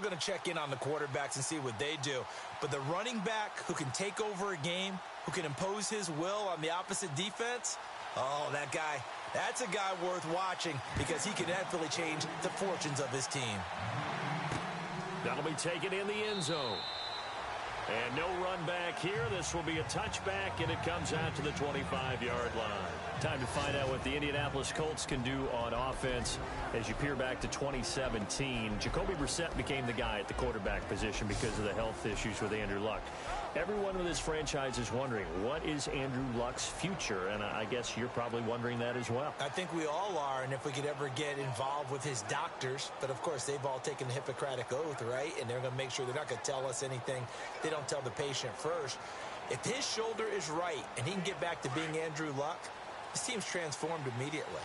going to check in on the quarterbacks and see what they do. But the running back who can take over a game, who can impose his will on the opposite defense, oh, that guy, that's a guy worth watching because he can definitely change the fortunes of his team. That'll be taken in the end zone. And no run back here. This will be a touchback, and it comes out to the 25-yard line. Time to find out what the Indianapolis Colts can do on offense. As you peer back to 2017, Jacoby Brissett became the guy at the quarterback position because of the health issues with Andrew Luck. Everyone with this franchise is wondering, what is Andrew Luck's future? And I guess you're probably wondering that as well. I think we all are, and if we could ever get involved with his doctors, but of course they've all taken the Hippocratic Oath, right? And they're going to make sure they're not going to tell us anything they don't tell the patient first. If his shoulder is right and he can get back to being Andrew Luck, this team's transformed immediately.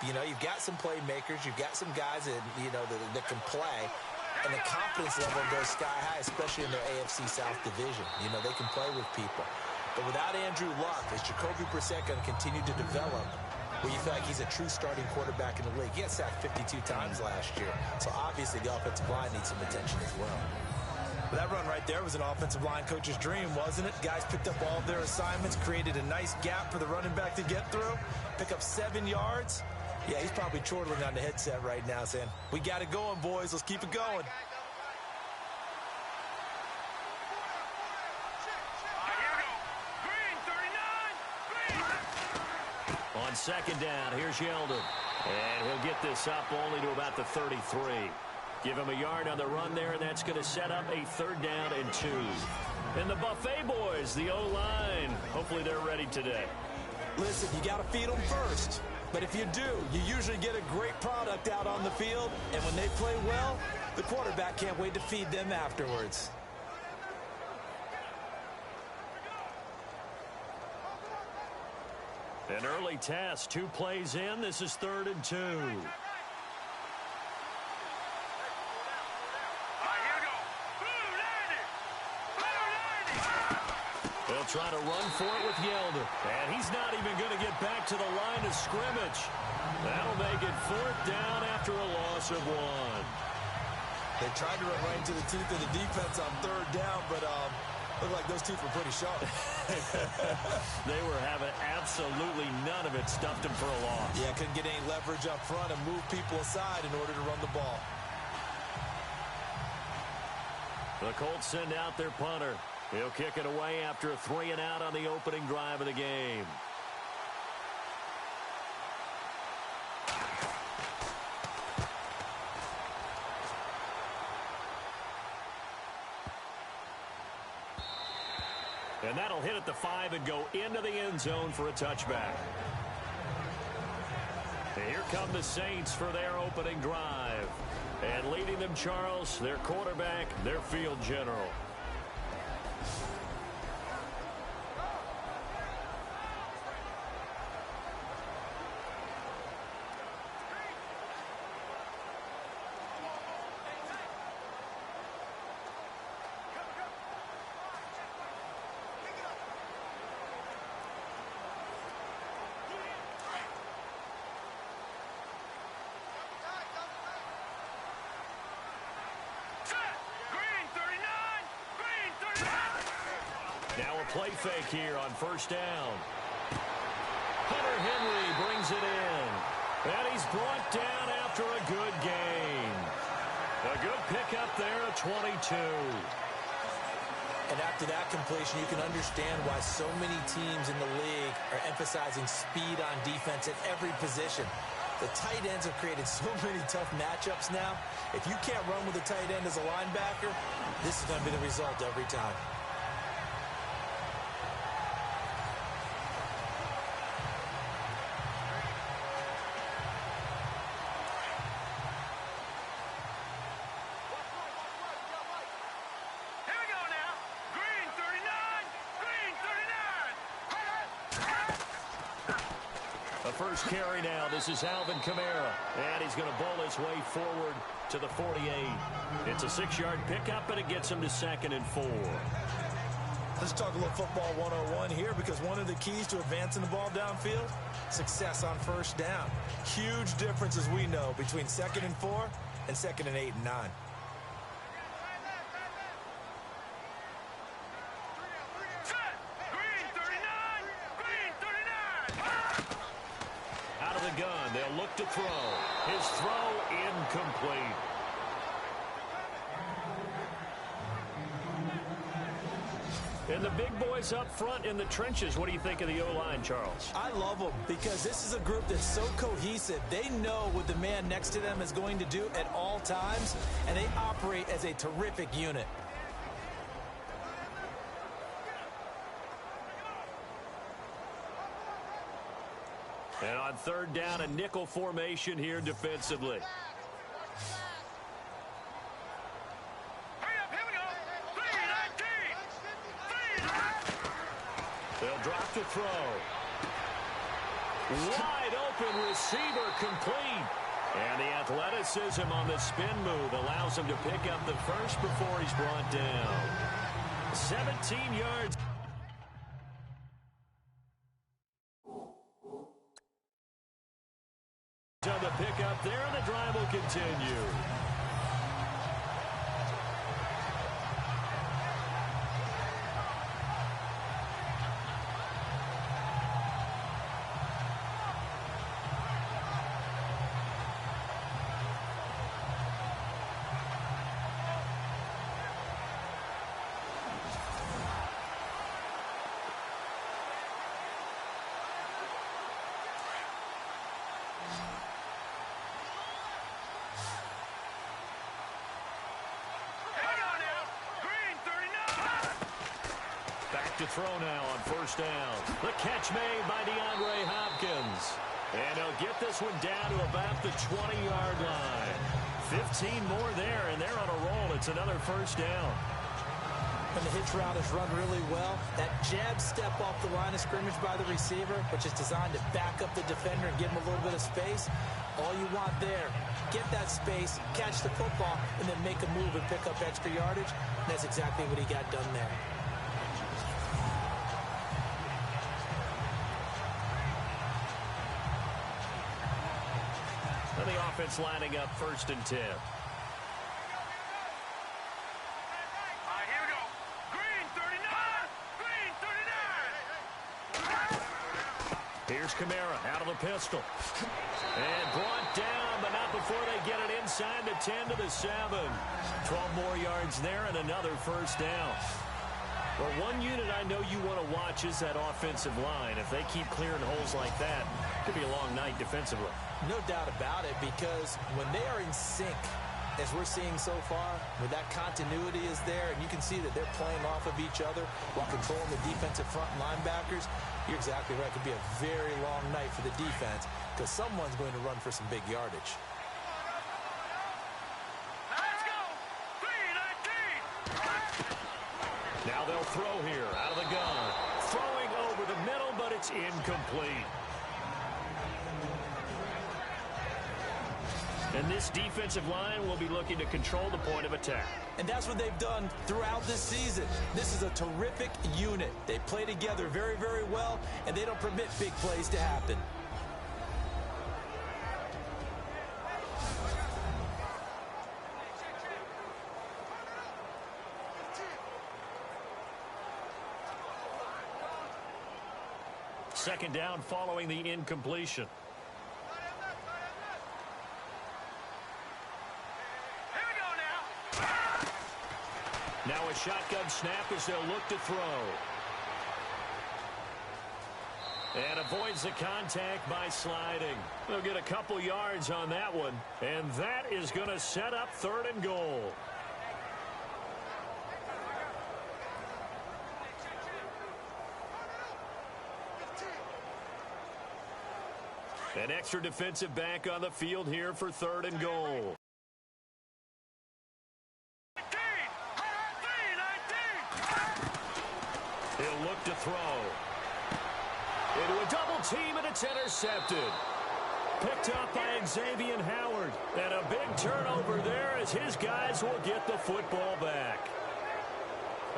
You know, you've got some playmakers, you've got some guys that, you know, that can play. And the confidence level goes sky high, especially in their AFC South division. You know, they can play with people. But without Andrew Luck, is Jacoby Brissett going to continue to develop where you feel like he's a true starting quarterback in the league? He got sacked 52 times last year. So obviously the offensive line needs some attention as well. But that run right there was an offensive line coach's dream, wasn't it? Guys picked up all of their assignments, created a nice gap for the running back to get through, pick up 7 yards. Yeah, he's probably chortling on the headset right now saying, we got it going, boys. Let's keep it going. On second down, here's Yeldon. And he'll get this up only to about the 33. Give him a yard on the run there, and that's going to set up a 3rd down and 2. And the Buffet boys, the O-line, hopefully they're ready today. Listen, you got to feed them first. But if you do, you usually get a great product out on the field. And when they play well, the quarterback can't wait to feed them afterwards. An early test, 2 plays in. This is 3rd and 2. They'll try to run for it with Yeldon. And he's not even going to get back to the line of scrimmage. That'll make it 4th down after a loss of 1. They tried to run right into the teeth of the defense on 3rd down, but looked like those teeth were pretty sharp. They were having absolutely none of it. Stuffed him for a loss. Yeah, couldn't get any leverage up front and move people aside in order to run the ball. The Colts send out their punter. He'll kick it away after a 3-and-out on the opening drive of the game. And that'll hit at the 5 and go into the end zone for a touchback. And here come the Saints for their opening drive. And leading them, Charles, their quarterback, their field general. Play fake here on 1st down. Hunter Henry brings it in. And he's brought down after a good gain. A good pickup there at 22. And after that completion, you can understand why so many teams in the league are emphasizing speed on defense at every position. The tight ends have created so many tough matchups now. If you can't run with a tight end as a linebacker, this is going to be the result every time. First carry now. This is Alvin Kamara. And he's going to bowl his way forward to the 48. It's a 6-yard pickup, and it gets him to 2nd and 4. Let's talk a little football 101 here, because one of the keys to advancing the ball downfield, success on 1st down. Huge difference, as we know, between 2nd and 4 and 2nd and 8 and 9. gun. They'll look to throw. His throw incomplete. And the big boys up front in the trenches. What do you think of the O-line, Charles? I love them because this is a group that's so cohesive. They know what the man next to them is going to do at all times, and they operate as a terrific unit. And on third down, a nickel formation here defensively. They'll drop to throw. Wide open receiver complete. And the athleticism on the spin move allows him to pick up the first before he's brought down. 17 yards. On the pickup there, and the drive will continue. To throw now on first down. The catch made by DeAndre Hopkins. And he'll get this one down to about the 20-yard line. 15 more there, and they're on a roll. It's another first down. When the hitch route is run really well, that jab step off the line of scrimmage by the receiver, which is designed to back up the defender and give him a little bit of space, all you want there, get that space, catch the football, and then make a move and pick up extra yardage. And that's exactly what he got done there. The offense lining up first and 10. Here we go. Green 39. Green 39. Here's Kamara out of the pistol. And brought down, but not before they get it inside the 10 to the 7. 12 more yards there and another first down. Well, one unit I know you want to watch is that offensive line. If they keep clearing holes like that, it could be a long night defensively. No doubt about it, because when they are in sync, as we're seeing so far, where that continuity is there, and you can see that they're playing off of each other while controlling the defensive front linebackers, you're exactly right. It could be a very long night for the defense because someone's going to run for some big yardage. Now they'll throw here out of the gun. Throwing over the middle, but it's incomplete. And this defensive line will be looking to control the point of attack. And that's what they've done throughout this season. This is a terrific unit. They play together very, very well, and they don't permit big plays to happen. Second down following the incompletion. Now a shotgun snap as they'll look to throw. And avoids the contact by sliding. They'll get a couple yards on that one. And that is going to set up third and goal. An extra defensive back on the field here for third and goal. He'll look to throw. Into a double team, and it's intercepted. Picked up by Xavier Howard. And a big turnover there as his guys will get the football back.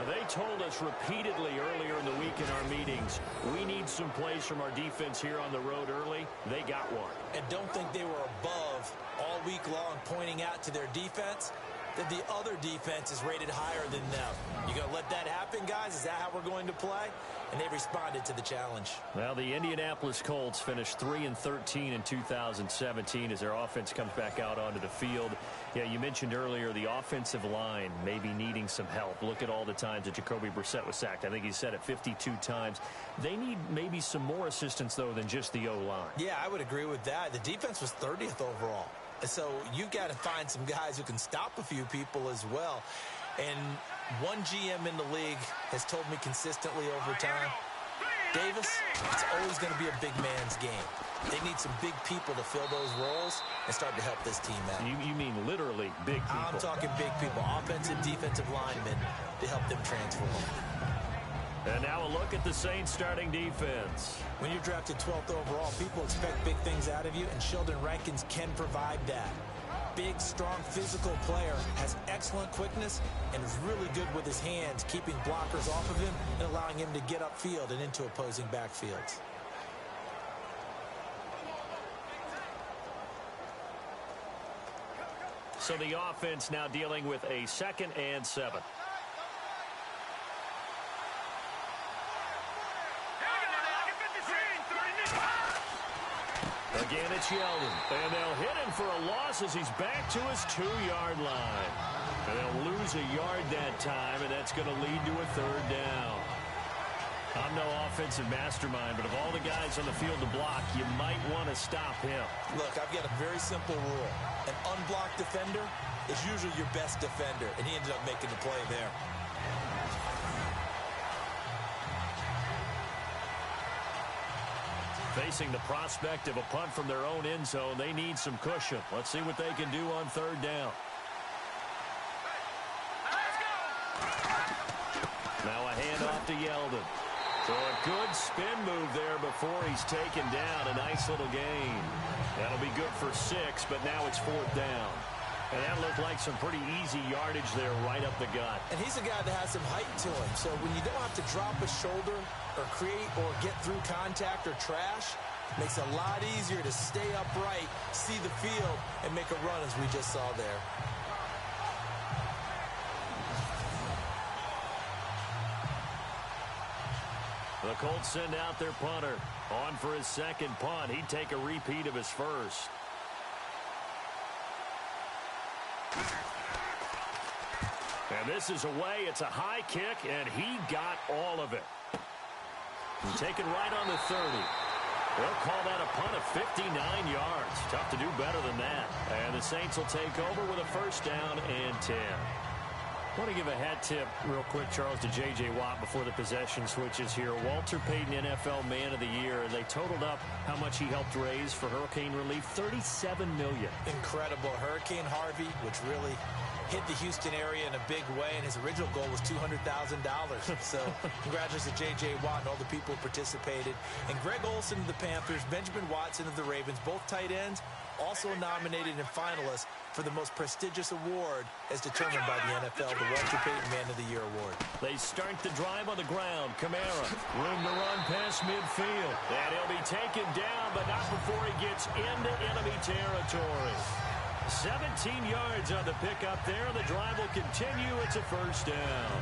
They told us repeatedly earlier in the week in our meetings, we need some plays from our defense here on the road early. They got one. And don't think they were above all week long pointing out to their defense. that the other defense is rated higher than them. You going to let that happen, guys? Is that how we're going to play? And they responded to the challenge. Well, the Indianapolis Colts finished 3-13 in 2017 as their offense comes back out onto the field. Yeah, you mentioned earlier the offensive line may be needing some help. Look at all the times that Jacoby Brissett was sacked. I think he said it 52 times. They need maybe some more assistance, though, than just the O-line. Yeah, I would agree with that. The defense was 30th overall. So you've got to find some guys who can stop a few people as well. And one GM in the league has told me consistently over time, Davis, it's always going to be a big man's game. They need some big people to fill those roles and start to help this team out. You mean literally big people? I'm talking big people, offensive, defensive linemen, to help them transform. And now a look at the Saints starting defense. When you're drafted 12th overall, people expect big things out of you, and Sheldon Rankins can provide that. Big, strong, physical player, has excellent quickness, and is really good with his hands, keeping blockers off of him and allowing him to get upfield and into opposing backfields. So the offense now dealing with a 2nd and 7. Again, it's Yeldon. And they'll hit him for a loss as he's back to his 2-yard line. And they'll lose a yard that time, and that's going to lead to a 3rd down. I'm no offensive mastermind, but of all the guys on the field to block, you might want to stop him. Look, I've got a very simple rule. An unblocked defender is usually your best defender, and he ended up making the play there. Facing the prospect of a punt from their own end zone, they need some cushion. Let's see what they can do on 3rd down. Now a handoff to Yeldon. So a good spin move there before he's taken down. A nice little gain. That'll be good for 6, but now it's 4th down. And that looked like some pretty easy yardage there right up the gut. And he's a guy that has some height to him. So when you don't have to drop a shoulder or create or get through contact or trash, it makes it a lot easier to stay upright, see the field, and make a run as we just saw there. The Colts send out their punter. On for his 2nd punt. He'd take a repeat of his first. And this is away. It's a high kick, and he got all of it. Taken right on the 30. They'll call that a punt of 59 yards. Tough to do better than that. And the Saints will take over with a 1st down and 10. I want to give a hat tip real quick, Charles, to J.J. Watt before the possession switches here. Walter Payton, NFL Man of the Year. They totaled up how much he helped raise for hurricane relief, $37 million. Incredible. Hurricane Harvey, which really hit the Houston area in a big way, and his original goal was $200,000. So congratulations to J.J. Watt and all the people who participated. And Greg Olsen of the Panthers, Benjamin Watson of the Ravens, both tight ends, also nominated and finalists for the most prestigious award as determined by the NFL, the Walter Payton Man of the Year Award. They start the drive on the ground. Kamara, room to run past midfield. And he'll be taken down, but not before he gets into enemy territory. 17 yards on the pickup there. The drive will continue. It's a 1st down.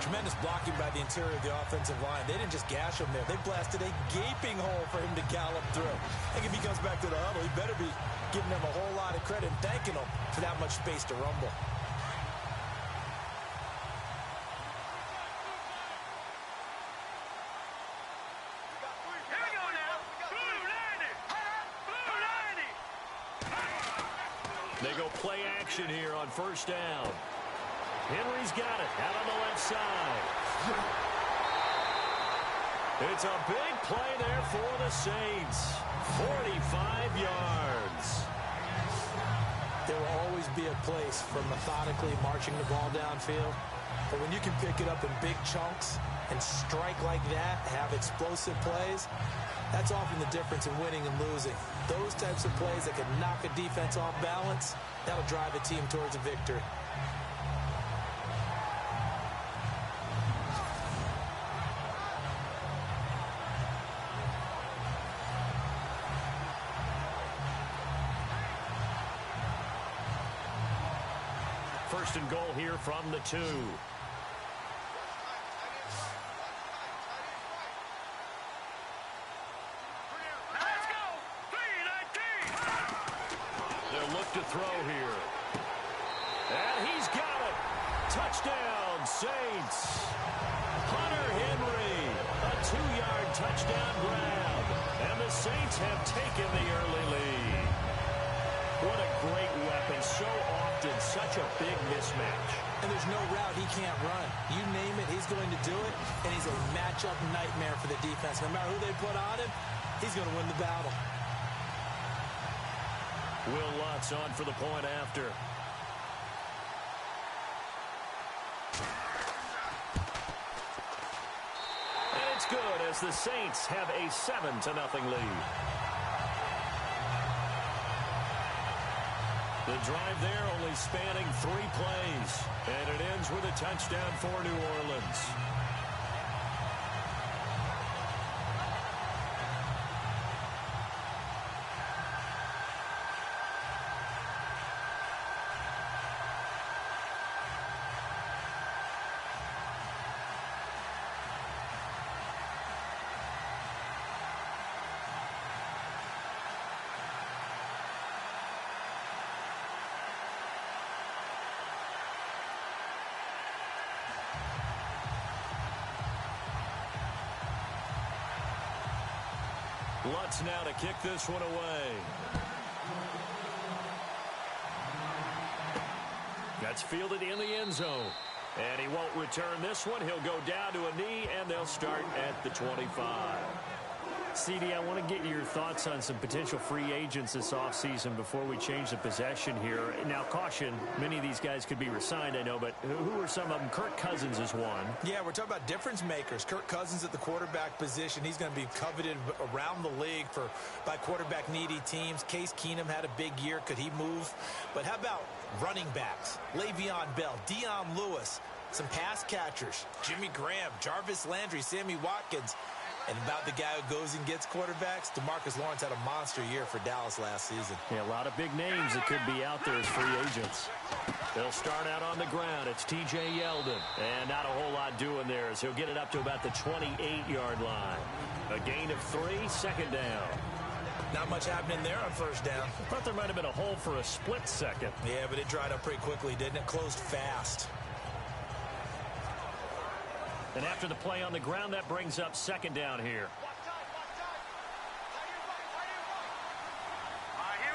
Tremendous blocking by the interior of the offensive line. They didn't just gash him there. They blasted a gaping hole for him to gallop through. I think if he comes back to the huddle, he better be giving them a whole lot of credit and thanking them for that much space to rumble. They go play action here on 1st down. Henry's got it out on the left side. It's a big play there for the Saints. 45 yards. There will always be a place for methodically marching the ball downfield. But when you can pick it up in big chunks and strike like that, have explosive plays, that's often the difference in winning and losing. Those types of plays that can knock a defense off balance, that'll drive a team towards a victory. first and goal here from the 2. Let's go. 3-19. They'll look to throw here. And he's got it. Touchdown, Saints. Hunter Henry, a 2-yard touchdown grab. And the Saints have taken the early lead. What a great weapon. So often, such a big mismatch. And there's no route he can't run. You name it, he's going to do it. And he's a matchup nightmare for the defense. No matter who they put on him, he's going to win the battle. Will Lutz on for the point after. And it's good as the Saints have a 7-0 lead. The drive there only spanning 3 plays. And it ends with a touchdown for New Orleans. Lutz now to kick this one away. That's fielded in the end zone. And he won't return this one. He'll go down to a knee, and they'll start at the 25. CD, I want to get your thoughts on some potential free agents this offseason before we change the possession here. Now, caution, many of these guys could be re-signed, I know, but who are some of them? Kirk Cousins is one. Yeah, we're talking about difference makers. Kirk Cousins at the quarterback position. He's going to be coveted around the league by quarterback-needy teams. Case Keenum had a big year. Could he move? But how about running backs? Le'Veon Bell, Dion Lewis, some pass catchers, Jimmy Graham, Jarvis Landry, Sammy Watkins. And about the guy who goes and gets quarterbacks, DeMarcus Lawrence had a monster year for Dallas last season. Yeah, a lot of big names that could be out there as free agents. They'll start out on the ground. It's T.J. Yeldon. And not a whole lot doing there as he'll get it up to about the 28-yard line. A gain of 3, second down. Not much happening there on first down. I thought there might have been a hole for a split second. Yeah, but it dried up pretty quickly, didn't it? Closed fast. And after the play on the ground, that brings up second down here. Here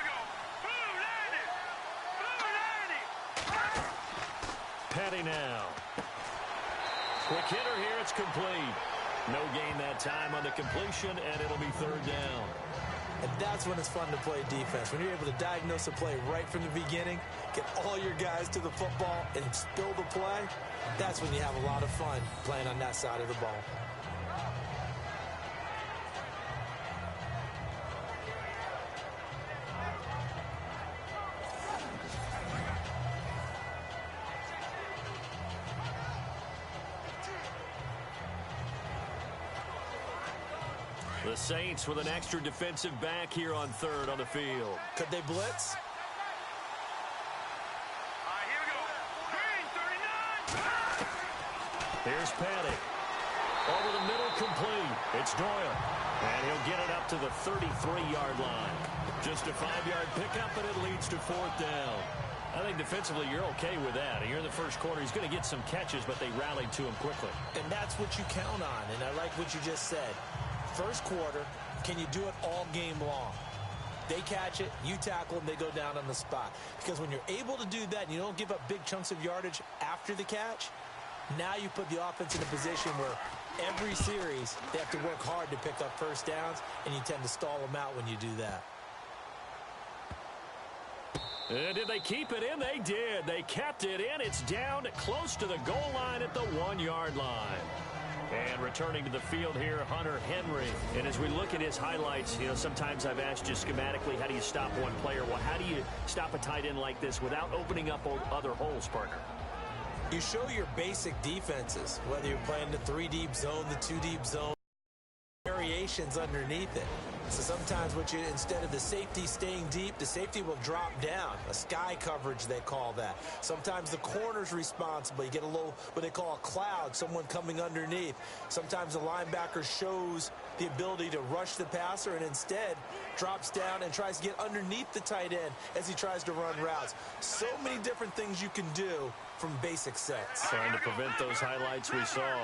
we go. Petty now. Quick hitter here. It's complete. No gain that time on the completion, and it'll be third down. And that's when it's fun to play defense. When you're able to diagnose a play right from the beginning, get all your guys to the football, and spill the play, that's when you have a lot of fun playing on that side of the ball. The Saints with an extra defensive back here on third on the field. Could they blitz? Here we go. Green, 39. Here's Petty. Over the middle, complete. It's Doyle. And he'll get it up to the 33-yard line. Just a 5-yard pickup, and it leads to fourth down. I think defensively you're okay with that. Here in the first quarter, he's going to get some catches, but they rallied to him quickly. And that's what you count on, and I like what you just said. First quarter, can you do it all game long? They catch it, you tackle them, they go down on the spot. Because when you're able to do that and you don't give up big chunks of yardage after the catch, now you put the offense in a position where every series they have to work hard to pick up first downs, and you tend to stall them out when you do that. And did they keep it in? They did. They kept it in. It's down close to the goal line at the 1-yard line. And returning to the field here, Hunter Henry. And as we look at his highlights, you know, sometimes I've asked just schematically, how do you stop one player? Well, how do you stop a tight end like this without opening up other holes, partner? You show your basic defenses, whether you're playing the 3-deep zone, the 2-deep zone, variations underneath it. So sometimes instead of the safety staying deep, the safety will drop down. A sky coverage, they call that. Sometimes the corner's responsible. You get a little, what they call a cloud, someone coming underneath. Sometimes the linebacker shows the ability to rush the passer and instead drops down and tries to get underneath the tight end as he tries to run routes. So many different things you can do from basic sets. Trying to prevent those highlights we saw.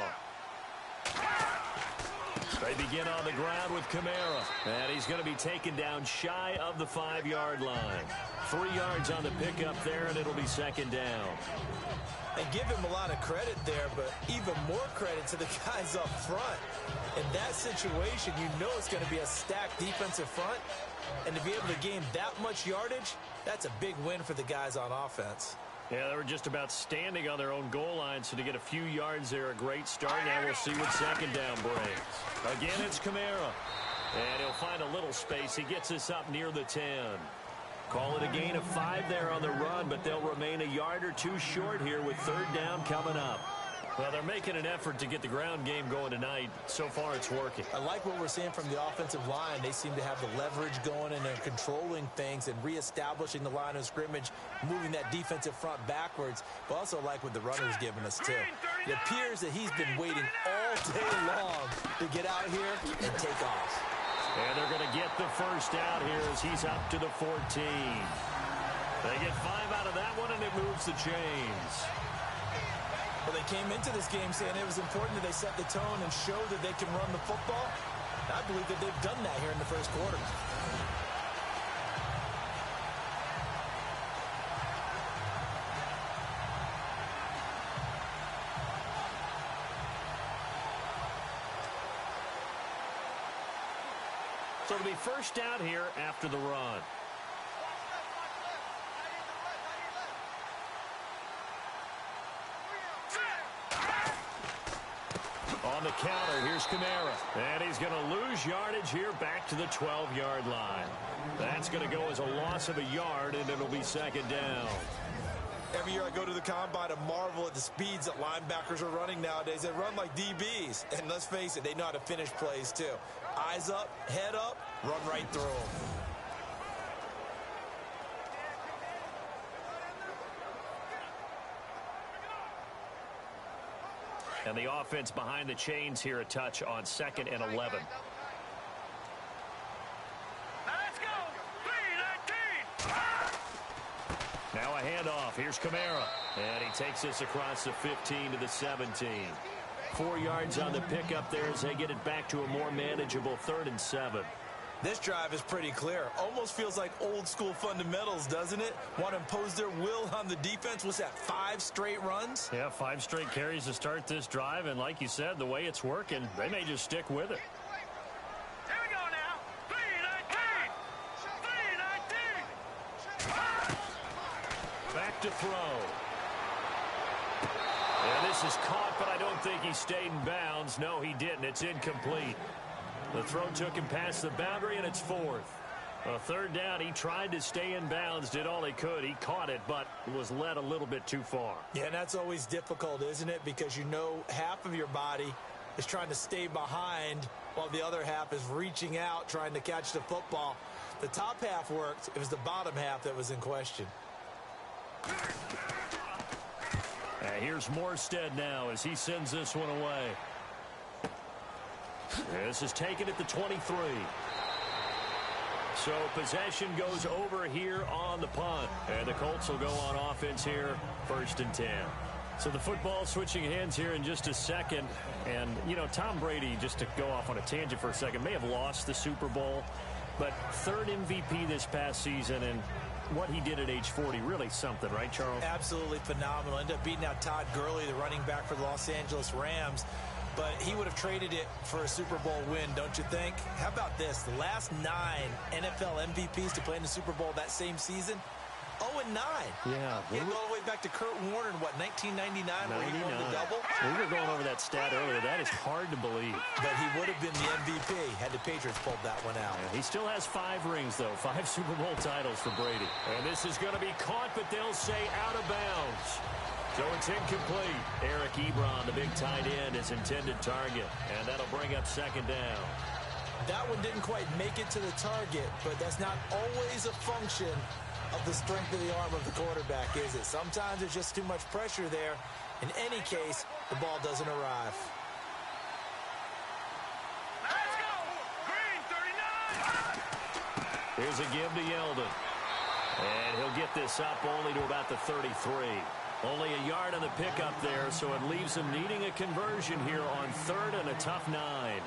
They begin on the ground with Kamara. And he's going to be taken down shy of the 5-yard line. 3 yards on the pickup there, and it'll be second down. And give him a lot of credit there, but even more credit to the guys up front. In that situation, you know it's going to be a stacked defensive front. And to be able to gain that much yardage, that's a big win for the guys on offense. Yeah, they were just about standing on their own goal line, so to get a few yards there, a great start. Now we'll see what second down brings. Again, it's Kamara. And he'll find a little space. He gets this up near the 10. Call it a gain of 5 there on the run, but they'll remain a yard or two short here with third down coming up. Well, they're making an effort to get the ground game going tonight. So far, it's working. I like what we're seeing from the offensive line. They seem to have the leverage going, and they're controlling things and reestablishing the line of scrimmage, moving that defensive front backwards. But also like what the runner's giving us, too. It appears that he's been waiting all day long to get out here and take off. And they're going to get the first out here as he's up to the 14. They get 5 out of that one, and it moves the chains. Well, they came into this game saying it was important that they set the tone and show that they can run the football. I believe that they've done that here in the first quarter. So it'll be first down here after the run. On the counter, here's Kamara. And he's going to lose yardage here back to the 12-yard line. That's going to go as a loss of a yard, and it'll be second down. Every year I go to the combine and marvel at the speeds that linebackers are running nowadays. They run like DBs. And let's face it, they know how to finish plays too. Eyes up, head up, run right through them. And the offense behind the chains here, a touch on 2nd and 11. Let's go! 3-19! Now a handoff. Here's Kamara. And he takes this across the 15 to the 17. 4 yards on the pickup there as they get it back to a more manageable 3rd and 7. This drive is pretty clear. Almost feels like old school fundamentals, doesn't it? Want to impose their will on the defense. What's that, 5 straight runs? Yeah, 5 straight carries to start this drive. And like you said, the way it's working, they may just stick with it. Here we go now. 3-19! 3-19! Back to throw. And this is caught, but I don't think he stayed in bounds. No, he didn't. It's incomplete. The throw took him past the boundary, and it's 4th. A 3rd down, he tried to stay in bounds, did all he could. He caught it, but was led a little bit too far. Yeah, and that's always difficult, isn't it? Because you know half of your body is trying to stay behind while the other half is reaching out, trying to catch the football. The top half worked. It was the bottom half that was in question. Here's Morstead now as he sends this one away. This is taken at the 23. So possession goes over here on the punt. And the Colts will go on offense here, 1st and 10. So the football switching hands here in just a second. And, you know, Tom Brady, just to go off on a tangent for a second, may have lost the Super Bowl. But 3rd MVP this past season, and what he did at age 40, really something, right, Charles? Absolutely phenomenal. Ended up beating out Todd Gurley, the running back for the Los Angeles Rams. But he would have traded it for a Super Bowl win, don't you think? How about this? The last 9 NFL MVPs to play in the Super Bowl that same season, 0-9. Yeah. You go all the way back to Kurt Warner in, what, 1999, where he won the double? We were going over that stat earlier. That is hard to believe. But he would have been the MVP had the Patriots pulled that one out. Yeah, he still has 5 rings, though. 5 Super Bowl titles for Brady. And this is going to be caught, but they'll say out of bounds. So it's incomplete. Eric Ebron, the big tight end, is intended target. And that'll bring up 2nd down. That one didn't quite make it to the target, but that's not always a function of the strength of the arm of the quarterback, is it? Sometimes there's just too much pressure there. In any case, the ball doesn't arrive. Let's go! Green 39! Here's a give to Yeldon. And he'll get this up only to about the 33. Only a yard on the pickup there, so it leaves him needing a conversion here on 3rd and a tough 9.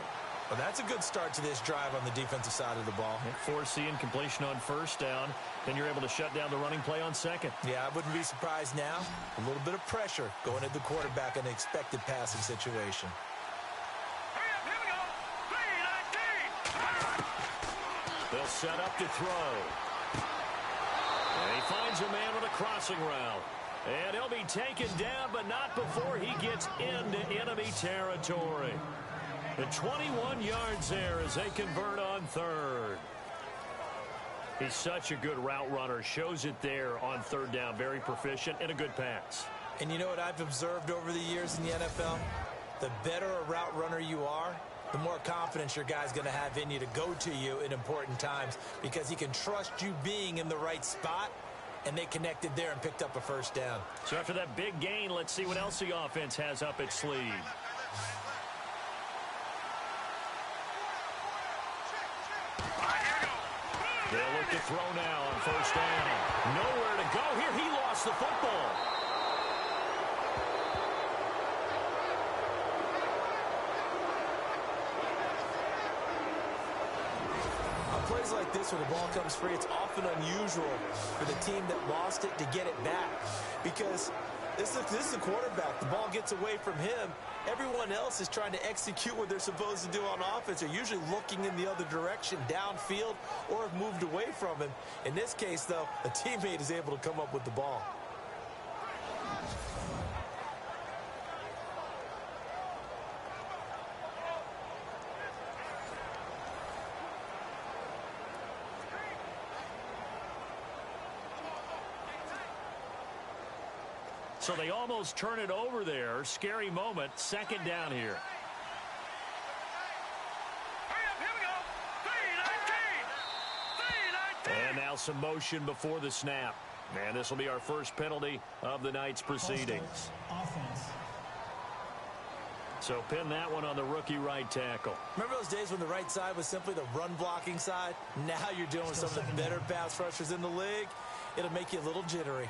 Well, that's a good start to this drive on the defensive side of the ball. Forcing completion on 1st down. Then you're able to shut down the running play on 2nd. Yeah, I wouldn't be surprised now. A little bit of pressure going at the quarterback in an expected passing situation. Hurry up, here we go! 319! They'll set up to throw. And he finds a man with a crossing route. And he'll be taken down, but not before he gets into enemy territory. The 21 yards there as they convert on 3rd. He's such a good route runner. Shows it there on 3rd down. Very proficient and a good pass. And you know what I've observed over the years in the NFL? The better a route runner you are, the more confidence your guy's going to have in you to go to you in important times because he can trust you being in the right spot, and they connected there and picked up a 1st down. So after that big gain, let's see what else the offense has up its sleeve. They'll look to throw now on 1st down. Nowhere to go here. He lost the football. On plays like this, when the ball comes free, it's often unusual for the team that lost it to get it back because this is a quarterback. The ball gets away from him. Everyone else is trying to execute what they're supposed to do on offense. They're usually looking in the other direction, downfield, or have moved away from him. In this case, though, a teammate is able to come up with the ball. So they almost turn it over there. Scary moment. 2nd down here. Hurry up, here we go! 319! 319! And now some motion before the snap. And this will be our first penalty of the night's proceedings. Offense. So pin that one on the rookie right tackle. Remember those days when the right side was simply the run-blocking side? Now you're dealing with some of the better pass rushers in the league. It'll make you a little jittery.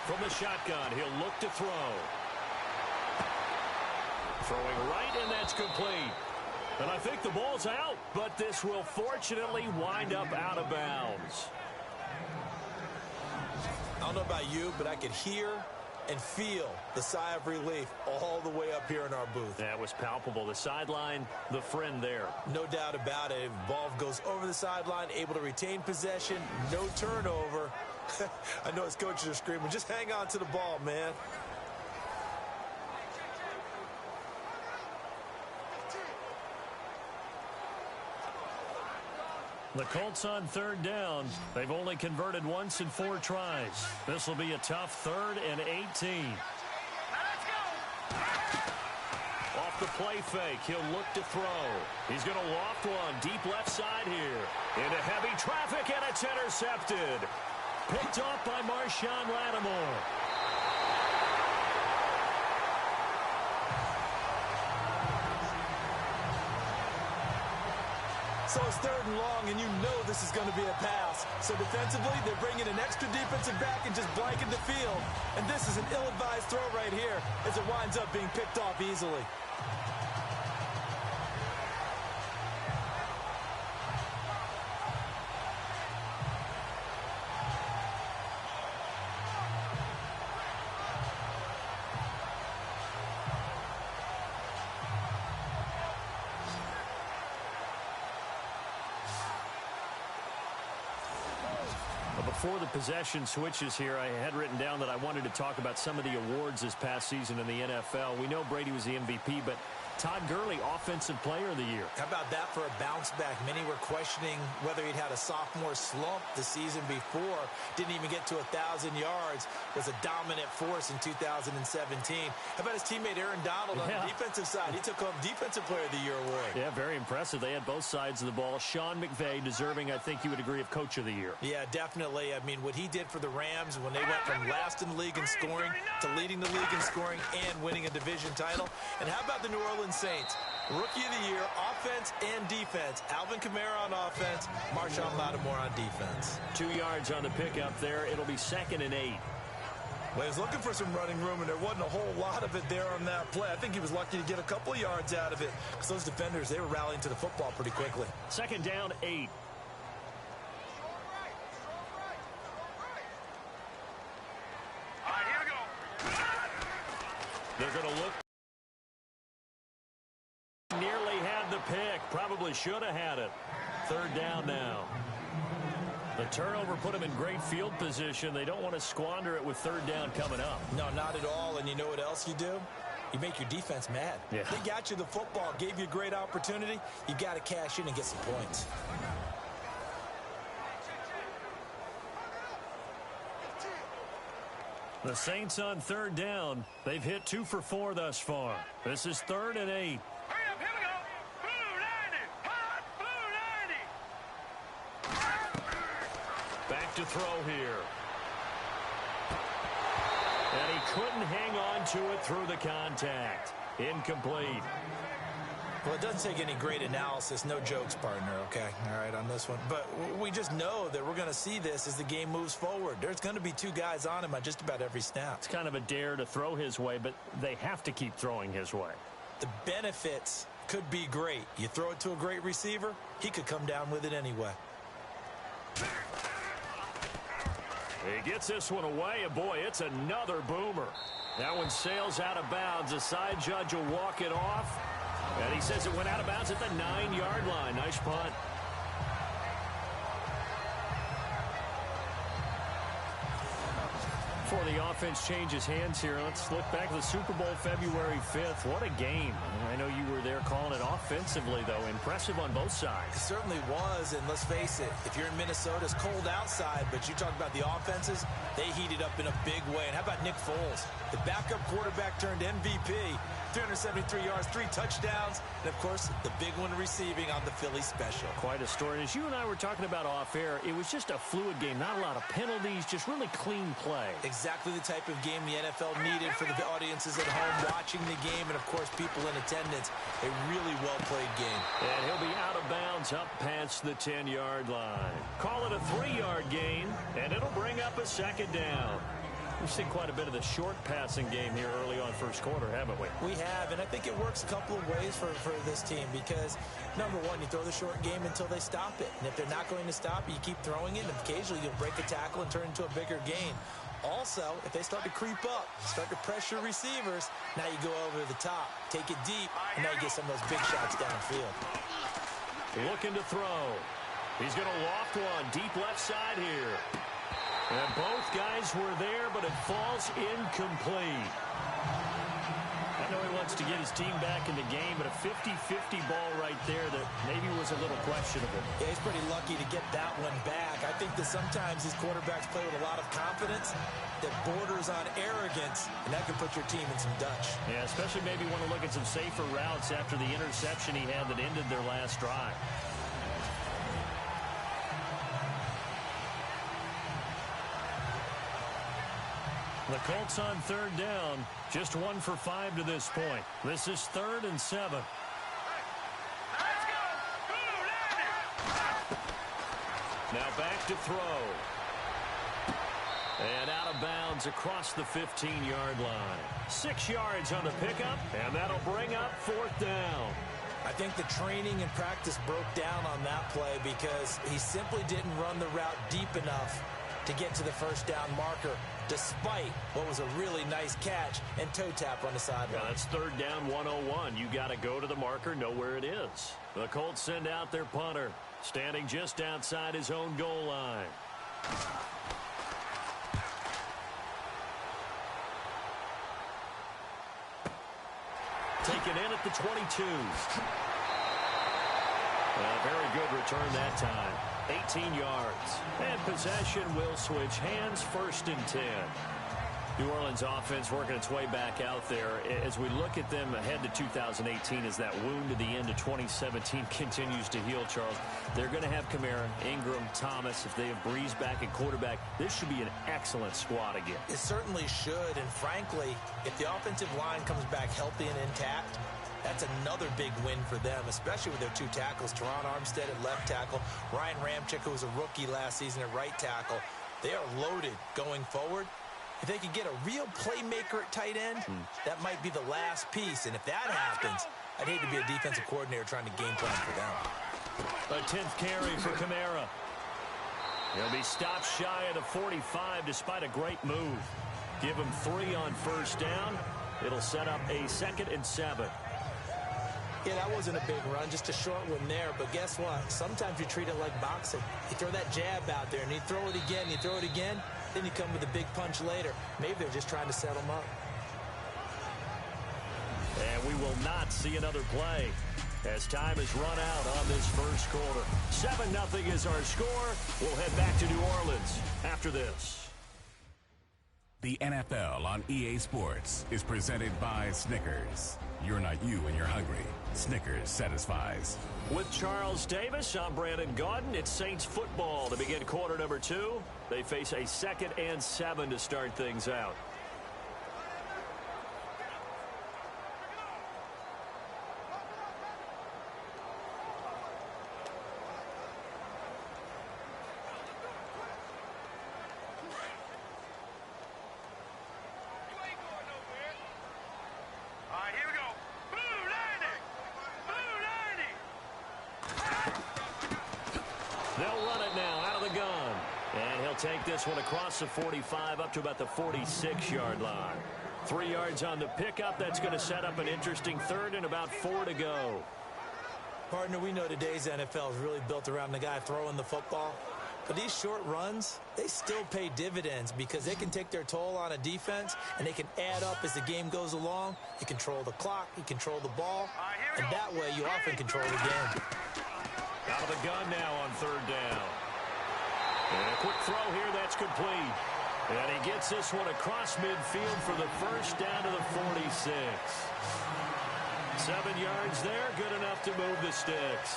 From the shotgun, he'll look to throw. Throwing right, and that's complete. And I think the ball's out, but this will fortunately wind up out of bounds. I don't know about you, but I could hear and feel the sigh of relief all the way up here in our booth. That was palpable. The sideline, the friend there. No doubt about it. Ball goes over the sideline, able to retain possession, no turnover. I know his coaches are screaming, just hang on to the ball, man. The Colts on 3rd down. They've only converted once in 4 tries. This will be a tough 3rd and 18. Let's go! Off the play fake, he'll look to throw. He's going to loft one deep left side here. Into heavy traffic, and it's intercepted. Picked off by Marshawn Lattimore. So it's 3rd and long, and you know this is going to be a pass. So defensively, they're bringing an extra defensive back and just blanking the field. And this is an ill-advised throw right here as it winds up being picked off easily. Before the possession switches here, I had written down that I wanted to talk about some of the awards this past season in the NFL. We know Brady was the MVP, but Todd Gurley, Offensive Player of the Year. How about that for a bounce back? Many were questioning whether he'd had a sophomore slump the season before. Didn't even get to 1,000 yards. Was a dominant force in 2017. How about his teammate Aaron Donald on the defensive side? He took home Defensive Player of the Year award. Yeah, very impressive. They had both sides of the ball. Sean McVay deserving, I think you would agree, of Coach of the Year. Yeah, definitely. I mean, what he did for the Rams when they went from last in the league in scoring to leading the league in scoring and winning a division title. And how about the New Orleans Saints? Rookie of the Year, offense and defense. Alvin Kamara on offense, Marshawn Lattimore on defense. 2 yards on the pickup there. It'll be 2nd and 8. Well, he was looking for some running room, and there wasn't a whole lot of it there on that play. I think he was lucky to get a couple of yards out of it because those defenders, they were rallying to the football pretty quickly. 2nd down, 8. All right, here we go. They're going to look. Nearly had the pick. Probably should have had it. 3rd down now. The turnover put them in great field position. They don't want to squander it with 3rd down coming up. No, not at all. And you know what else you do? You make your defense mad. Yeah. They got you the football, gave you a great opportunity. You got to cash in and get some points. The Saints on 3rd down. They've hit 2 for 4 thus far. This is 3rd and 8. Hurry up, here we go. Blue 90. Hot blue 90. Back to throw here. And he couldn't hang on to it through the contact. Incomplete. Well, it doesn't take any great analysis. No jokes, partner, okay? All right, on this one. But we just know that we're going to see this as the game moves forward. There's going to be 2 guys on him on just about every snap. It's kind of a dare to throw his way, but they have to keep throwing his way. The benefits could be great. You throw it to a great receiver, he could come down with it anyway. He gets this one away, and boy, it's another boomer. That one sails out of bounds. The side judge will walk it off. And he says it went out of bounds at the 9-yard line. Nice punt. Before the offense changes hands here, let's look back to the Super Bowl February 5th. What a game. I know you were there calling it offensively, though. Impressive on both sides. It certainly was, and let's face it, if you're in Minnesota, it's cold outside, but you talk about the offenses, they heated up in a big way. And how about Nick Foles? The backup quarterback turned MVP, 373 yards, 3 touchdowns, and, of course, the big one receiving on the Philly special. Quite a story. And as you and I were talking about off air, it was just a fluid game. Not a lot of penalties, just really clean play. Exactly the type of game the NFL needed for the audiences at home watching the game and, of course, people in attendance. A really well-played game. And he'll be out of bounds up past the 10-yard line. Call it a 3-yard gain, and it'll bring up a 2nd down. We've seen quite a bit of the short passing game here early on first quarter, haven't we? We have, and I think it works a couple of ways for this team because, number one, you throw the short game until they stop it. And if they're not going to stop it, you keep throwing it, and occasionally you'll break a tackle and turn it into a bigger gain. Also, if they start to creep up, start to pressure receivers, now you go over the top, take it deep, and now you get some of those big shots downfield. Looking to throw. He's going to loft one deep left side here. And both guys were there, but it falls incomplete. I know he wants to get his team back in the game, but a 50-50 ball right there that maybe was a little questionable. Yeah, he's pretty lucky to get that one back. I think that sometimes these quarterbacks play with a lot of confidence that borders on arrogance, and that can put your team in some Dutch. Yeah, especially maybe want to look at some safer routes after the interception he had that ended their last drive. The Colts on 3rd down, just 1 for 5 to this point. This is 3rd and 7. Let's go. Blue 90. Now back to throw. And out of bounds across the 15-yard line. 6 yards on the pickup, and that'll bring up 4th down. I think the training and practice broke down on that play because he simply didn't run the route deep enough to get to the first down marker, despite what was a really nice catch and toe tap on the sideline. That's 3rd down 101. You got to go to the marker, know where it is. The Colts send out their punter, standing just outside his own goal line. taken in at the 22. A very good return that time. 18 yards. And possession will switch hands, 1st and 10. New Orleans offense working its way back out there. As we look at them ahead to 2018, as that wound to the end of 2017 continues to heal, Charles, they're going to have Kamara, Ingram, Thomas. If they have Breeze back at quarterback, this should be an excellent squad again. It certainly should, and frankly, if the offensive line comes back healthy and intact, that's another big win for them, especially with their 2 tackles, Teron Armstead at left tackle, Ryan Ramczyk, who was a rookie last season at right tackle. They are loaded going forward. If they could get a real playmaker at tight end, that might be the last piece. And if that happens, I'd hate to be a defensive coordinator trying to game plan for them. A 10th carry for Kamara. He'll be stopped shy of the 45 despite a great move. Give him 3 on 1st down. It'll set up a 2nd and 7. Yeah, that wasn't a big run, just a short one there. But guess what? Sometimes you treat it like boxing. You throw that jab out there, and you throw it again, you throw it again, then you come with a big punch later. Maybe they're just trying to set them up. And we will not see another play as time has run out on this 1st quarter. 7-0 is our score. We'll head back to New Orleans after this. The NFL on EA Sports is presented by Snickers. You're not you when you're hungry. Snickers satisfies. With Charles Davis, I'm Brandon Gaudin. It's Saints football to begin quarter number 2. They face a 2nd and 7 to start things out. Take this one across the 45 up to about the 46-yard line. 3 yards on the pickup. That's going to set up an interesting 3rd and about 4 to go. Partner, we know today's NFL is really built around the guy throwing the football. But these short runs, they still pay dividends because they can take their toll on a defense and they can add up as the game goes along. You control the clock, you control the ball, and that way you often control the game. Out of the gun now on 3rd down. And a quick throw here, that's complete. And he gets this one across midfield for the 1st down to the 46. 7 yards there, good enough to move the sticks.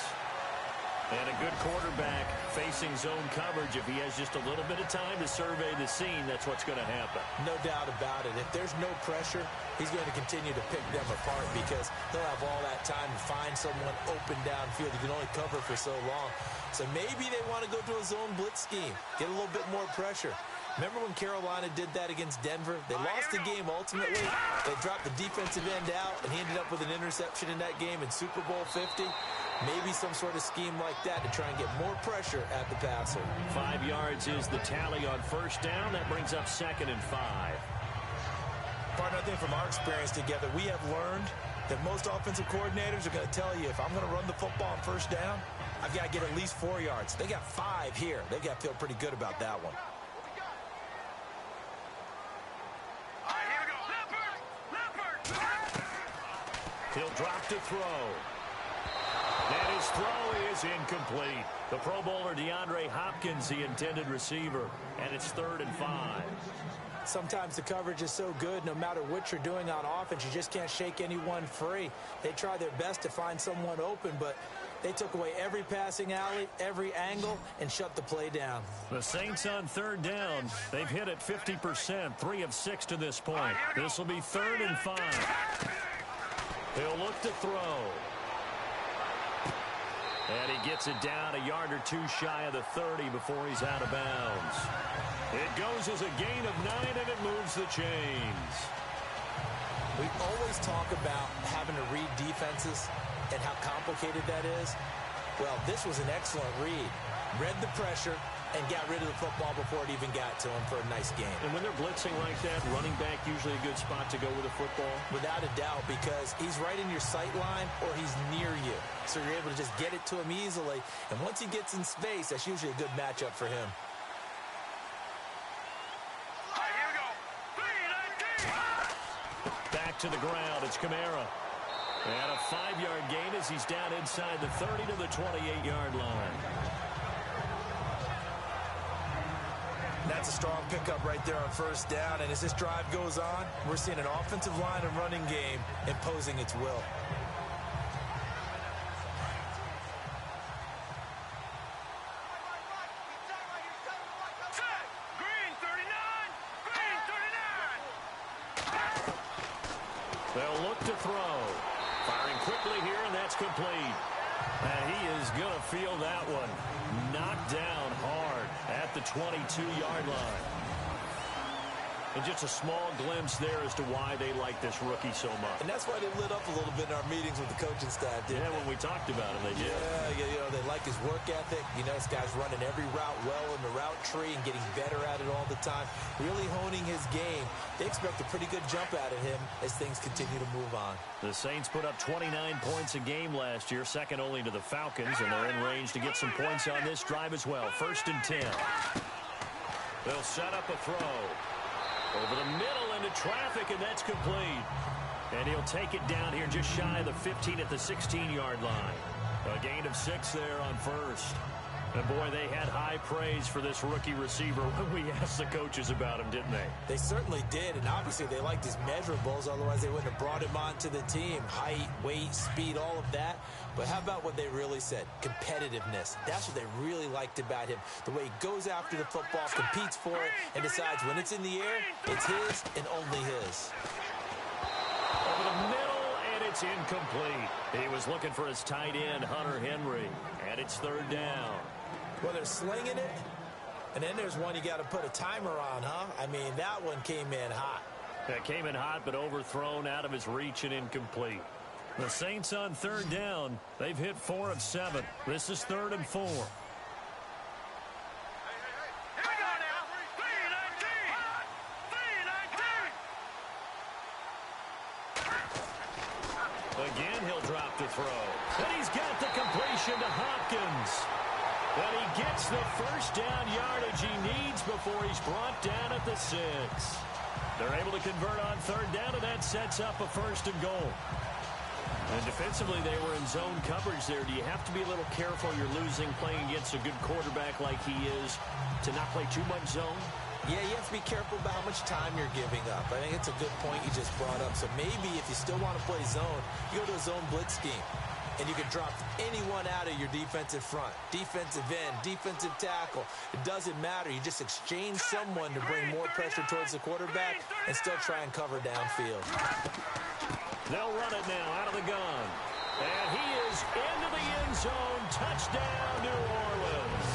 And a good quarterback facing zone coverage. If he has just a little bit of time to survey the scene, that's what's going to happen. No doubt about it. If there's no pressure, he's going to continue to pick them apart because he'll have all that time to find someone open downfield. He can only cover for so long. So maybe they want to go to a zone blitz scheme, get a little bit more pressure. Remember when Carolina did that against Denver? They lost the game ultimately. They dropped the defensive end out, and he ended up with an interception in that game in Super Bowl 50. Maybe some sort of scheme like that to try and get more pressure at the passer. 5 yards is the tally on 1st down. That brings up 2nd and 5. Partner, I think from our experience together, we have learned that most offensive coordinators are going to tell you, if I'm going to run the football on 1st down, I've got to get at least 4 yards. They got 5 here. They got to feel pretty good about that one. He'll drop to throw. And his throw is incomplete. The Pro Bowler DeAndre Hopkins, the intended receiver. And it's 3rd and 5. Sometimes the coverage is so good, no matter what you're doing on offense, you just can't shake anyone free. They try their best to find someone open, but they took away every passing alley, every angle, and shut the play down. The Saints on 3rd down. They've hit it 50%, 3 of 6 to this point. This will be 3rd and 5. He'll look to throw. And he gets it down a yard or 2 shy of the 30 before he's out of bounds. It goes as a gain of 9, and it moves the chains. We always talk about having to read defenses and how complicated that is. Well, this was an excellent read. Read the pressure and got rid of the football before it even got to him for a nice game. And when they're blitzing like that, running back usually a good spot to go with the football? Without a doubt, because he's right in your sight line or he's near you. So you're able to just get it to him easily. And once he gets in space, that's usually a good matchup for him. Back to the ground. It's Kamara. And a 5-yard gain as he's down inside the 30 to the 28-yard line. That's a strong pickup right there on first down. And as this drive goes on, we're seeing an offensive line and running game imposing its will. They'll look to throw. Firing quickly here, and that's complete. And he is going to feel that one. Knocked down hard at the 22-yard line. And just a small glimpse there as to why they like this rookie so much. And that's why they lit up a little bit in our meetings with the coaching staff, didn't they? When we talked about him, they did. Yeah, you know, they like his work ethic. You know, this guy's running every route well in the route tree and getting better at it all the time. Really honing his game. They expect a pretty good jump out of him as things continue to move on. The Saints put up 29 points a game last year, second only to the Falcons, and they're in range to get some points on this drive as well. 1st and 10. They'll set up a throw. Over the middle into traffic, and that's complete. And he'll take it down here just shy of the 15 at the 16-yard line. A gain of 6 there on first. And, boy, they had high praise for this rookie receiver when we asked the coaches about him, didn't they? They certainly did, and obviously they liked his measurables. Otherwise, they wouldn't have brought him onto the team. Height, weight, speed, all of that. But how about what they really said? Competitiveness. That's what they really liked about him. The way he goes after the football, competes for it, and decides when it's in the air, it's his and only his. Over the middle, and it's incomplete. He was looking for his tight end, Hunter Henry, and it's 3rd down. Well, they're slinging it, and then there's one you got to put a timer on, huh? I mean, that one came in hot. That came in hot, but overthrown out of his reach and incomplete. The Saints on 3rd down. They've hit 4 of 7. This is 3rd and 4. Again, he'll drop the throw. And he's got the completion to Hopkins. And he gets the first down yardage he needs before he's brought down at the 6. They're able to convert on 3rd down, and that sets up a 1st and goal. And defensively, they were in zone coverage there. Do you have to be a little careful you're losing playing against a good quarterback like he is to not play too much zone? Yeah, you have to be careful about how much time you're giving up. I think it's a good point you just brought up. So maybe if you still want to play zone, you go to a zone blitz scheme. And you can drop anyone out of your defensive front. Defensive end, defensive tackle. It doesn't matter. You just exchange someone to bring more pressure towards the quarterback and still try and cover downfield. They'll run it now out of the gun. And he is into the end zone. Touchdown, New Orleans.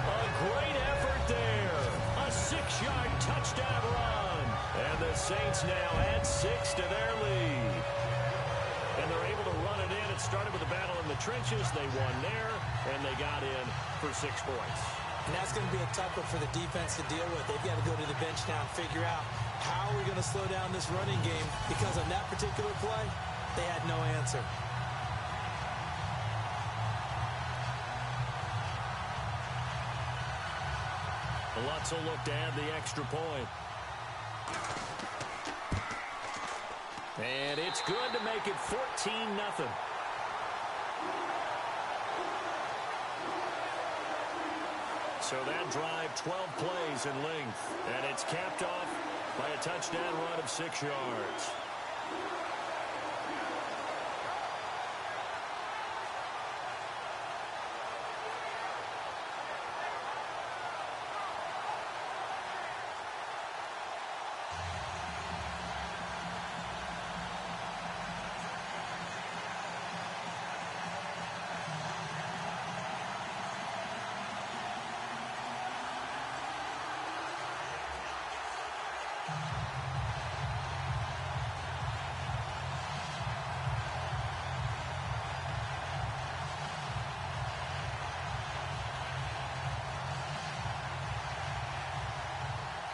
A great effort there. A 6-yard touchdown run. And the Saints now add 6 to their lead. And they're able to run it in. It started with a battle in the trenches. They won there, and they got in for 6 points. And that's going to be a tough one for the defense to deal with. They've got to go to the bench now and figure out how we're going to slow down this running game, because on that particular play, they had no answer. The Lutz will look to add the extra point. And it's good to make it 14-0. So that drive, 12 plays in length. And it's capped off by a touchdown run of 6 yards.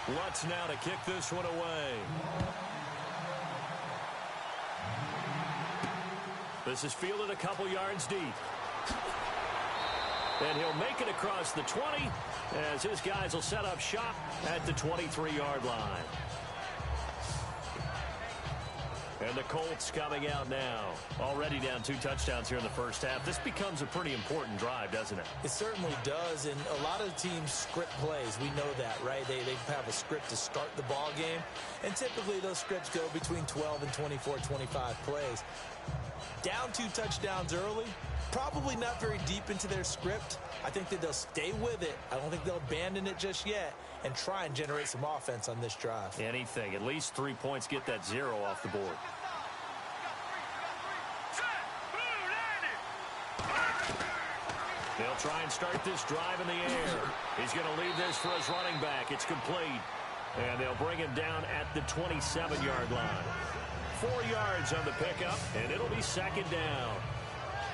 Lutz now to kick this one away. This is fielded a couple yards deep. And he'll make it across the 20 as his guys will set up shop at the 23-yard line. And the Colts coming out now. Already down 2 touchdowns here in the first half. This becomes a pretty important drive, doesn't it? It certainly does, and a lot of teams script plays. We know that, right? They have a script to start the ball game, and typically those scripts go between 12 and 24, 25 plays. Down 2 touchdowns early, probably not very deep into their script. I think that they'll stay with it. I don't think they'll abandon it just yet and try and generate some offense on this drive. Anything. At least 3 points, get that 0 off the board. They'll try and start this drive in the air. He's going to leave this for his running back. It's complete. And they'll bring him down at the 27-yard line. 4 yards on the pickup, and it'll be second down.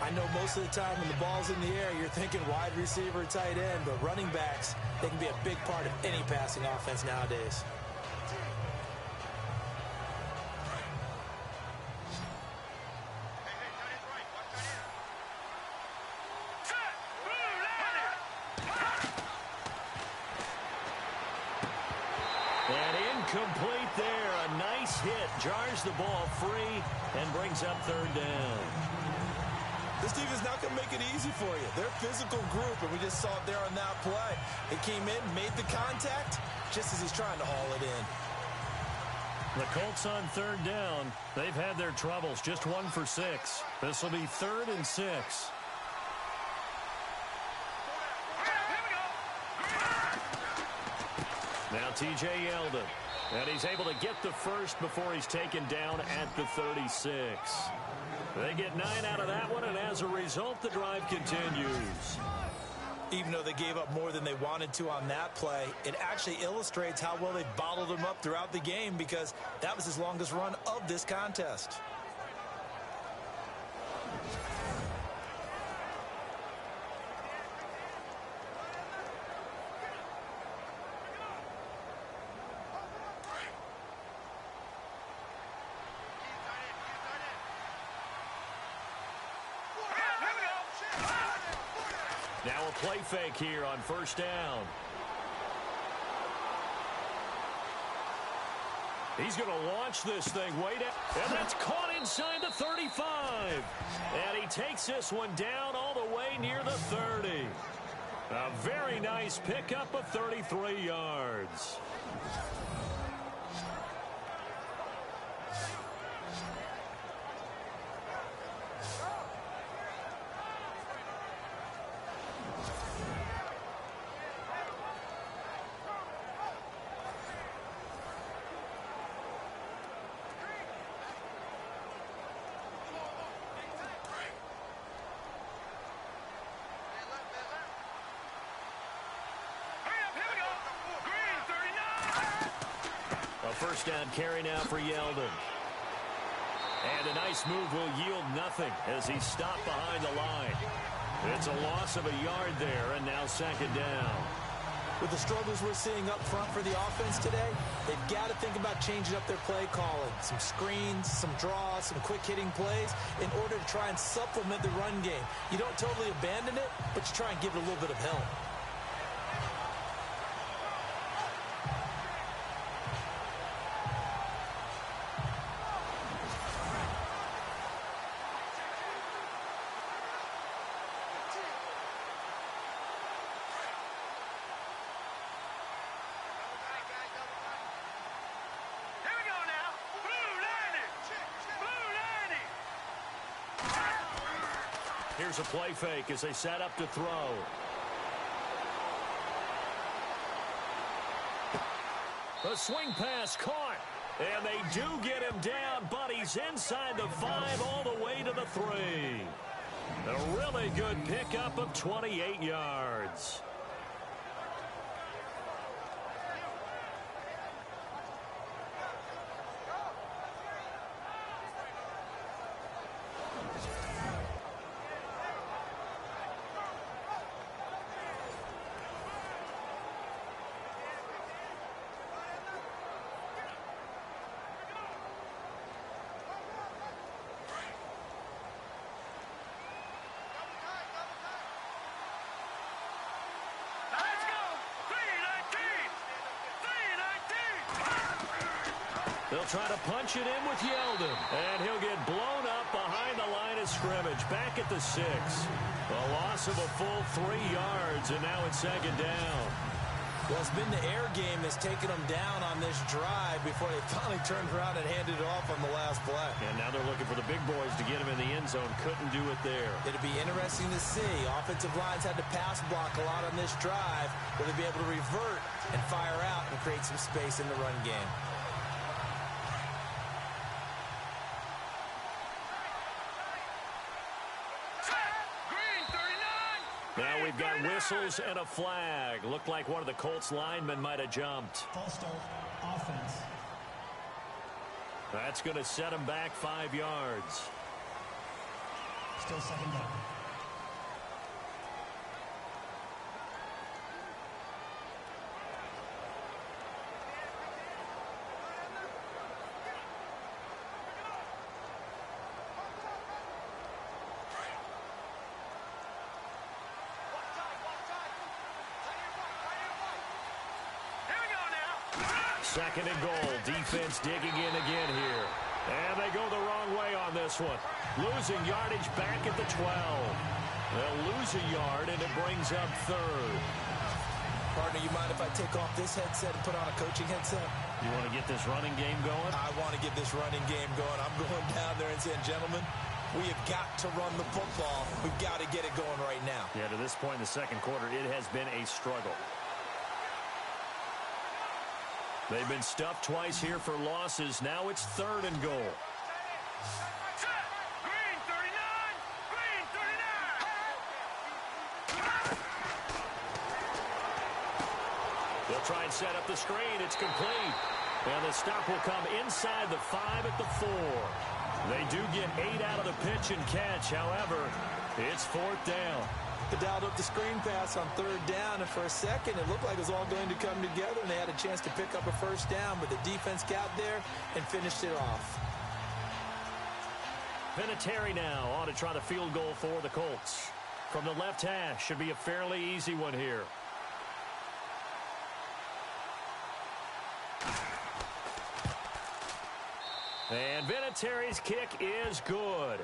I know most of the time when the ball's in the air, you're thinking wide receiver, tight end, but running backs, they can be a big part of any passing offense nowadays. And incomplete there. A nice hit. Jars the ball free and brings up third down. This team is not going to make it easy for you. They're a physical group, and we just saw it there on that play. It came in, made the contact, just as he's trying to haul it in. The Colts on third down. They've had their troubles. Just 1 for 6. This will be 3rd and 6. Now T.J. Yeldon. And he's able to get the first before he's taken down at the 36. They get 9 out of that one, and as a result, the drive continues. Even though they gave up more than they wanted to on that play, it actually illustrates how well they bottled them up throughout the game, because that was his longest run of this contest. Now a play fake here on first down. He's going to launch this thing way down. And that's caught inside the 35. And he takes this one down all the way near the 30. A very nice pickup of 33 yards. First down carry now for Yeldon. And a nice move will yield nothing as he's stopped behind the line. It's a loss of a yard there, and now second down. With the struggles we're seeing up front for the offense today, they've got to think about changing up their play calling. Some screens, some draws, some quick-hitting plays in order to try and supplement the run game. You don't totally abandon it, but you try and give it a little bit of help. Here's a play fake as they set up to throw. A swing pass caught. And they do get him down, but he's inside the 5 all the way to the 3. A really good pickup of 28 yards. They'll try to punch it in with Yeldon. And he'll get blown up behind the line of scrimmage. Back at the 6. A loss of a full 3 yards, and now it's second down. Well, it's been the air game that's taken them down on this drive before they finally turned around and handed it off on the last play. And now they're looking for the big boys to get him in the end zone. Couldn't do it there. It'll be interesting to see. Offensive lines had to pass block a lot on this drive. Will they be able to revert and fire out and create some space in the run game? Now we've got whistles and a flag. Looked like one of the Colts linemen might have jumped. False start, offense. That's going to set him back 5 yards. Still second down. Second and goal. Defense digging in again here. And they go the wrong way on this one. Losing yardage back at the 12. They'll lose a yard, and it brings up third. Partner, you mind if I take off this headset and put on a coaching headset? You want to get this running game going? I want to get this running game going. I'm going down there and saying, gentlemen, we have got to run the football. We've got to get it going right now. Yeah, to this point in the second quarter, it has been a struggle. They've been stuffed twice here for losses. Now it's third and goal. Green 39! Green 39! They'll try and set up the screen. It's complete. And the stop will come inside the 5 at the 4. They do get 8 out of the pitch and catch. However, it's fourth down. They dialed up the screen pass on third down, and for a second it looked like it was all going to come together, and they had a chance to pick up a first down, but the defense got there and finished it off. Vinatieri now on to try the field goal for the Colts. From the left hash, should be a fairly easy one here. And Vinatieri's kick is good.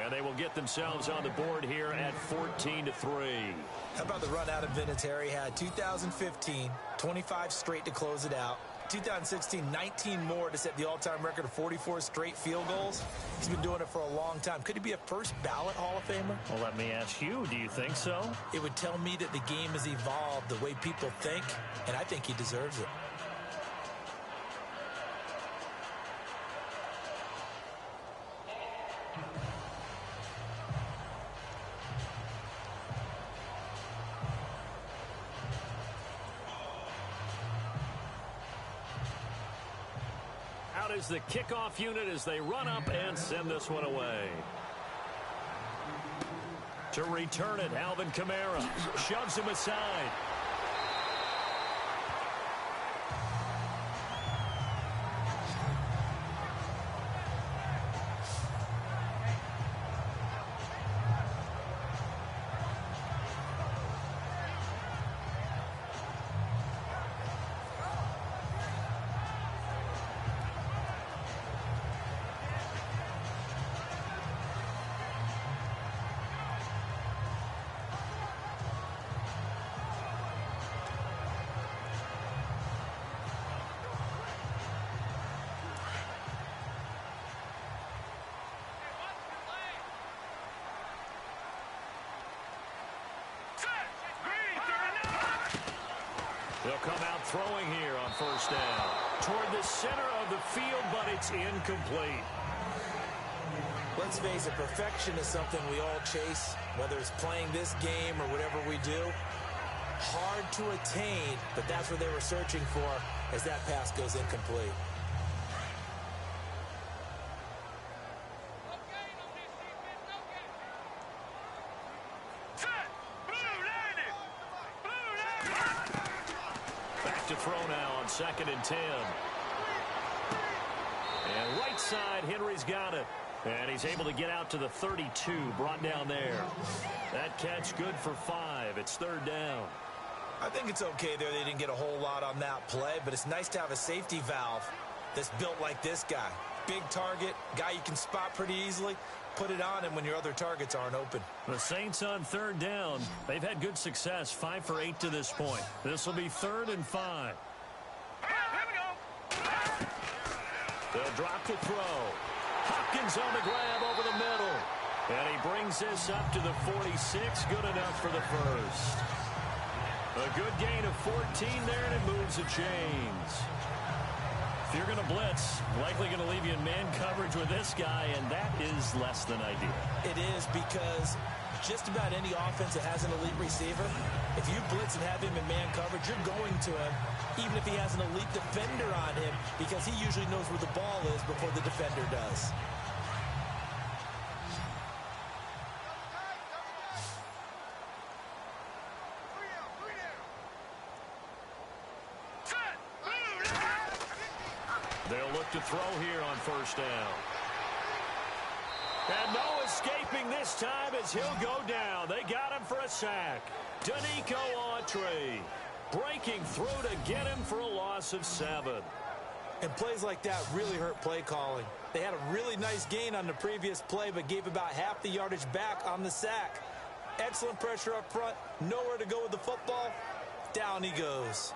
And they will get themselves on the board here at 14-3. How about the run out of Vinatieri? Had 2015, 25 straight to close it out. 2016, 19 more to set the all-time record of 44 straight field goals. He's been doing it for a long time. Could he be a first ballot Hall of Famer? Well, let me ask you, do you think so? It would tell me that the game has evolved the way people think, and I think he deserves it. Is the kickoff unit as they run up and send this one away. To return it, Alvin Kamara shoves him aside. They'll come out throwing here on first down. Toward the center of the field, but it's incomplete. Let's face it, perfection is something we all chase, whether it's playing this game or whatever we do. Hard to attain, but that's what they were searching for as that pass goes incomplete. To throw now on 2nd and 10. And right side, Henry's got it. And he's able to get out to the 32, brought down there. That catch good for 5. It's third down. I think it's okay there. They didn't get a whole lot on that play, but it's nice to have a safety valve. that's built like this guy. Big target, guy you can spot pretty easily. Put it on him when your other targets aren't open. The Saints on third down. They've had good success, 5 for 8 to this point. This will be 3rd and 5. They'll drop the throw. Hopkins on the grab over the middle. And he brings this up to the 46. Good enough for the first. A good gain of 14 there, and it moves the chains. If you're going to blitz, likely going to leave you in man coverage with this guy, and that is less than ideal. It is, because just about any offense that has an elite receiver, if you blitz and have him in man coverage, you're going to him, even if he has an elite defender on him, because he usually knows where the ball is before the defender does. They'll look to throw here on first down. And no escaping this time as he'll go down. They got him for a sack. Danico Autry breaking through to get him for a loss of 7. And plays like that really hurt play calling. They had a really nice gain on the previous play, but gave about half the yardage back on the sack. Excellent pressure up front. Nowhere to go with the football. Down he goes.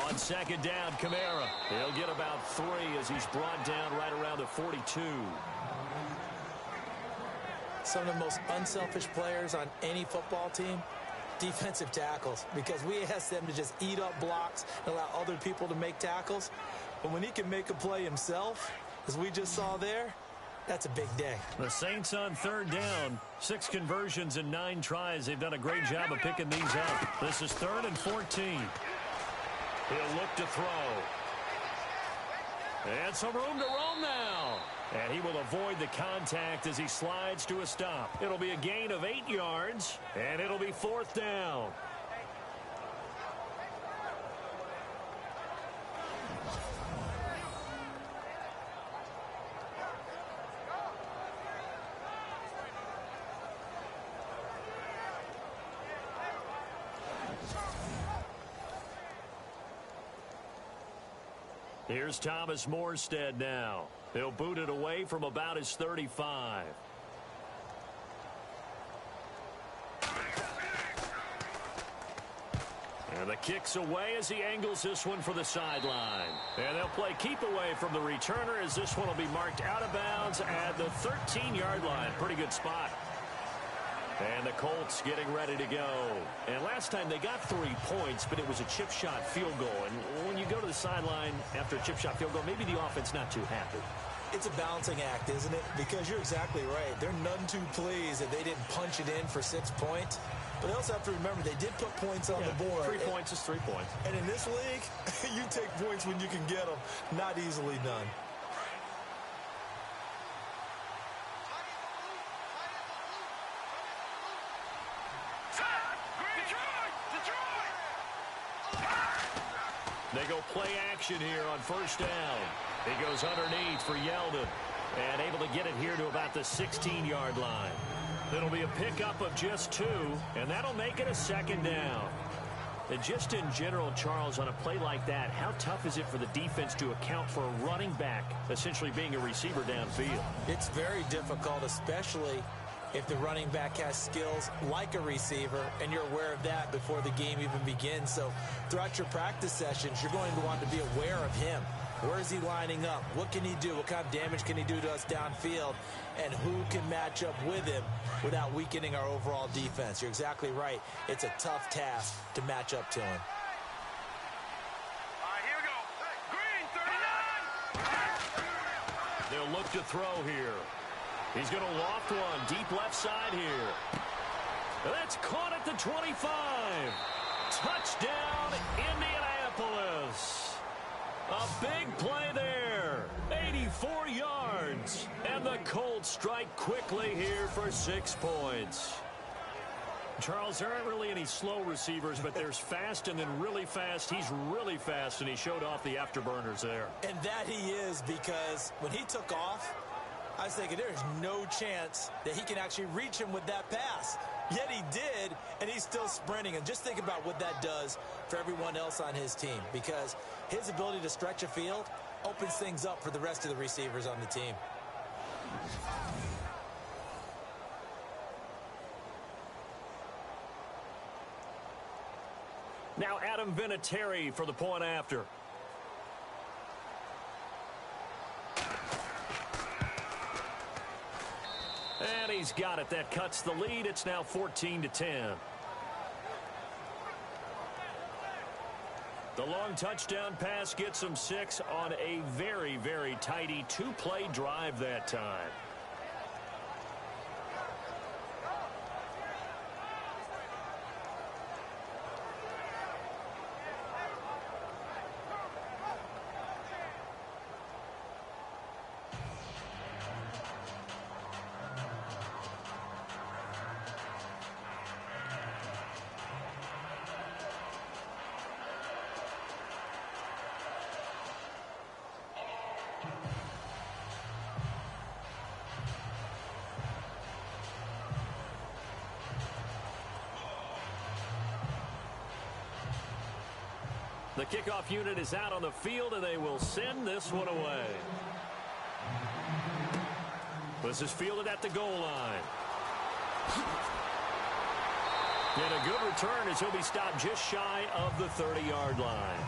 On second down, Kamara. He'll get about 3 as he's brought down right around the 42. Some of the most unselfish players on any football team, defensive tackles, because we ask them to just eat up blocks and allow other people to make tackles. But when he can make a play himself, as we just saw there, that's a big day. The Saints on third down. 6 conversions and 9 tries. They've done a great job of picking these up. This is 3rd and 14. He'll look to throw. And some room to roam now. And he will avoid the contact as he slides to a stop. It'll be a gain of 8 yards, and it'll be 4th down. Here's Thomas Morstead now. He'll boot it away from about his 35. And the kick's away as he angles this one for the sideline. And they'll play keep away from the returner as this one will be marked out of bounds at the 13-yard line. Pretty good spot. And the Colts getting ready to go. And last time they got 3 points, but it was a chip shot field goal. And when you go to the sideline after a chip shot field goal, maybe the offense not too happy. It's a balancing act, isn't it? Because you're exactly right. They're none too pleased that they didn't punch it in for 6 points. But they also have to remember they did put points on the board. 3 points is 3 points. And in this league, you take points when you can get them. Not easily done. They go play action here on first down. He goes underneath for Yeldon and able to get it here to about the 16-yard line. It'll be a pickup of just 2, and that'll make it a 2nd down. And just in general, Charles, on a play like that, how tough is it for the defense to account for a running back essentially being a receiver downfield? It's very difficult, especially if the running back has skills like a receiver, and you're aware of that before the game even begins. So throughout your practice sessions, you're going to want to be aware of him. Where is he lining up? What can he do? What kind of damage can he do to us downfield? And who can match up with him without weakening our overall defense? You're exactly right. It's a tough task to match up to him. All right, here we go. Green, 39. They'll look to throw here. He's going to loft one deep left side here. That's caught at the 25. Touchdown, Indianapolis. A big play there. there. 84 yards. And the Colts strike quickly here for 6 points. Charles, there aren't really any slow receivers, but there's fast and then really fast. He's really fast, and he showed off the afterburners there. And that he is, because when he took off, I was thinking there's no chance that he can actually reach him with that pass. Yet he did, and he's still sprinting. And just think about what that does for everyone else on his team, because his ability to stretch a field opens things up for the rest of the receivers on the team. Now Adam Vinatieri for the point after. And he's got it. That cuts the lead. It's now 14-10. The long touchdown pass gets him 6 on a very, very tidy 2-play drive that time. The kickoff unit is out on the field, and they will send this one away. This is fielded at the goal line. And a good return as he'll be stopped just shy of the 30-yard line.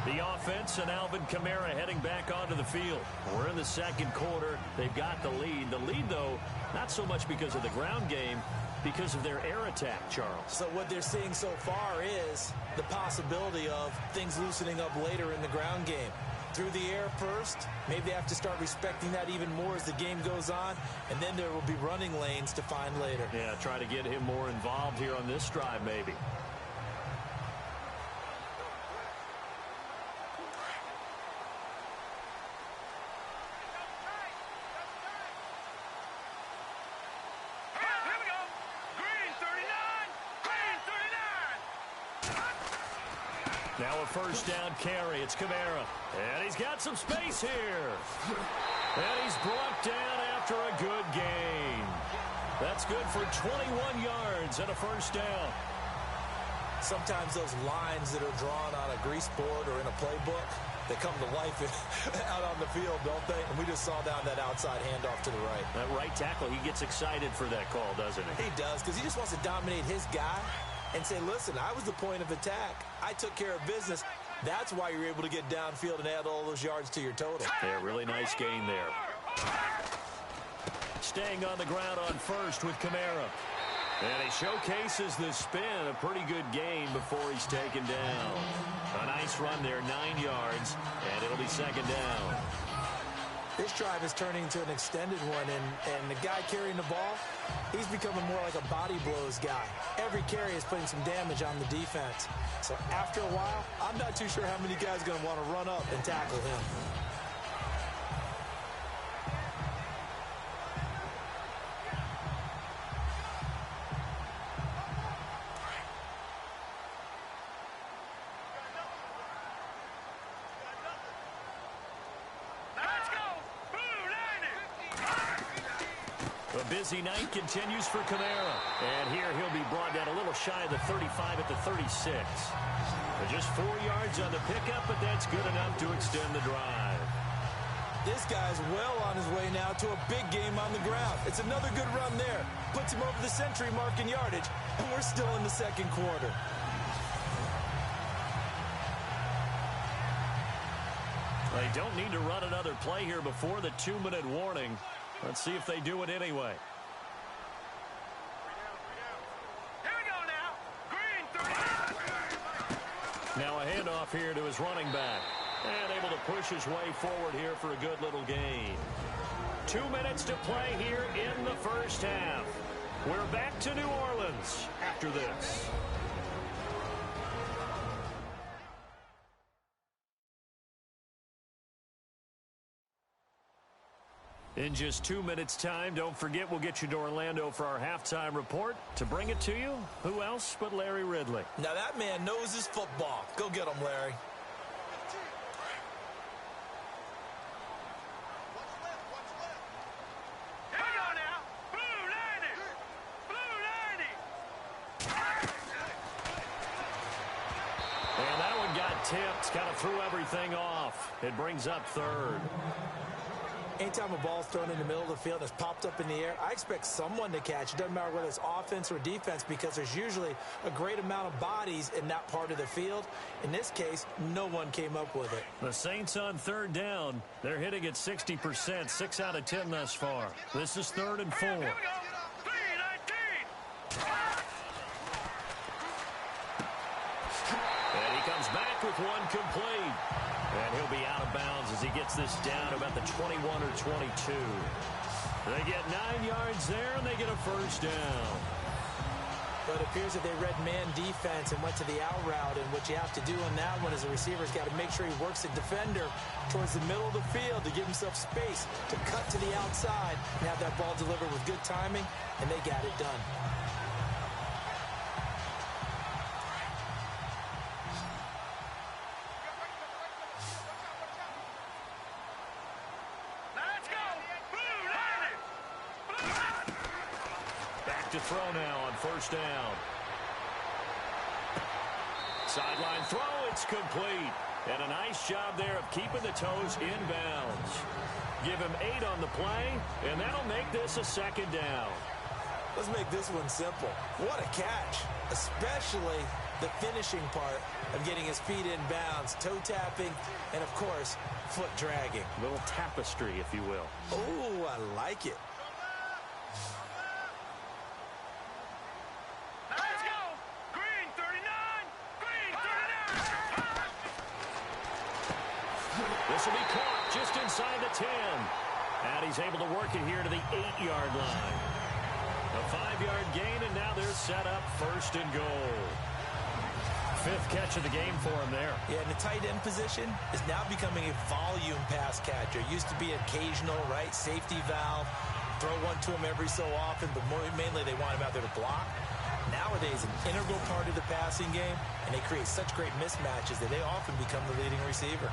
The offense and Alvin Kamara heading back onto the field. We're in the second quarter. They've got the lead. The lead, though, not so much because of the ground game, because of their air attack, Charles. So what they're seeing so far is the possibility of things loosening up later in the ground game. Through the air first, maybe they have to start respecting that even more as the game goes on, and then there will be running lanes to find later. Yeah, try to get him more involved here on this drive, maybe. Now a first down carry. It's Kamara. And he's got some space here. And he's brought down after a good gain. That's good for 21 yards and a first down. Sometimes those lines that are drawn on a grease board or in a playbook, they come to life out on the field, don't they? And we just saw down that outside handoff to the right. That right tackle, he gets excited for that call, doesn't he? He does, because he just wants to dominate his guy and say, listen, I was the point of attack. I took care of business. That's why you're able to get downfield and add all those yards to your total. Yeah, really nice gain there. Staying on the ground on first with Kamara. And he showcases the spin. A pretty good gain before he's taken down. A nice run there, 9 yards, and it'll be second down. This drive is turning into an extended one, and the guy carrying the ball, he's becoming more like a body blows guy. Every carry is putting some damage on the defense. So after a while, I'm not too sure how many guys are going to want to run up and tackle him. The busy night continues for Kamara. And here he'll be brought down a little shy of the 35 at the 36. But just 4 yards on the pickup, but that's good enough to extend the drive. This guy's well on his way now to a big game on the ground. It's another good run there. Puts him over the century mark in yardage, and we're still in the second quarter. They don't need to run another play here before the 2-minute warning. Let's see if they do it anyway. Here we go now. Green 30. Now a handoff here to his running back. And able to push his way forward here for a good little gain. 2 minutes to play here in the first half. We're back to New Orleans after this. In just 2 minutes' time, don't forget we'll get you to Orlando for our halftime report. To bring it to you, who else but Larry Ridley? Now that man knows his football. Go get him, Larry. Here we go now. Blue 90. Blue 90. And that one got tipped. Kind of threw everything off. It brings up third. Anytime a ball's thrown in the middle of the field and it's popped up in the air, I expect someone to catch. It doesn't matter whether it's offense or defense because there's usually a great amount of bodies in that part of the field. In this case, no one came up with it. The Saints on third down. They're hitting at 60%, 6 out of 10 thus far. This is 3rd and 4. Here we go. 3-19. And he comes back with one complete. And he'll be out of bounds as he gets this down about the 21 or 22. They get 9 yards there, and they get a first down. But it appears that they read man defense and went to the out route. And what you have to do on that one as a receiver is got to make sure he works the defender towards the middle of the field to give himself space to cut to the outside and have that ball delivered with good timing, and they got it done. To throw now on first down. Sideline throw, it's complete. And a nice job there of keeping the toes in bounds. Give him 8 on the play, and that'll make this a second down. Let's make this one simple. What a catch, especially the finishing part of getting his feet in bounds, toe tapping, and, of course, foot dragging. A little tapestry, if you will. Oh, I like it. This will be caught just inside the 10. And he's able to work it here to the 8-yard line. A 5-yard gain, and now they're set up 1st and goal. 5th catch of the game for him there. Yeah, and the tight end position is now becoming a volume pass catcher. Used to be occasional, right? Safety valve. Throw one to him every so often, but mainly they want him out there to block. Nowadays, an integral part of the passing game, and they create such great mismatches that they often become the leading receiver.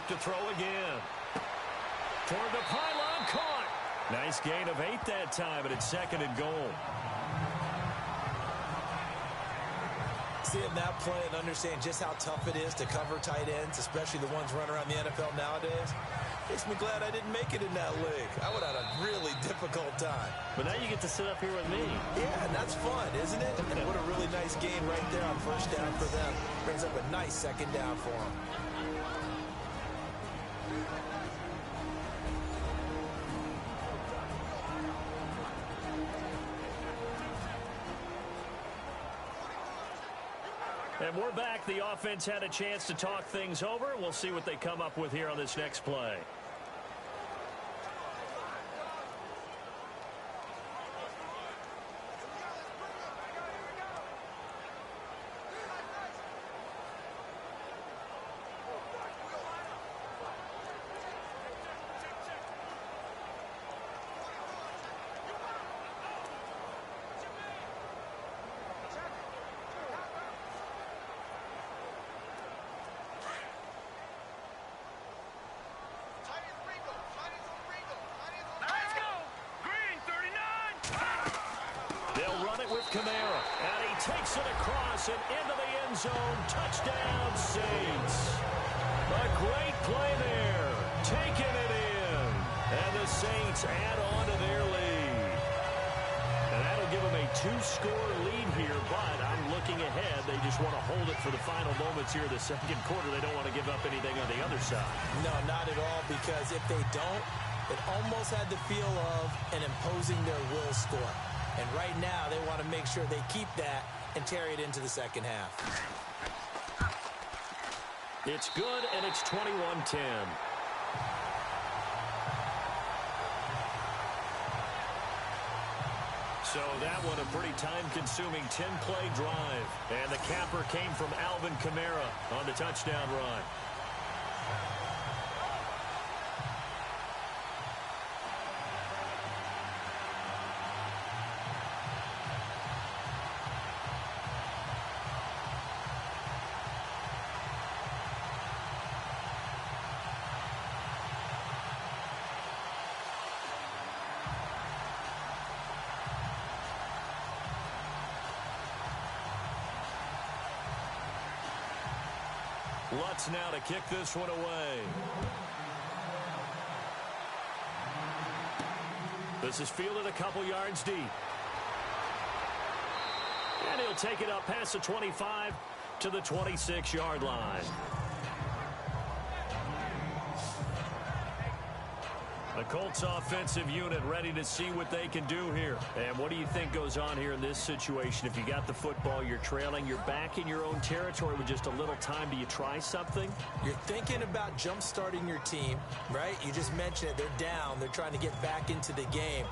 To throw again. Toward the pylon, caught. Nice gain of 8 that time, but it's 2nd and goal. Seeing that play and understand just how tough it is to cover tight ends, especially the ones running around the NFL nowadays, makes me glad I didn't make it in that league. I would have had a really difficult time. But now you get to sit up here with me. Yeah, and that's fun, isn't it? And what a really nice gain right there on first down for them. Brings up a nice 2nd down for them. And we're back. The offense had a chance to talk things over. We'll see what they come up with here on this next play. Kamara, and he takes it across and into the end zone. Touchdown, Saints. A great play there, taking it in. And the Saints add on to their lead. And that'll give them a 2-score lead here, but I'm looking ahead. They just want to hold it for the final moments here of the 2nd quarter. They don't want to give up anything on the other side. No, not at all, because if they don't, it almost had the feel of an imposing their will score. And right now, they want to make sure they keep that and carry it into the 2nd half. It's good, and it's 21-10. So that one a pretty time-consuming 10-play drive. And the capper came from Alvin Kamara on the touchdown run. Lutz now to kick this one away. This is fielded a couple yards deep. And he'll take it up past the 25 to the 26-yard line. The Colts offensive unit ready to see what they can do here. And what do you think goes on here in this situation? If you got the football, you're trailing, you're back in your own territory with just a little time. Do you try something? You're thinking about jump-starting your team, right? You just mentioned it. They're down. They're trying to get back into the game.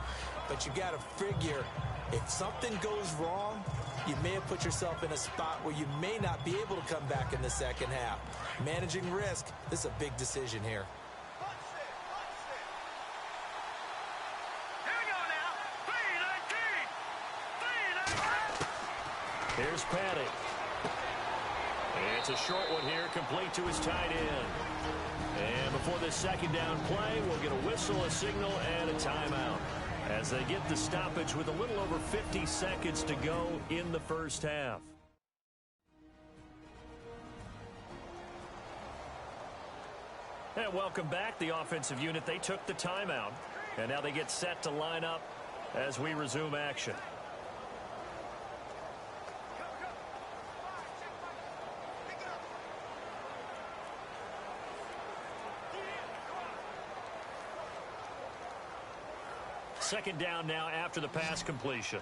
But you got to figure, if something goes wrong, you may have put yourself in a spot where you may not be able to come back in the second half. Managing risk, this is a big decision here. Here's Patty. And it's a short one here, complete to his tight end. And before this second down play, we'll get a whistle, a signal, and a timeout as they get the stoppage with a little over 50 seconds to go in the first half. And welcome back, the offensive unit. They took the timeout, and now they get set to line up as we resume action. Second down now after the pass completion.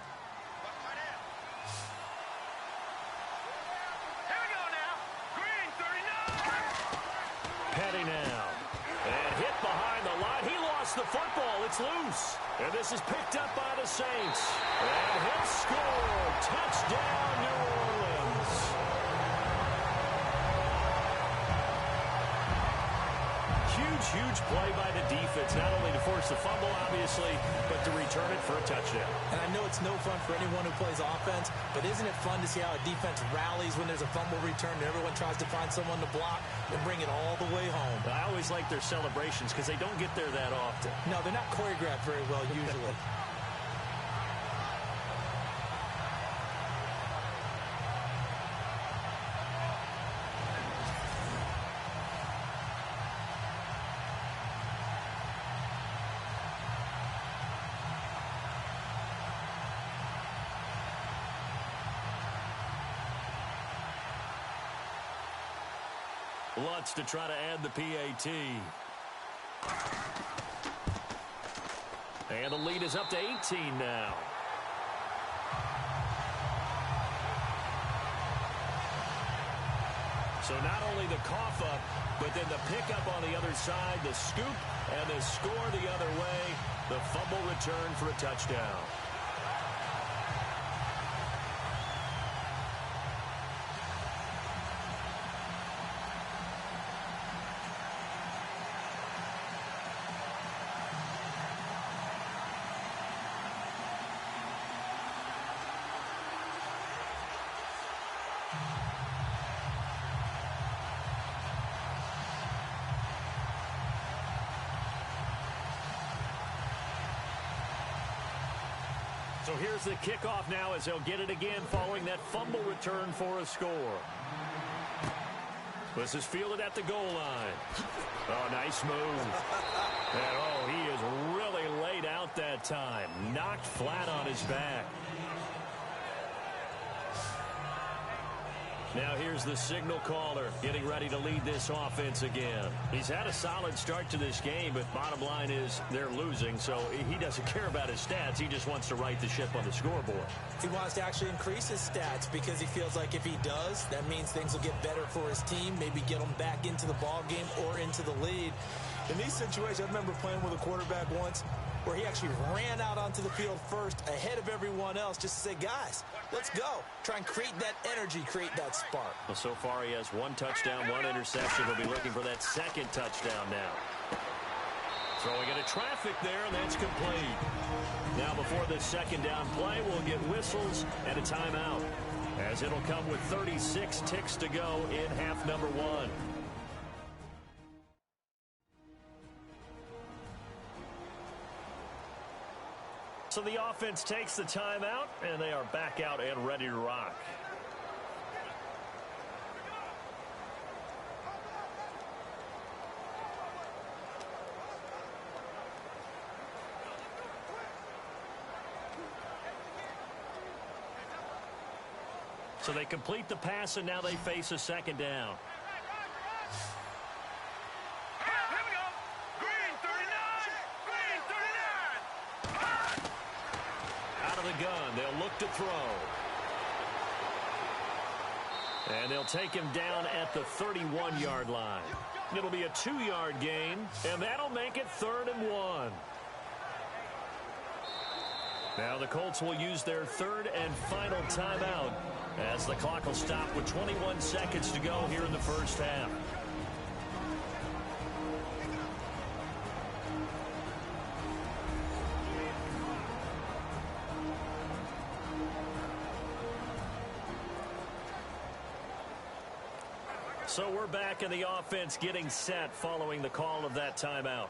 Here we go now. Green, 39. Patty now. And hit behind the line. He lost the football. It's loose. And this is picked up by the Saints. And he'll score. Touchdown, New Orleans. Huge play by the defense, not only to force the fumble, obviously, but to return it for a touchdown. And I know it's no fun for anyone who plays offense, but isn't it fun to see how a defense rallies when there's a fumble return and everyone tries to find someone to block and bring it all the way home? I always like their celebrations because they don't get there that often. No, they're not choreographed very well usually. Lutz to try to add the PAT. And the lead is up to 18 now. So not only the cough up, but then the pickup on the other side, the scoop, and the score the other way. The fumble return for a touchdown. So here's the kickoff now as they'll get it again following that fumble return for a score. This is fielded at the goal line. Oh, nice move. And, oh, he is really laid out that time. Knocked flat on his back. Now here's the signal caller getting ready to lead this offense again. He's had a solid start to this game, but bottom line is they're losing, so he doesn't care about his stats. He just wants to right the ship on the scoreboard. He wants to actually increase his stats because he feels like if he does, that means things will get better for his team, maybe get them back into the ball game or into the lead. In these situations, I remember playing with a quarterback once. where he actually ran out onto the field first ahead of everyone else just to say, guys, let's go. Try and create that energy, create that spark. Well, so far he has 1 touchdown, 1 interception. He'll be looking for that second touchdown now. Throwing into traffic there, and that's complete. Now before this second down play, we'll get whistles and a timeout, as it'll come with 36 ticks to go in half number 1. So the offense takes the timeout, and they are back out and ready to rock. So they complete the pass, and now they face a second down. Here we go. Green 39. Out of the gun, they'll look to throw. And they'll take him down at the 31-yard line. It'll be a 2-yard gain, and that'll make it 3rd and 1. Now the Colts will use their 3rd and final timeout, as the clock will stop with 21 seconds to go here in the first half. So we're back in the offense getting set following the call of that timeout.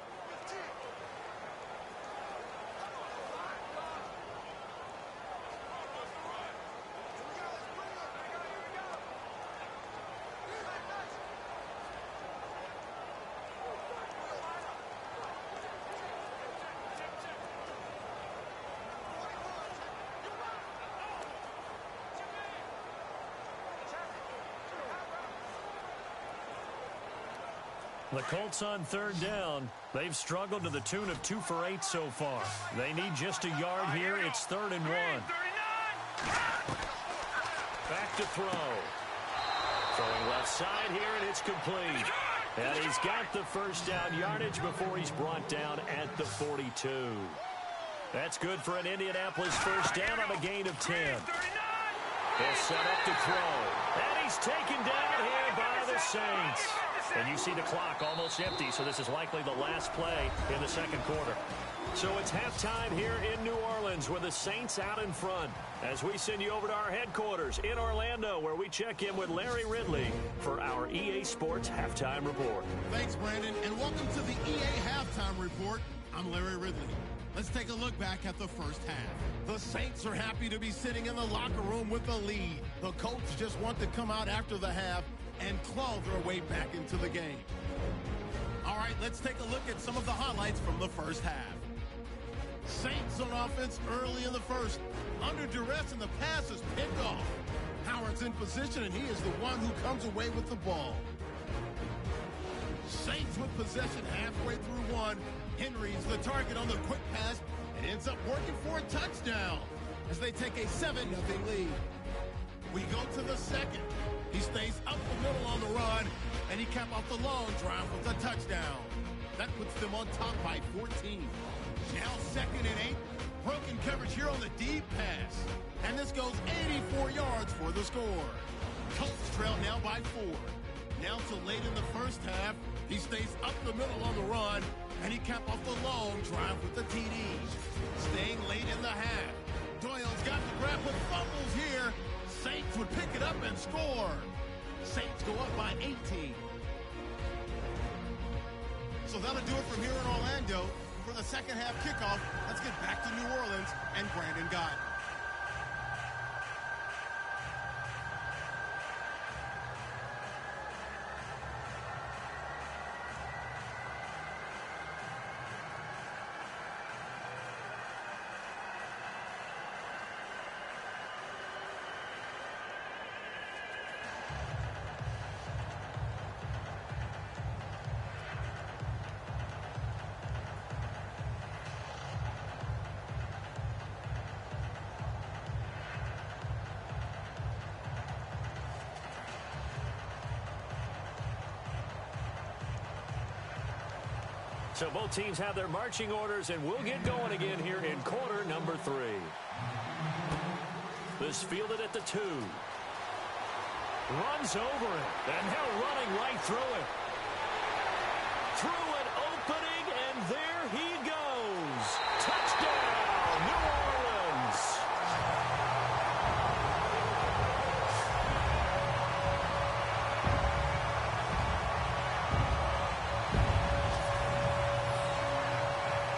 The Colts on 3rd down. They've struggled to the tune of 2 for 8 so far. They need just a yard here. It's 3rd and 1. Back to throw. Throwing left side here, and it's complete. And he's got the first down yardage before he's brought down at the 42. That's good for an Indianapolis first down on a gain of 10. They're set up to throw. And he's taken down here by the Saints. And you see the clock almost empty, so this is likely the last play in the second quarter. So it's halftime here in New Orleans with the Saints out in front, as we send you over to our headquarters in Orlando, where we check in with Larry Ridley for our EA Sports Halftime Report. Thanks, Brandon, and welcome to the EA Halftime Report. I'm Larry Ridley. Let's take a look back at the first half. The Saints are happy to be sitting in the locker room with the lead. The Colts just want to come out after the half and claw their way back into the game. All right, let's take a look at some of the highlights from the first half. Saints on offense early in the first. Under duress, and the pass is picked off. Howard's in position, and he is the one who comes away with the ball. Saints with possession halfway through one. Henry's the target on the quick pass and ends up working for a touchdown as they take a 7-0 lead. We go to the second. He stays up the middle on the run, and he caps off the long drive with a touchdown. That puts them on top by 14. Now 2nd and 8. Broken coverage here on the deep pass. And this goes 84 yards for the score. Colts trail now by 4. Now to late in the first half. He stays up the middle on the run, and he caps off the long drive with the TD. Staying late in the half. Doyle's got the grab with fumbles here. Saints would pick it up and score. Saints go up by 18. So that'll do it from here in Orlando. For the second half kickoff, let's get back to New Orleans and Brandon Gott. So both teams have their marching orders, and we'll get going again here in quarter number 3. This fielded at the 2. Runs over it, and now running right through it. Through an opening, and there he goes. Touchdown, New Orleans.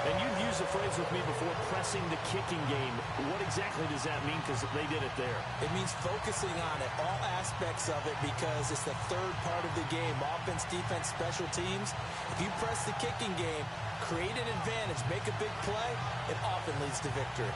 And you've used the phrase with me before, pressing the kicking game. What exactly does that mean? Because they did it there. It means focusing on it, all aspects of it, because it's the third part of the game. Offense, defense, special teams. If you press the kicking game, create an advantage, make a big play, it often leads to victory.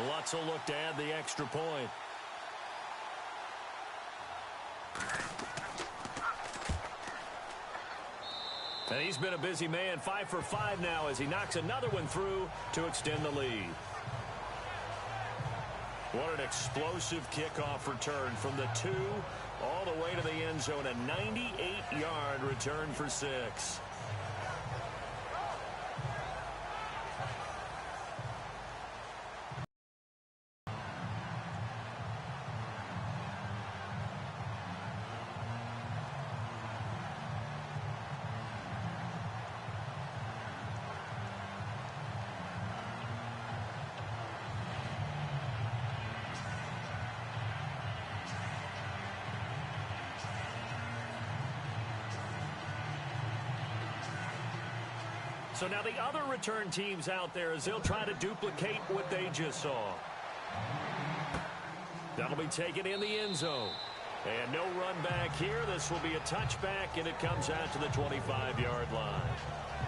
Lots will look to add the extra point. And he's been a busy man, 5 for 5 now as he knocks another one through to extend the lead. What an explosive kickoff return from the 2 all the way to the end zone. A 98-yard return for 6. So now the other return teams out there as they'll try to duplicate what they just saw. That'll be taken in the end zone. And no run back here. This will be a touchback, and it comes out to the 25-yard line.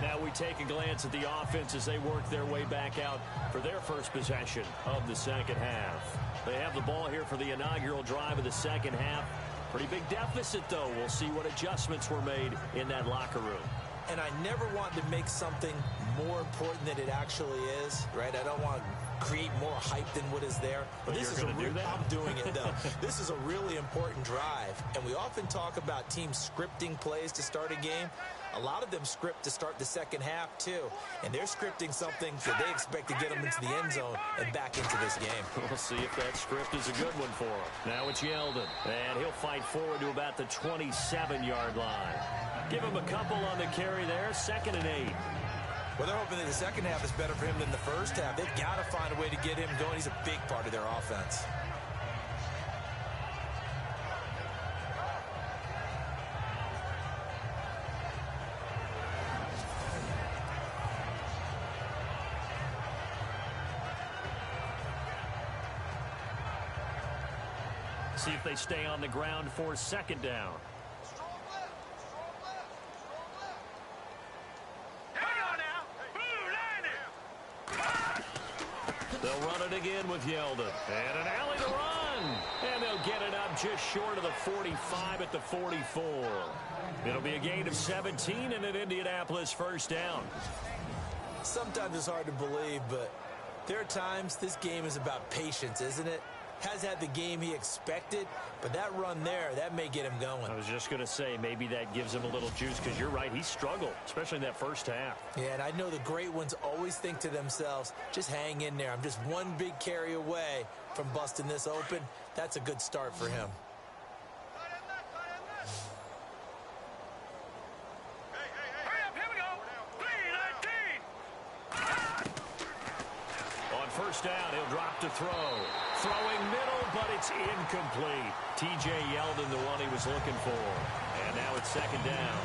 Now we take a glance at the offense as they work their way back out for their first possession of the second half. They have the ball here for the inaugural drive of the second half. Pretty big deficit, though. We'll see what adjustments were made in that locker room. And I never want to make something more important than it actually is, right? I don't want to create more hype than what is there. But this is going to do that? I'm doing it, though. This is a really important drive. And we often talk about teams scripting plays to start a game. A lot of them script to start the second half, too. And they're scripting something that they expect to get them into the end zone and back into this game. We'll see if that script is a good one for him. Now it's Yeldon. And he'll fight forward to about the 27-yard line. Give him a couple on the carry there. 2nd and 8. Well, they're hoping that the second half is better for him than the first half. They've got to find a way to get him going. He's a big part of their offense. See if they stay on the ground for 2nd down. They'll run it again with Yeldon. And an alley to run. And they'll get it up just short of the 45 at the 44. It'll be a gain of 17 and an Indianapolis first down. Sometimes it's hard to believe, but there are times this game is about patience, isn't it? Has had the game he expected, but that run there, that may get him going. I was just going to say, maybe that gives him a little juice because you're right, he struggled, especially in that first half. Yeah, and I know the great ones always think to themselves, just hang in there. I'm just one big carry away from busting this open. That's a good start for him. First down, he'll drop to throw. Throwing middle, but it's incomplete. T.J. Yeldon, the one he was looking for. And now it's 2nd down.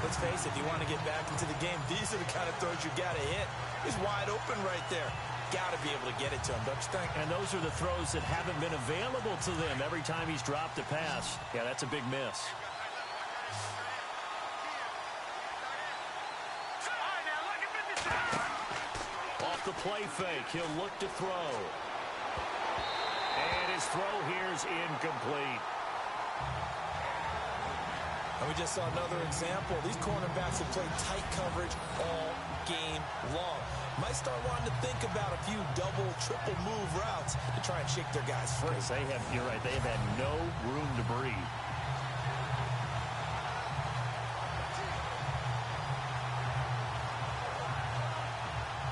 Let's face it, if you want to get back into the game, these are the kind of throws you got to hit. He's wide open right there. Got to be able to get it to him, don't you think? And those are the throws that haven't been available to them every time he's dropped a pass. Yeah, that's a big miss. play fake. He'll look to throw. And his throw here is incomplete. And we just saw another example. These cornerbacks have played tight coverage all game long. Might start wanting to think about a few double, triple move routes to try and shake their guys free. You're right, they have had no room to breathe.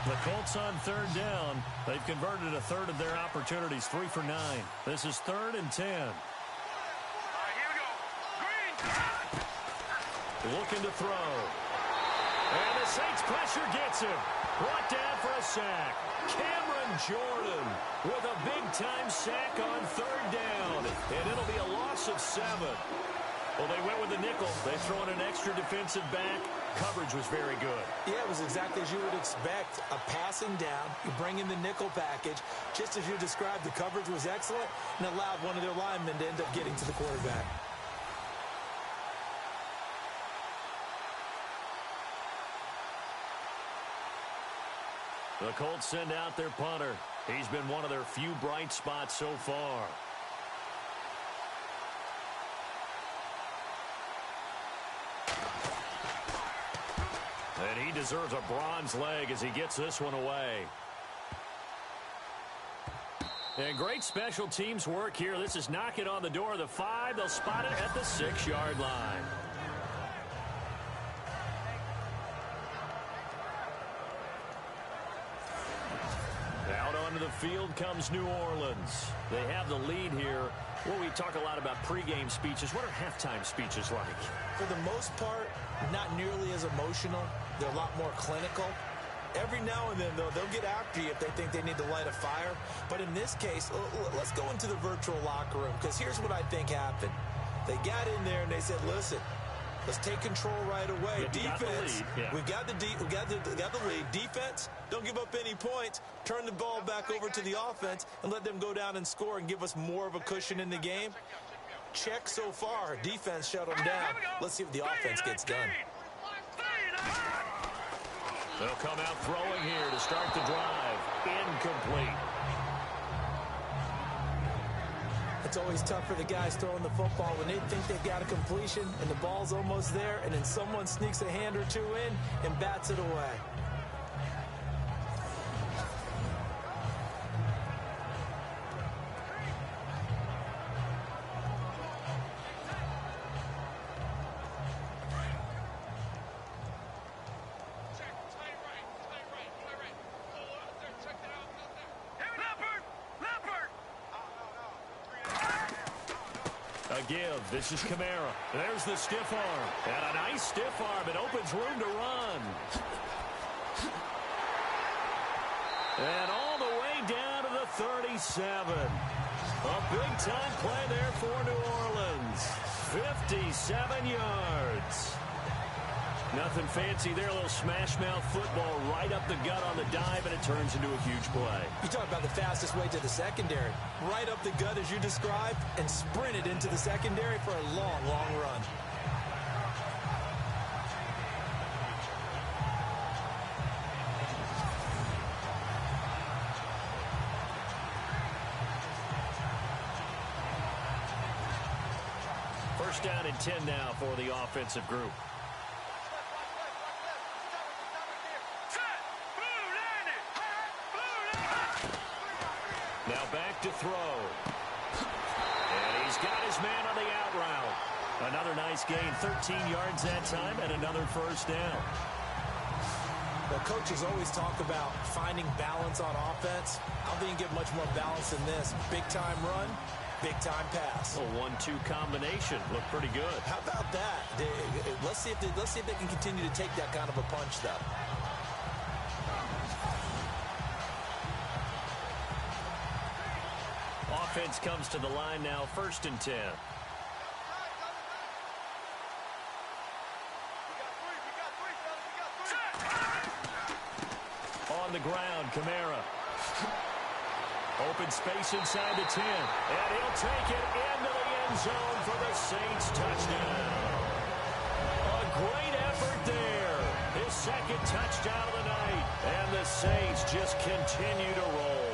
The Colts on third down. They've converted a third of their opportunities, 3 for 9. This is 3rd and 10. Here we go. Green. Looking to throw. And the Saints pressure gets him. Brought down for a sack. Cameron Jordan with a big-time sack on third down. And it'll be a loss of 7. Well, they went with the nickel. They throw in an extra defensive back. Coverage was very good. Yeah, it was exactly as you would expect. A passing down. You bring in the nickel package. Just as you described, the coverage was excellent and allowed one of their linemen to end up getting to the quarterback. The Colts send out their punter. He's been one of their few bright spots so far. And he deserves a bronze leg as he gets this one away. And great special teams work here. This is knocking on the door of the 5. They'll spot it at the 6-yard line. Out onto the field comes New Orleans. They have the lead here. Well, we talk a lot about pregame speeches. What are halftime speeches like? For the most part, not nearly as emotional. They're a lot more clinical. Every now and then, though, they'll get after you if they think they need to light a fire. But in this case, let's go into the virtual locker room, because here's what I think happened. They got in there and they said, listen, let's take control right away. Defense, we got the lead. Defense, don't give up any points. Turn the ball back over to the offense and let them go down and score and give us more of a cushion in the game. Check so far. Defense shut them down. Let's see if the offense gets done. They'll come out throwing here to start the drive. Incomplete. It's always tough for the guys throwing the football when they think they've got a completion and the ball's almost there, and then someone sneaks a hand or two in and bats it away. Give. This is Kamara. There's the stiff arm. And a nice stiff arm. It opens room to run. And all the way down to the 37. A big-time play there for New Orleans. 57 yards. Nothing fancy there. A little smash-mouth football right up the gut on the dive, and it turns into a huge play. You talk about the fastest way to the secondary. Right up the gut as you described, and sprinted into the secondary for a long, long run. First down and 10 now for the offensive group. Now back to throw. And he's got his man on the out route. Another nice gain, 13 yards that time, and another first down. Well, coaches always talk about finding balance on offense. I don't think you get much more balance than this. Big-time run, big-time pass. A 1-2 combination. Looked pretty good. How about that? Let's see if they can continue to take that kind of a punch, though. Offense comes to the line now, 1st and 10. On the ground, Kamara. Open space inside the 10. And he'll take it into the end zone for the Saints touchdown. A great effort there. His second touchdown of the night. And the Saints just continue to roll.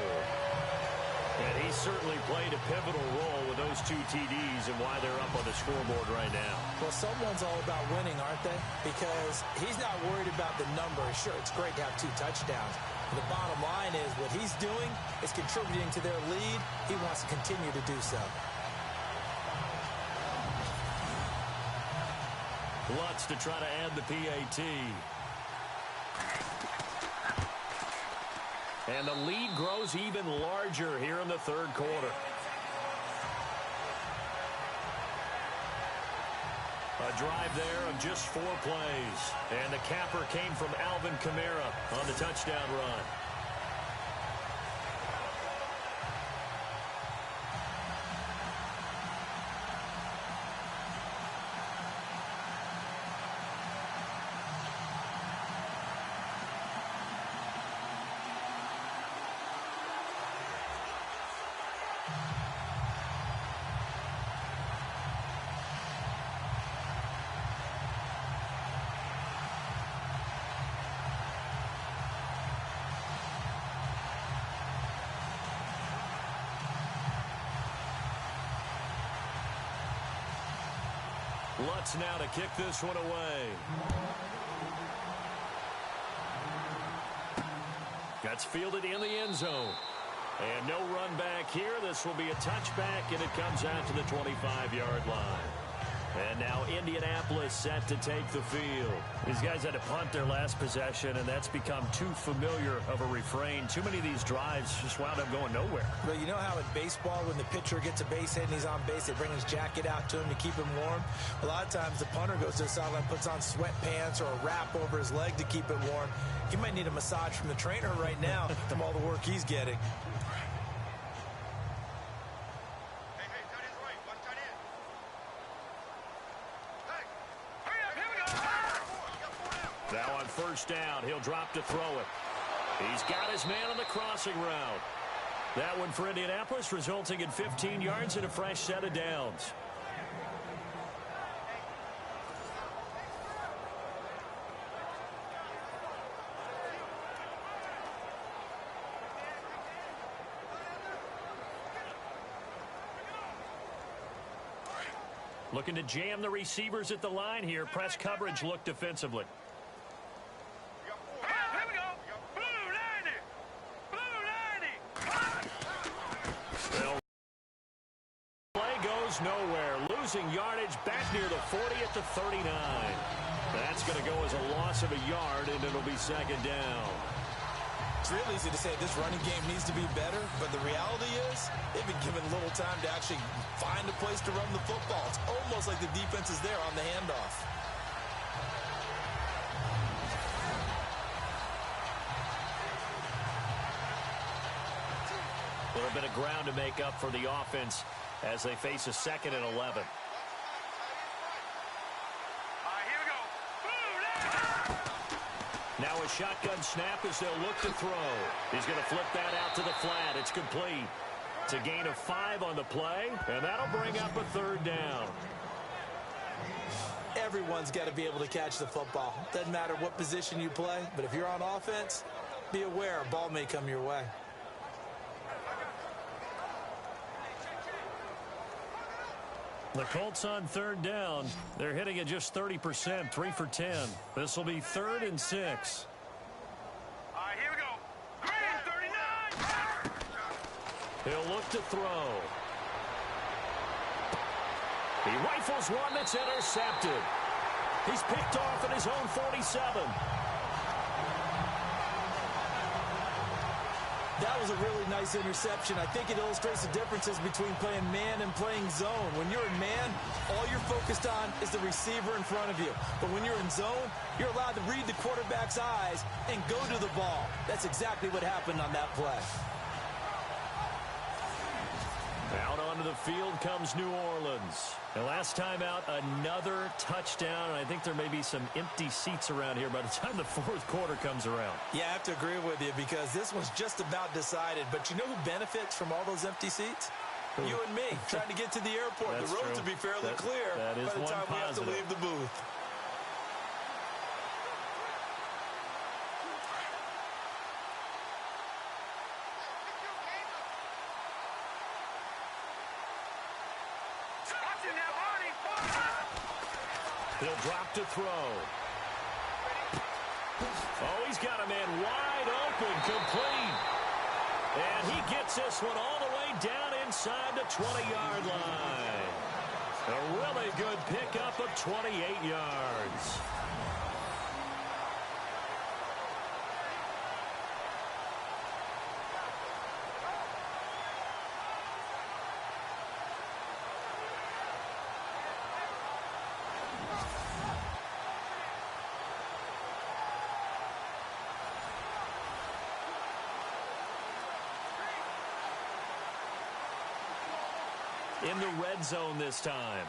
And he certainly played a pivotal role with those 2 TDs and why they're up on the scoreboard right now. Well, someone's all about winning, aren't they? Because he's not worried about the number. Sure, it's great to have 2 touchdowns. But the bottom line is what he's doing is contributing to their lead. He wants to continue to do so. Lutz to try to add the PAT. And the lead grows even larger here in the third quarter. A drive there of just 4 plays. And the capper came from Alvin Kamara on the touchdown run. Lutz now to kick this one away. That's fielded in the end zone. And no run back here. This will be a touchback, and it comes out to the 25-yard line. And now Indianapolis set to take the field. These guys had to punt their last possession, and that's become too familiar of a refrain. Too many of these drives just wound up going nowhere. Well, you know how in baseball, when the pitcher gets a base hit and he's on base, they bring his jacket out to him to keep him warm? A lot of times the punter goes to the sideline, puts on sweatpants or a wrap over his leg to keep it warm. He might need a massage from the trainer right now from all the work he's getting. Now on first down, he'll drop to throw it. He's got his man on the crossing route. That one for Indianapolis, resulting in 15 yards and a fresh set of downs. Looking to jam the receivers at the line here. Press coverage look defensively. Nowhere, losing yardage back near the 40 at the 39. That's going to go as a loss of a yard, and it'll be second down. It's real easy to say this running game needs to be better, but the reality is they've been given little time to actually find a place to run the football. It's almost like the defense is there on the handoff. A little bit of ground to make up for the offense as they face a 2nd and 11. Now a shotgun snap as they'll look to throw. He's going to flip that out to the flat. It's complete. It's a gain of 5 on the play, and that'll bring up a third down. Everyone's got to be able to catch the football. Doesn't matter what position you play, but if you're on offense, be aware a ball may come your way. The Colts on third down. They're hitting at just 30%, 3 for 10. This will be 3rd and 6. All right, here we go. Green 39. He'll look to throw. He rifles one that's intercepted. He's picked off at his own 47. That was a really nice interception. I think it illustrates the differences between playing man and playing zone. When you're in man, all you're focused on is the receiver in front of you. But when you're in zone, you're allowed to read the quarterback's eyes and go to the ball. That's exactly what happened on that play. Out onto the field comes New Orleans. And last time out, another touchdown. And I think there may be some empty seats around here by the time the 4th quarter comes around. Yeah, I have to agree with you because this one's just about decided. But you know who benefits from all those empty seats? Who? You and me, trying to get to the airport. The roads will be fairly clear that is by the time we have to positive. leave the booth. He'll drop to throw. Oh, he's got a man wide open, complete. And he gets this one all the way down inside the 20-yard line. A really good pickup of 28 yards. In the red zone this time.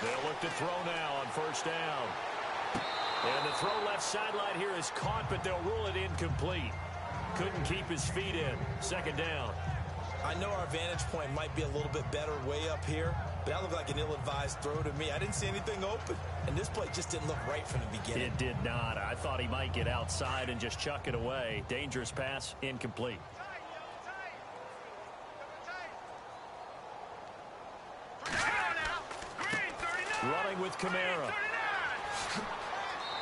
They'll look to throw now on first down. And the throw left sideline here is caught, but they'll rule it incomplete. Couldn't keep his feet in. Second down. I know our vantage point might be a little bit better way up here, but that looked like an ill-advised throw to me. I didn't see anything open, and this play just didn't look right from the beginning. It did not. I thought he might get outside and just chuck it away. Dangerous pass, incomplete. Running with Kamara.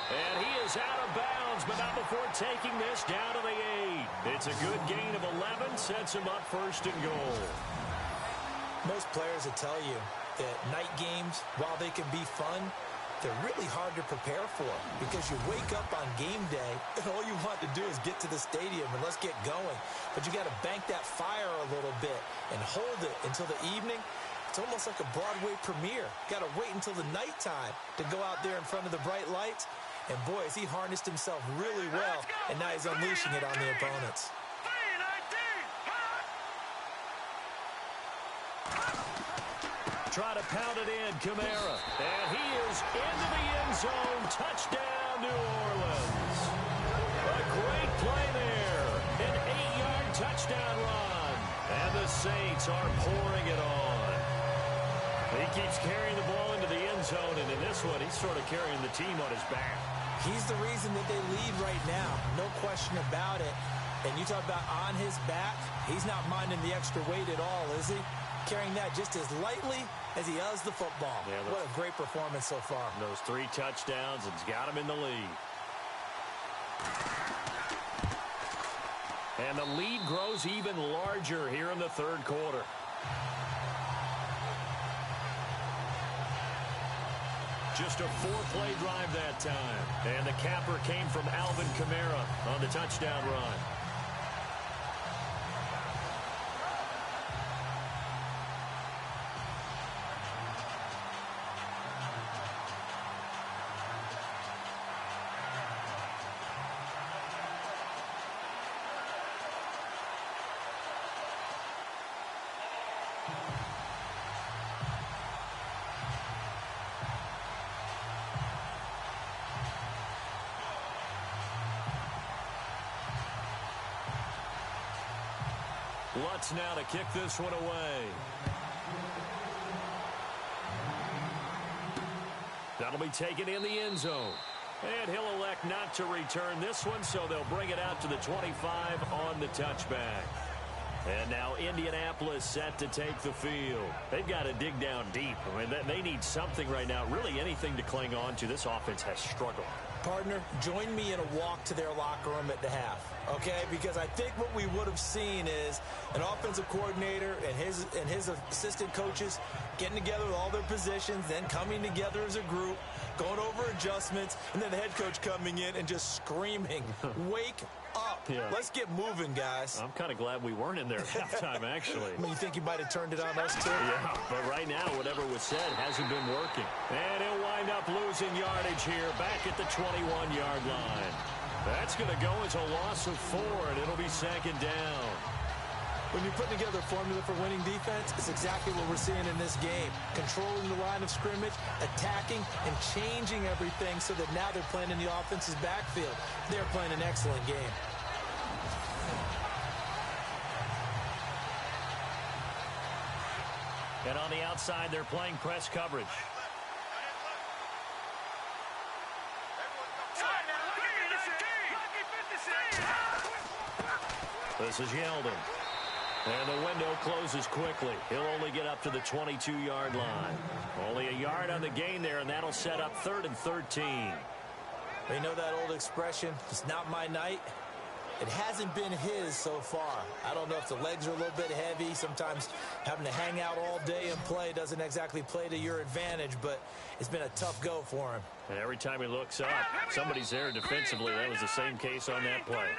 And he is out of bounds, but not before taking this down to the 8. It's a good gain of 11, sets him up first and goal. Most players will tell you that night games, while they can be fun, they're really hard to prepare for because you wake up on game day and all you want to do is get to the stadium and let's get going. But you got to bank that fire a little bit and hold it until the evening. It's almost like a Broadway premiere. Got to wait until the nighttime to go out there in front of the bright lights. And boy, has he harnessed himself really well, and now he's unleashing it on the opponents. Try to pound it in, Kamara. And he is into the end zone. Touchdown, New Orleans. A great play there. An 8-yard touchdown run. And the Saints are pouring it on. He keeps carrying the ball into the end zone, and in this one, he's sort of carrying the team on his back. He's the reason that they lead right now. No question about it. And you talk about on his back, he's not minding the extra weight at all, is he? Carrying that just as lightly as he does the football. Yeah, what a great performance so far. Those 3 touchdowns, and he's got him in the lead. And the lead grows even larger here in the third quarter. Just a 4-play drive that time. And the capper came from Alvin Kamara on the touchdown run. Lutz now to kick this one away. That'll be taken in the end zone. And he'll elect not to return this one, so they'll bring it out to the 25 on the touchback. And now Indianapolis set to take the field. They've got to dig down deep. I mean, they need something right now, really anything to cling on to. This offense has struggled. Partner, join me in a walk to their locker room at the half, okay? Because I think what we would have seen is an offensive coordinator and his assistant coaches getting together with all their positions, then coming together as a group, going over adjustments, and then the head coach coming in and just screaming, wake up. Yeah. Let's get moving, guys. I'm kind of glad we weren't in there at halftime, actually. I mean, you think he might have turned it on us, too? Yeah, but right now, whatever was said hasn't been working. And he'll wind up losing yardage here back at the 21-yard line. That's going to go as a loss of 4, and it'll be second down. When you're putting together a formula for winning defense, it's exactly what we're seeing in this game. Controlling the line of scrimmage, attacking, and changing everything so that now they're playing in the offense's backfield. They're playing an excellent game. And on the outside, they're playing press coverage. This is Yeldon. And the window closes quickly. He'll only get up to the 22-yard line. Only a yard on the gain there, and that'll set up 3rd and 13. You know that old expression, it's not my night? It hasn't been his so far. I don't know if the legs are a little bit heavy. Sometimes having to hang out all day and play doesn't exactly play to your advantage, but it's been a tough go for him. And every time he looks up, somebody's there defensively. That was the same case on that play.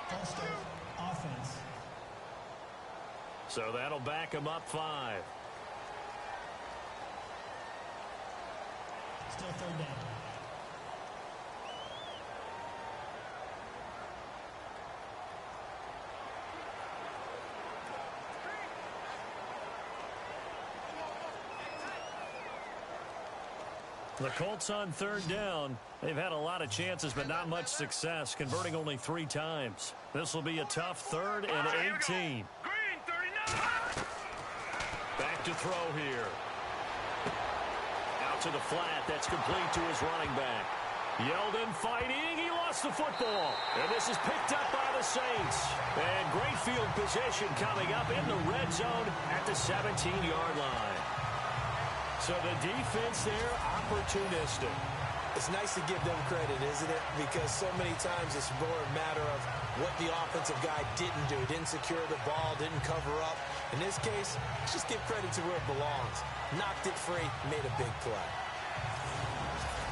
First offense. So that'll back him up 5. Still 3rd down. The Colts on 3rd down. They've had a lot of chances, but not much success, converting only 3 times. This will be a tough 3rd and 18. Back to throw here. Out to the flat. That's complete to his running back. Yeldon fighting. He lost the football. And this is picked up by the Saints. And great field position coming up in the red zone at the 17-yard line. So the defense there, opportunistic. It's nice to give them credit, isn't it? Because so many times it's more a matter of what the offensive guy didn't do. Didn't secure the ball, didn't cover up. In this case, let's just give credit to where it belongs. Knocked it free, made a big play.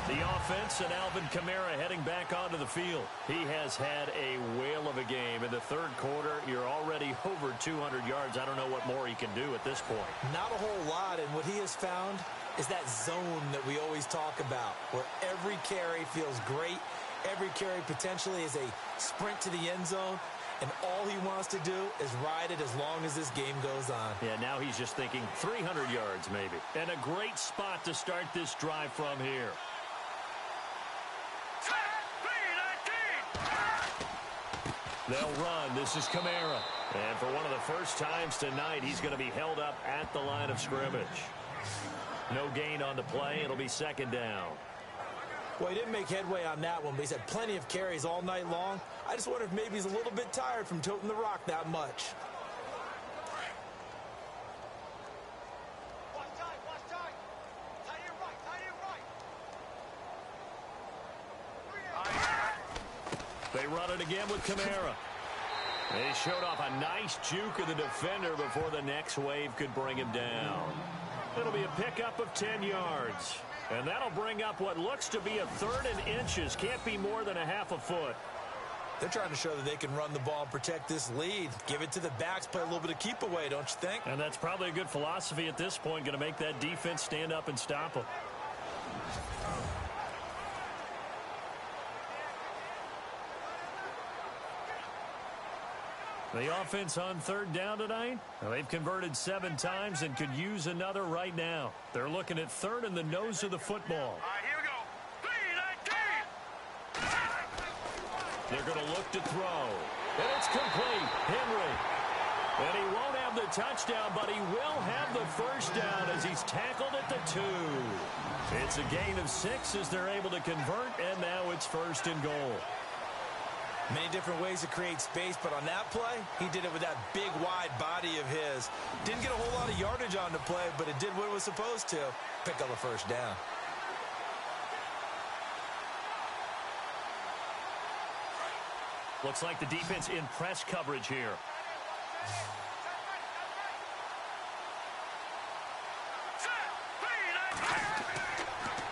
The offense and Alvin Kamara heading back onto the field. He has had a whale of a game. In the 3rd quarter, you're already over 200 yards. I don't know what more he can do at this point. Not a whole lot, and what he has found is that zone that we always talk about, where every carry feels great. Every carry potentially is a sprint to the end zone, and all he wants to do is ride it as long as this game goes on. Yeah, now he's just thinking 300 yards maybe. And a great spot to start this drive from here. They'll run. This is Kamara. And for one of the first times tonight, he's going to be held up at the line of scrimmage. No gain on the play. It'll be 2nd down. Well, he didn't make headway on that one, but he's had plenty of carries all night long. I just wonder if maybe he's a little bit tired from toting the rock that much. They run it again with Kamara. They showed off a nice juke of the defender before the next wave could bring him down. It'll be a pickup of 10 yards. And that'll bring up what looks to be a 3rd and inches. Can't be more than a half a foot. They're trying to show that they can run the ball and protect this lead. Give it to the backs, play a little bit of keep away, don't you think? And that's probably a good philosophy at this point. Going to make that defense stand up and stop them. The offense on 3rd down tonight, well, they've converted 7 times and could use another right now. They're looking at 3rd and the nose of the football. All right, here we go. 3, 19. They're going to look to throw. And it's complete. Henry. And he won't have the touchdown, but he will have the first down as he's tackled at the 2. It's a gain of 6 as they're able to convert, and now it's 1st and goal. Many different ways to create space, but on that play, he did it with that big, wide body of his. Didn't get a whole lot of yardage on the play, but it did what it was supposed to. Pick up a first down. Looks like the defense in press coverage here.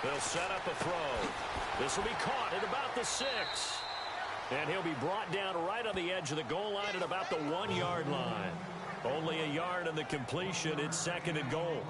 They'll set up a throw. This will be caught at about the 6. And he'll be brought down right on the edge of the goal line at about the 1-yard line. Only a yard on the completion. It's 2nd and goal.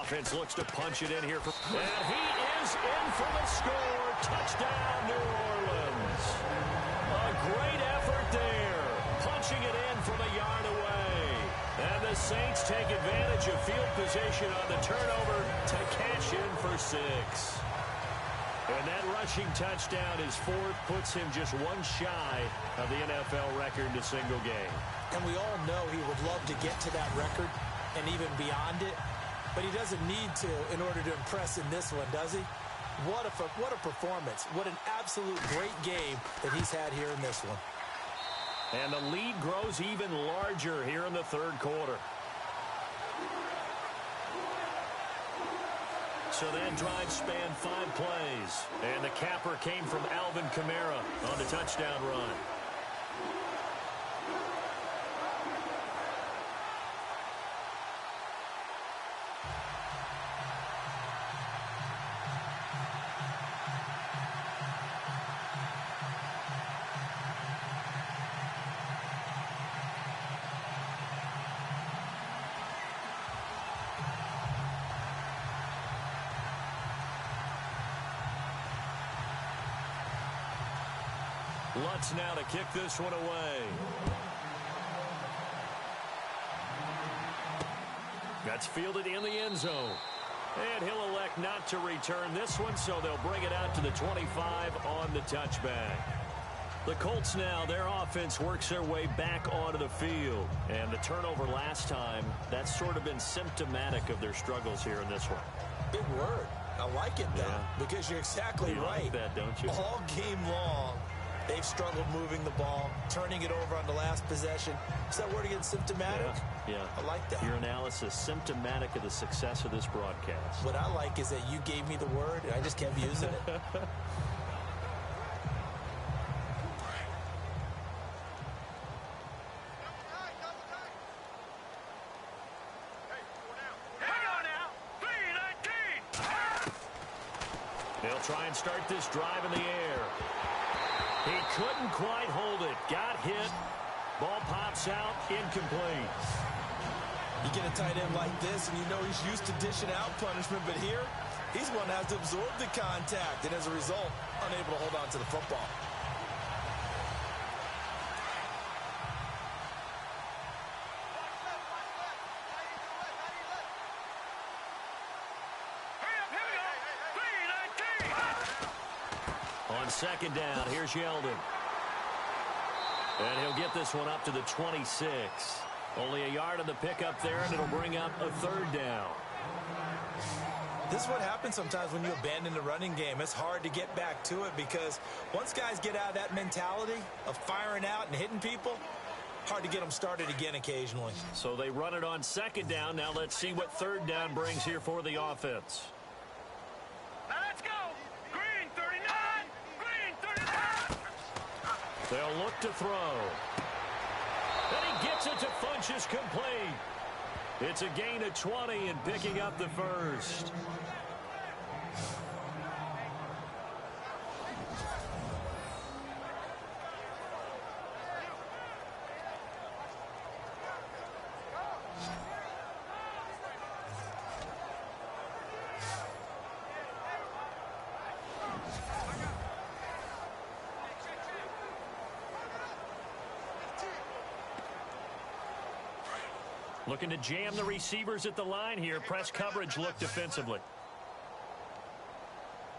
Offense looks to punch it in here. And he is in for the score. Touchdown, New Orleans. A great effort there. Punching it in from a yard away. And the Saints take advantage of field position on the turnover to cash in for 6. And that rushing touchdown, his 4th, puts him just one shy of the NFL record in a single game. And we all know he would love to get to that record and even beyond it. But he doesn't need to in order to impress in this one, does he? What a performance. What an absolute great game that he's had here in this one. And the lead grows even larger here in the 3rd quarter. So that drive spanned 5 plays. And the capper came from Alvin Kamara on the touchdown run. Lutz now to kick this one away. That's fielded in the end zone. And he'll elect not to return this one, so they'll bring it out to the 25 on the touchback. The Colts now, their offense works their way back onto the field. And the turnover last time, that's sort of been symptomatic of their struggles here in this one. Big word. I like it, though, because you're exactly right. You like that, don't you? All game long, they've struggled moving the ball, turning it over on the last possession. Is that word again, symptomatic? Yeah. I like that. Your analysis, symptomatic of the success of this broadcast. What I like is that you gave me the word, and I just kept using it. They'll try and start this drive in the air. He couldn't quite hold it. Got hit. Ball pops out. Incomplete. You get a tight end like this, and you know he's used to dishing out punishment, but here, he's going to have to absorb the contact, and as a result, unable to hold on to the football. On 2nd down, here's Yeldon. And he'll get this one up to the 26. Only a yard on the pickup there, and it'll bring up a 3rd down. This is what happens sometimes when you abandon the running game. It's hard to get back to it because once guys get out of that mentality of firing out and hitting people, hard to get them started again occasionally. So they run it on 2nd down. Now let's see what 3rd down brings here for the offense. Let's go! Green 39! Green 39! They'll look to throw. And he gets it to Funchess complete. It's a gain of 20 and picking up the 1st. Looking to jam the receivers at the line here. Press coverage look defensively.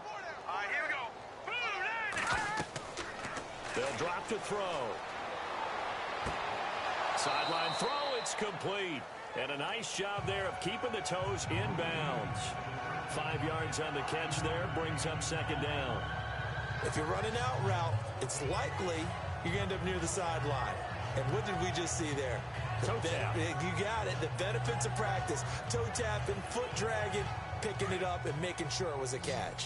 All right, here we go. They'll drop to throw. Sideline throw, it's complete. And a nice job there of keeping the toes inbounds. 5 yards on the catch there, brings up 2nd down. If you're running out route, it's likely you're going to end up near the sideline. And what did we just see there? Toe tap. You got it. The benefits of practice. Toe tapping, foot dragging, picking it up, and making sure it was a catch.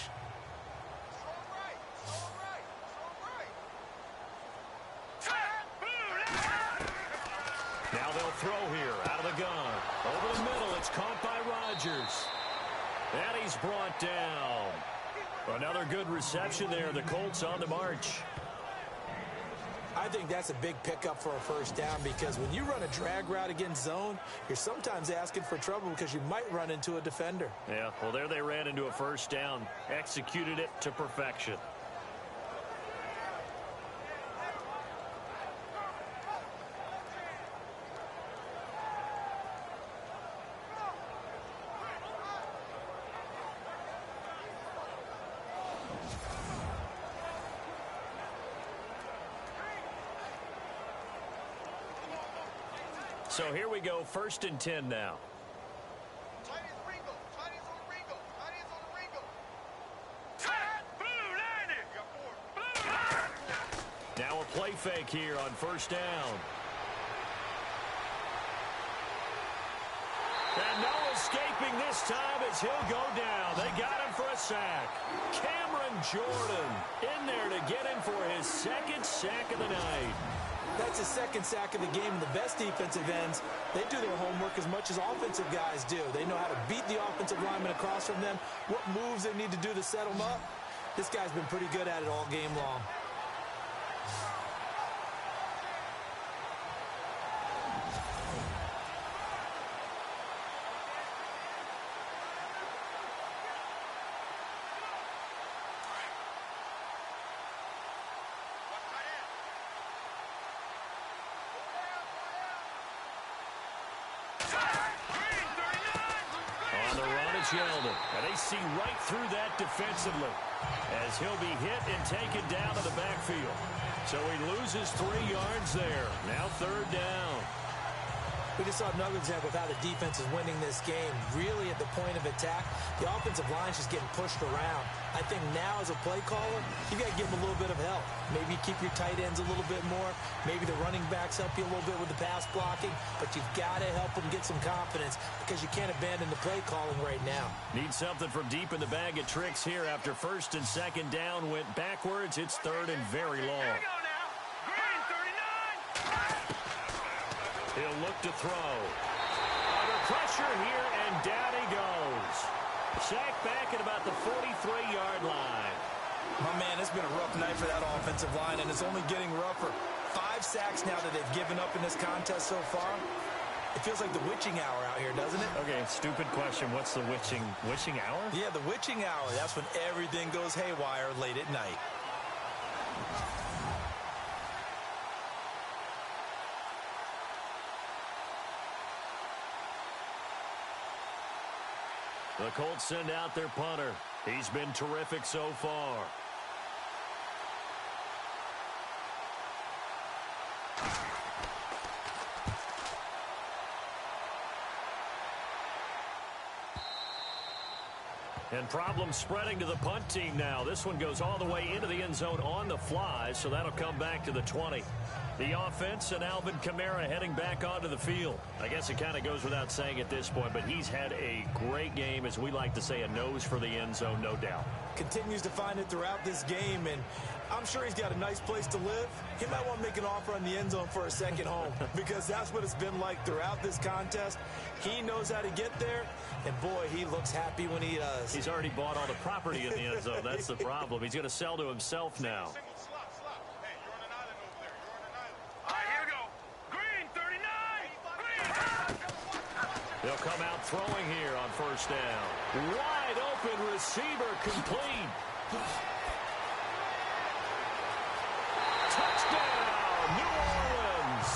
Now they'll throw here out of the gun. Over the middle, it's caught by Rodgers. And he's brought down. Another good reception there. The Colts on the march. I think that's a big pickup for a first down because when you run a drag route against zone, you're sometimes asking for trouble because you might run into a defender. Yeah, well, there they ran into a first down, executed it to perfection. So here we go, 1st and 10 now. Now a play fake here on 1st down. And no escaping this time as he'll go down. They got him for a sack. Cameron Jordan in there to get him for his 2nd sack of the night. That's his 2nd sack of the game. And the best defensive ends, they do their homework as much as offensive guys do. They know how to beat the offensive lineman across from them, what moves they need to do to set them up. This guy's been pretty good at it all game long. Sheldon, and they see right through that defensively as he'll be hit and taken down to the backfield. So he loses 3 yards there. Now 3rd down. We just saw another example of how the defense is winning this game. Really at the point of attack, the offensive line's just getting pushed around. I think now as a play caller, you got to give them a little bit of help. Maybe keep your tight ends a little bit more. Maybe the running backs help you a little bit with the pass blocking. But you've got to help them get some confidence because you can't abandon the play calling right now. Need something from deep in the bag of tricks here after 1st and 2nd down went backwards. It's 3rd and very long. He'll look to throw. Under pressure here, and down he goes. Sacked back at about the 43-yard line. My man, it's been a rough night for that offensive line, and it's only getting rougher. 5 sacks now that they've given up in this contest so far. It feels like the witching hour out here, doesn't it? Okay, stupid question. What's the witching hour? Yeah, the witching hour. That's when everything goes haywire late at night. The Colts send out their punter. He's been terrific so far. And problems spreading to the punt team now. This one goes all the way into the end zone on the fly, so that'll come back to the 20. The offense and Alvin Kamara heading back onto the field. I guess it kind of goes without saying at this point, but he's had a great game, as we like to say, a nose for the end zone, no doubt. Continues to find it throughout this game, and I'm sure he's got a nice place to live. He might want to make an offer on the end zone for a second home because that's what it's been like throughout this contest. He knows how to get there, and boy, he looks happy when he does. He's already bought all the property in the end zone. That's the problem. He's going to sell to himself now. They'll come out throwing here on 1st down. Wide open receiver complete. Touchdown, New Orleans.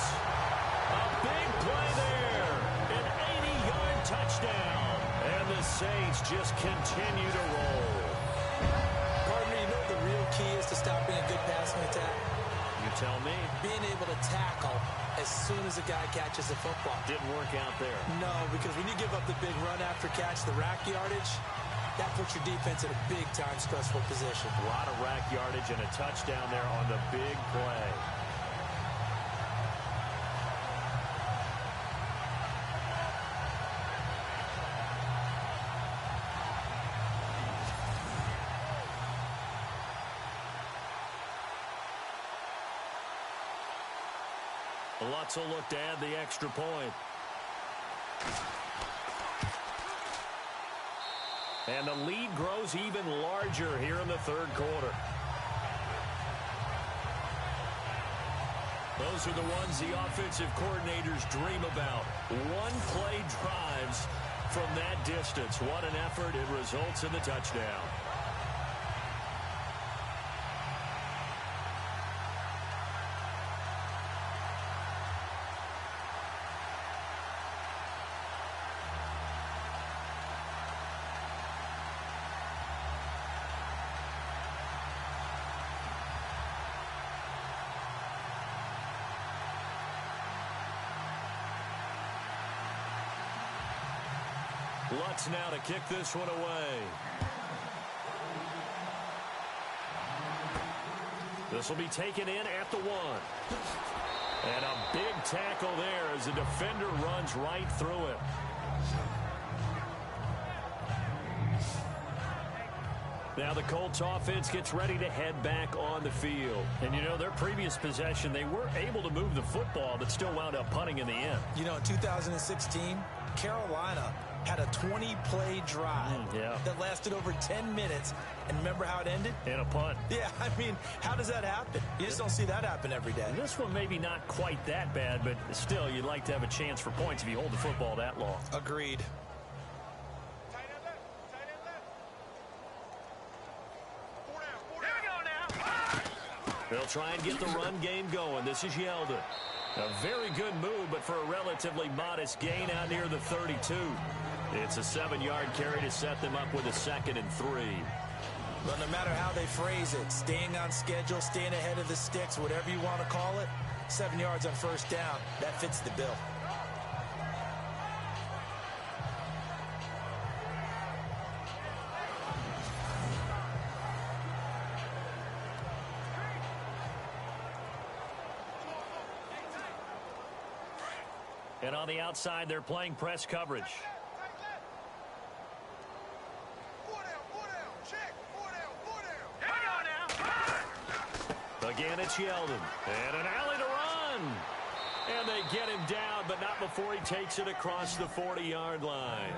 A big play there. An 80-yard touchdown. And the Saints just continue to roll. Gardner, you know what the real key is to stopping a good passing attack? You tell me. Being able to tackle as soon as a guy catches the football. Didn't work out there. No, because when you give up the big run after catch, the rack yardage, that puts your defense in a big-time stressful position. A lot of rack yardage and a touchdown there on the big play. Lutz will look to add the extra point. And the lead grows even larger here in the 3rd quarter. those are the ones the offensive coordinators dream about. One-play drives from that distance. What an effort. It results in the touchdown. Lutz now to kick this one away. This will be taken in at the 1. And a big tackle there as the defender runs right through it. Now the Colts offense gets ready to head back on the field. And, you know, their previous possession, they were able to move the football, but still wound up punting in the end. You know, in 2016, Carolina had a 20-play drive that lasted over 10 minutes. And remember how it ended? In a punt. Yeah, I mean, how does that happen? You just don't see that happen every day. And this one maybe not quite that bad, but still, you'd like to have a chance for points if you hold the football that long. Agreed. They'll try and get the run game going. This is Yeldon. A very good move, but for a relatively modest gain out near the 32. It's a 7-yard carry to set them up with a 2nd and 3. Well, no matter how they phrase it, staying on schedule, staying ahead of the sticks, whatever you want to call it, 7 yards on first down, that fits the bill. And on the outside, they're playing press coverage. Again, it's Yeldon. And an alley to run. And they get him down, but not before he takes it across the 40-yard line.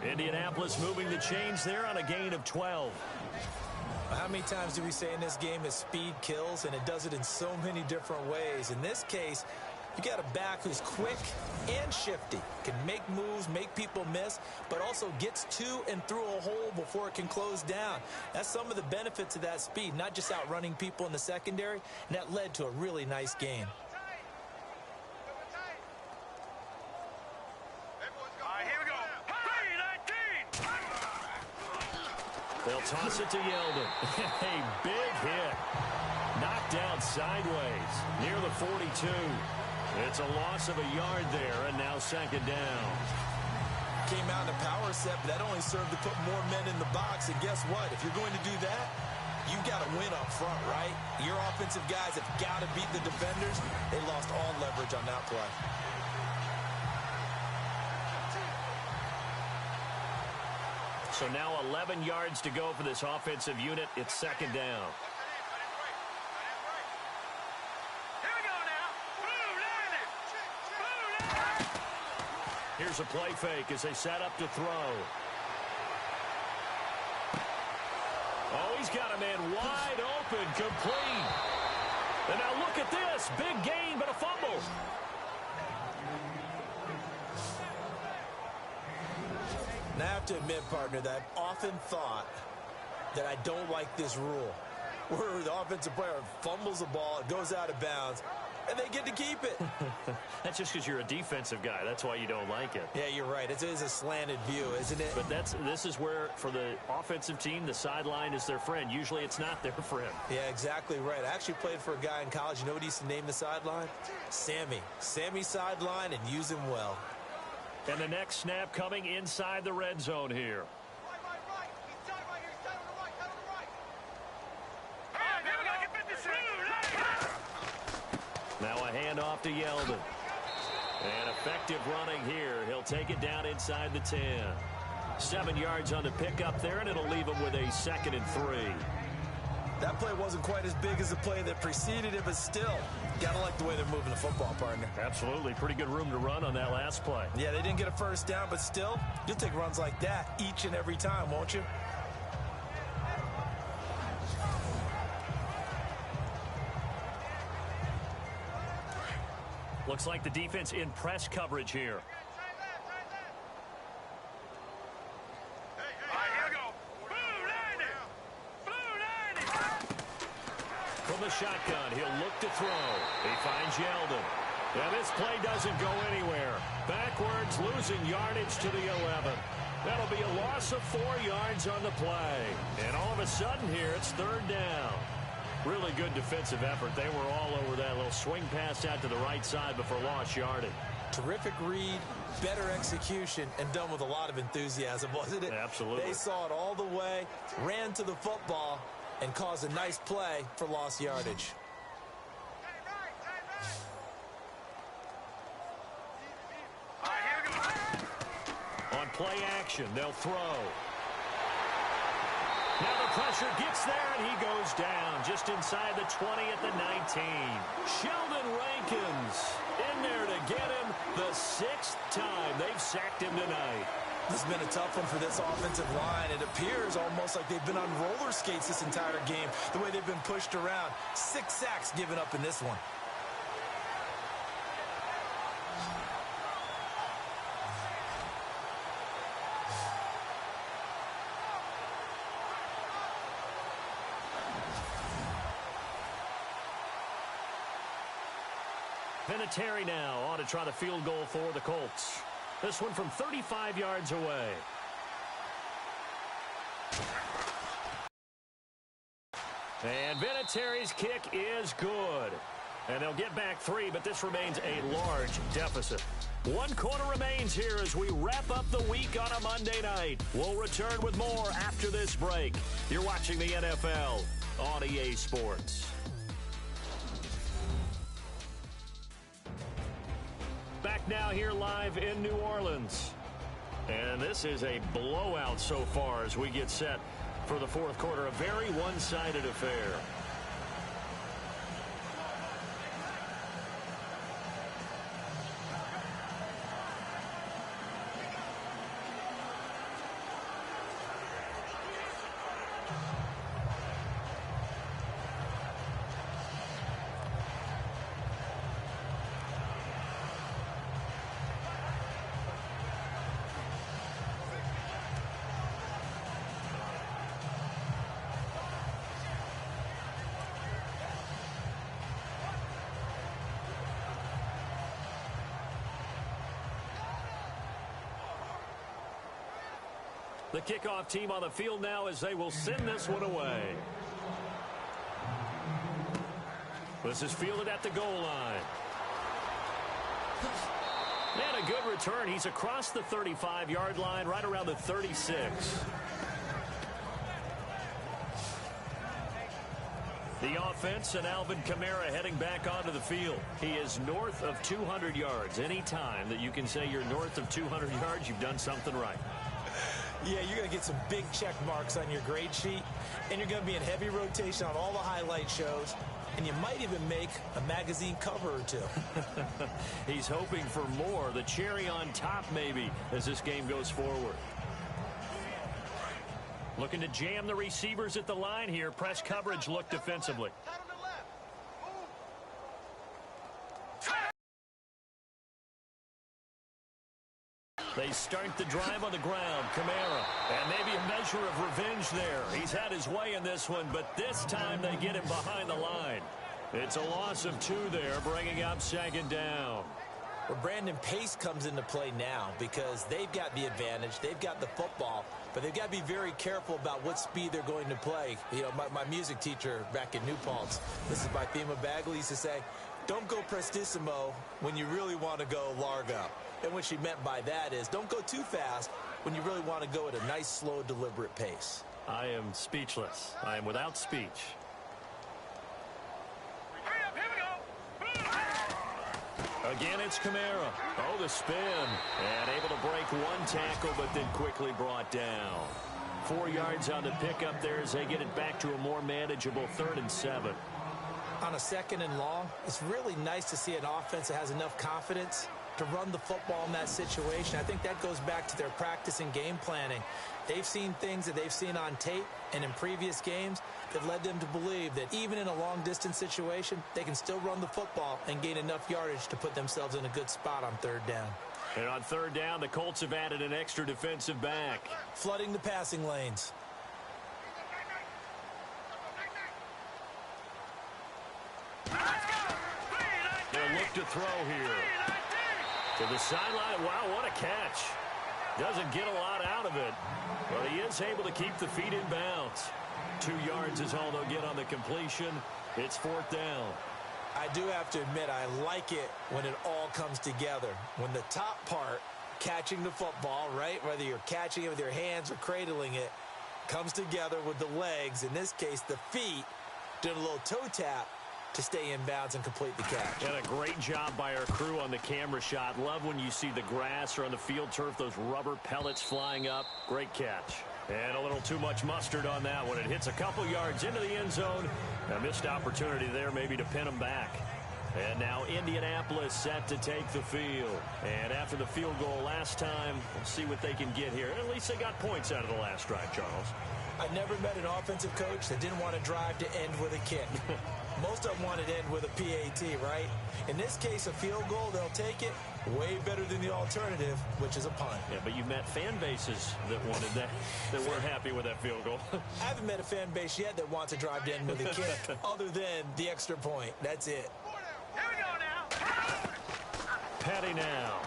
Indianapolis moving the chains there on a gain of 12. How many times do we say in this game is speed kills, and it does it in so many different ways. In this case, you got a back who's quick and shifty, can make moves, make people miss, but also gets to and through a hole before it can close down. That's some of the benefits of that speed, not just outrunning people in the secondary, and that led to a really nice game. They'll toss it to Yeldon. A big hit. Knocked down sideways near the 42. It's a loss of a yard there, and now 2nd down. Came out in a power set, but that only served to put more men in the box. And guess what? If you're going to do that, you got to win up front, right? Your offensive guys have got to beat the defenders. They lost all leverage on that play. So now 11 yards to go for this offensive unit. It's 2nd down. Here's a play fake as they set up to throw. Oh, he's got a man wide open, complete. And now look at this. Big gain, but a fumble. And I have to admit, partner, that I've often thought that I don't like this rule, where the offensive player fumbles the ball, it goes out of bounds, and they get to keep it. That's just because you're a defensive guy. That's why you don't like it. Yeah, you're right. It is a slanted view, isn't it? But this is where, for the offensive team, the sideline is their friend. Usually it's not their friend. Yeah, exactly right. I actually played for a guy in college. You know what he used to name the sideline? Sammy. Sammy sideline, and use him well. And the next snap coming inside the red zone here. Now a handoff to Yeldon. And effective running here. He'll take it down inside the 10. 7 yards on the pickup there, and it'll leave him with a 2nd and 3. That play wasn't quite as big as the play that preceded it, but still, gotta like the way they're moving the football, partner. Absolutely. Pretty good room to run on that last play. Yeah, they didn't get a first down, but still, you'll take runs like that each and every time, won't you? Looks like the defense in press coverage here. From the shotgun, he'll look to throw. He finds Yeldon. And this play doesn't go anywhere. Backwards, losing yardage to the 11. That'll be a loss of 4 yards on the play. And all of a sudden here, it's 3rd down. Really good defensive effort. They were all over that little swing pass out to the right side before lost yardage. Terrific read, better execution, and done with a lot of enthusiasm, wasn't it? Absolutely. They saw it all the way, ran to the football, and caused a nice play for lost yardage. On play action, they'll throw. Now the pressure gets there, and he goes down just inside the 20 at the 19. Sheldon Rankins in there to get him the 6th time they've sacked him tonight. This has been a tough one for this offensive line. It appears almost like they've been on roller skates this entire game, the way they've been pushed around. 6 sacks given up in this one. Vinatieri now on to try the field goal for the Colts. This one from 35 yards away. And Vinatieri's kick is good. And they'll get back 3, but this remains a large deficit. 1 quarter remains here as we wrap up the week on a Monday night. We'll return with more after this break. You're watching the NFL on EA Sports. Back now here live in New Orleans. And this is a blowout so far as we get set for the 4th quarter. A very one-sided affair. The kickoff team on the field now as they will send this one away. This is fielded at the goal line. And a good return. He's across the 35-yard line, right around the 36. The offense and Alvin Kamara heading back onto the field. He is north of 200 yards. Any time that you can say you're north of 200 yards, you've done something right. Yeah, you're going to get some big check marks on your grade sheet, and you're going to be in heavy rotation on all the highlight shows, and you might even make a magazine cover or 2. He's hoping for more, the cherry on top maybe, as this game goes forward. Looking to jam the receivers at the line here. Press coverage look defensively. They start the drive on the ground. Kamara. And maybe a measure of revenge there. He's had his way in this one, but this time they get him behind the line. It's a loss of 2 there, bringing up 2nd down. Well, Brandon, pace comes into play now because they've got the advantage. They've got the football, but they've got to be very careful about what speed they're going to play. You know, my music teacher back in New Paltz, this is by Thema Bagley, used to say, don't go prestissimo when you really want to go largo. And what she meant by that is don't go too fast when you really want to go at a nice, slow, deliberate pace. I am speechless. I am without speech. Again, it's Kamara. Oh, the spin. And able to break 1 tackle, but then quickly brought down. 4 yards on the pickup there as they get it back to a more manageable 3rd and 7. On a 2nd and long, it's really nice to see an offense that has enough confidence to run the football in that situation. I think that goes back to their practice and game planning. They've seen things that they've seen on tape and in previous games that led them to believe that even in a long-distance situation, they can still run the football and gain enough yardage to put themselves in a good spot on third down. And on third down, the Colts have added an extra defensive back. Flooding the passing lanes. They'll look to throw here. To the sideline. Wow, what a catch. Doesn't get a lot out of it, but he is able to keep the feet in bounds. 2 yards is all they'll get on the completion. It's fourth down. I do have to admit, I like it when it all comes together. When the top part, catching the football, right, whether you're catching it with your hands or cradling it, comes together with the legs, in this case the feet, did a little toe tap to stay in bounds and complete the catch. And a great job by our crew on the camera shot. Love when you see the grass or on the field turf, those rubber pellets flying up. Great catch. And a little too much mustard on that one. It hits a couple yards into the end zone. A missed opportunity there maybe to pin them back. And now Indianapolis set to take the field. And after the field goal last time, we'll see what they can get here. At least they got points out of the last drive, Charles. I never met an offensive coach that didn't want to drive to end with a kick. Most of them wanted to end with a PAT, right? In this case, a field goal, they'll take it. Way better than the alternative, which is a punt. Yeah, but you've met fan bases that wanted that, that weren't happy with that field goal. I haven't met a fan base yet that wants to drive to end with a kick, other than the extra point. That's it. Here we go now. Petty now.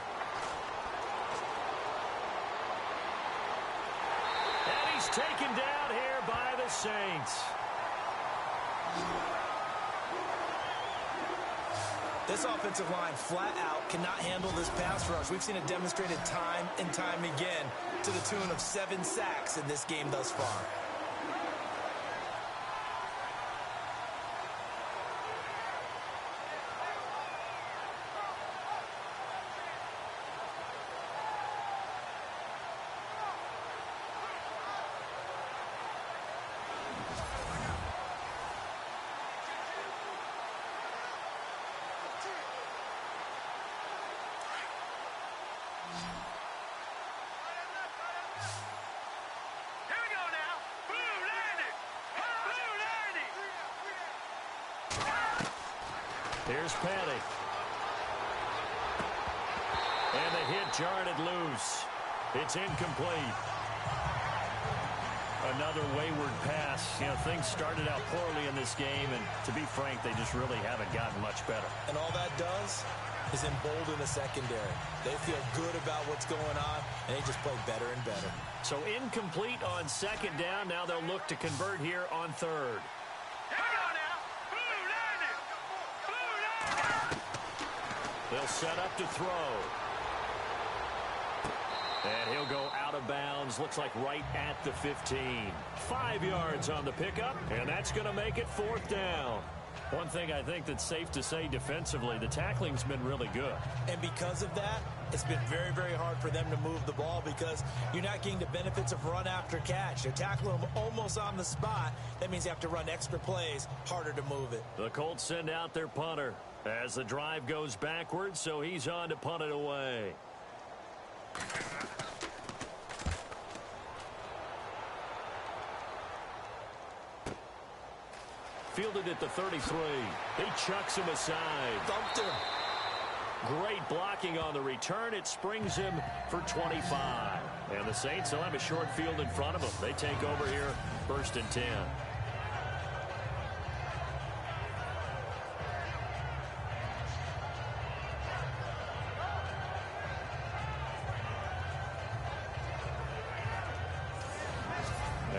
And he's taken down here by the Saints. This offensive line flat out cannot handle this pass rush. We've seen it demonstrated time and time again to the tune of 7 sacks in this game thus far. Here's Petty. And the hit jarred it loose. It's incomplete. Another wayward pass. You know, things started out poorly in this game, and to be frank, they just really haven't gotten much better. And all that does is embolden the secondary. They feel good about what's going on, and they just play better and better. So incomplete on second down. Now they'll look to convert here on third. They'll set up to throw. And he'll go out of bounds. Looks like right at the 15. 5 yards on the pickup, and that's going to make it fourth down. One thing I think that's safe to say defensively, the tackling's been really good. And because of that, it's been very, very hard for them to move the ball because you're not getting the benefits of run after catch. You're tackling them almost on the spot. That means you have to run extra plays, harder to move it. The Colts send out their punter as the drive goes backwards, so he's on to punt it away. Fielded at the 33. He chucks him aside. Dumped him. Great blocking on the return. It springs him for 25. And the Saints will have a short field in front of them. They take over here, 1st and 10.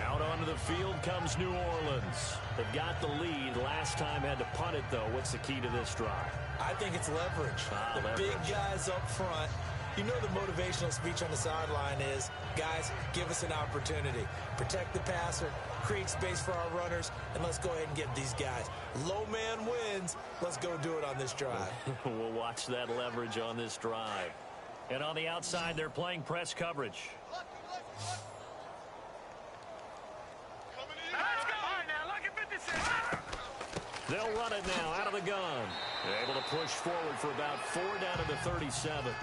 Out onto the field comes New Orleans. They've got the lead. Last time had to punt it, though. What's the key to this drive? I think it's leverage. Leverage. Big guys up front. You know the motivational speech on the sideline is, guys, give us an opportunity. Protect the passer, create space for our runners, and let's go ahead and get these guys. Low man wins. Let's go do it on this drive. We'll watch that leverage on this drive. And on the outside, they're playing press coverage. They'll run it now out of the gun. They're able to push forward for about 4 down to the 37.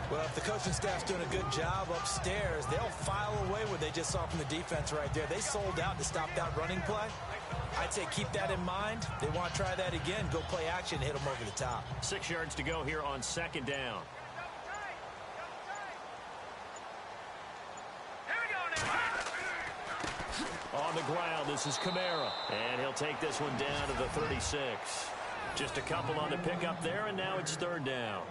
Well, if the coaching staff's doing a good job upstairs, they'll file away what they just saw from the defense right there. They sold out to stop that running play. I'd say keep that in mind. They want to try that again. Go play action, hit them over the top. 6 yards to go here on 2nd down. On the ground, this is Kamara. And he'll take this one down to the 36. Just a couple on the pickup there, and now it's 3rd down.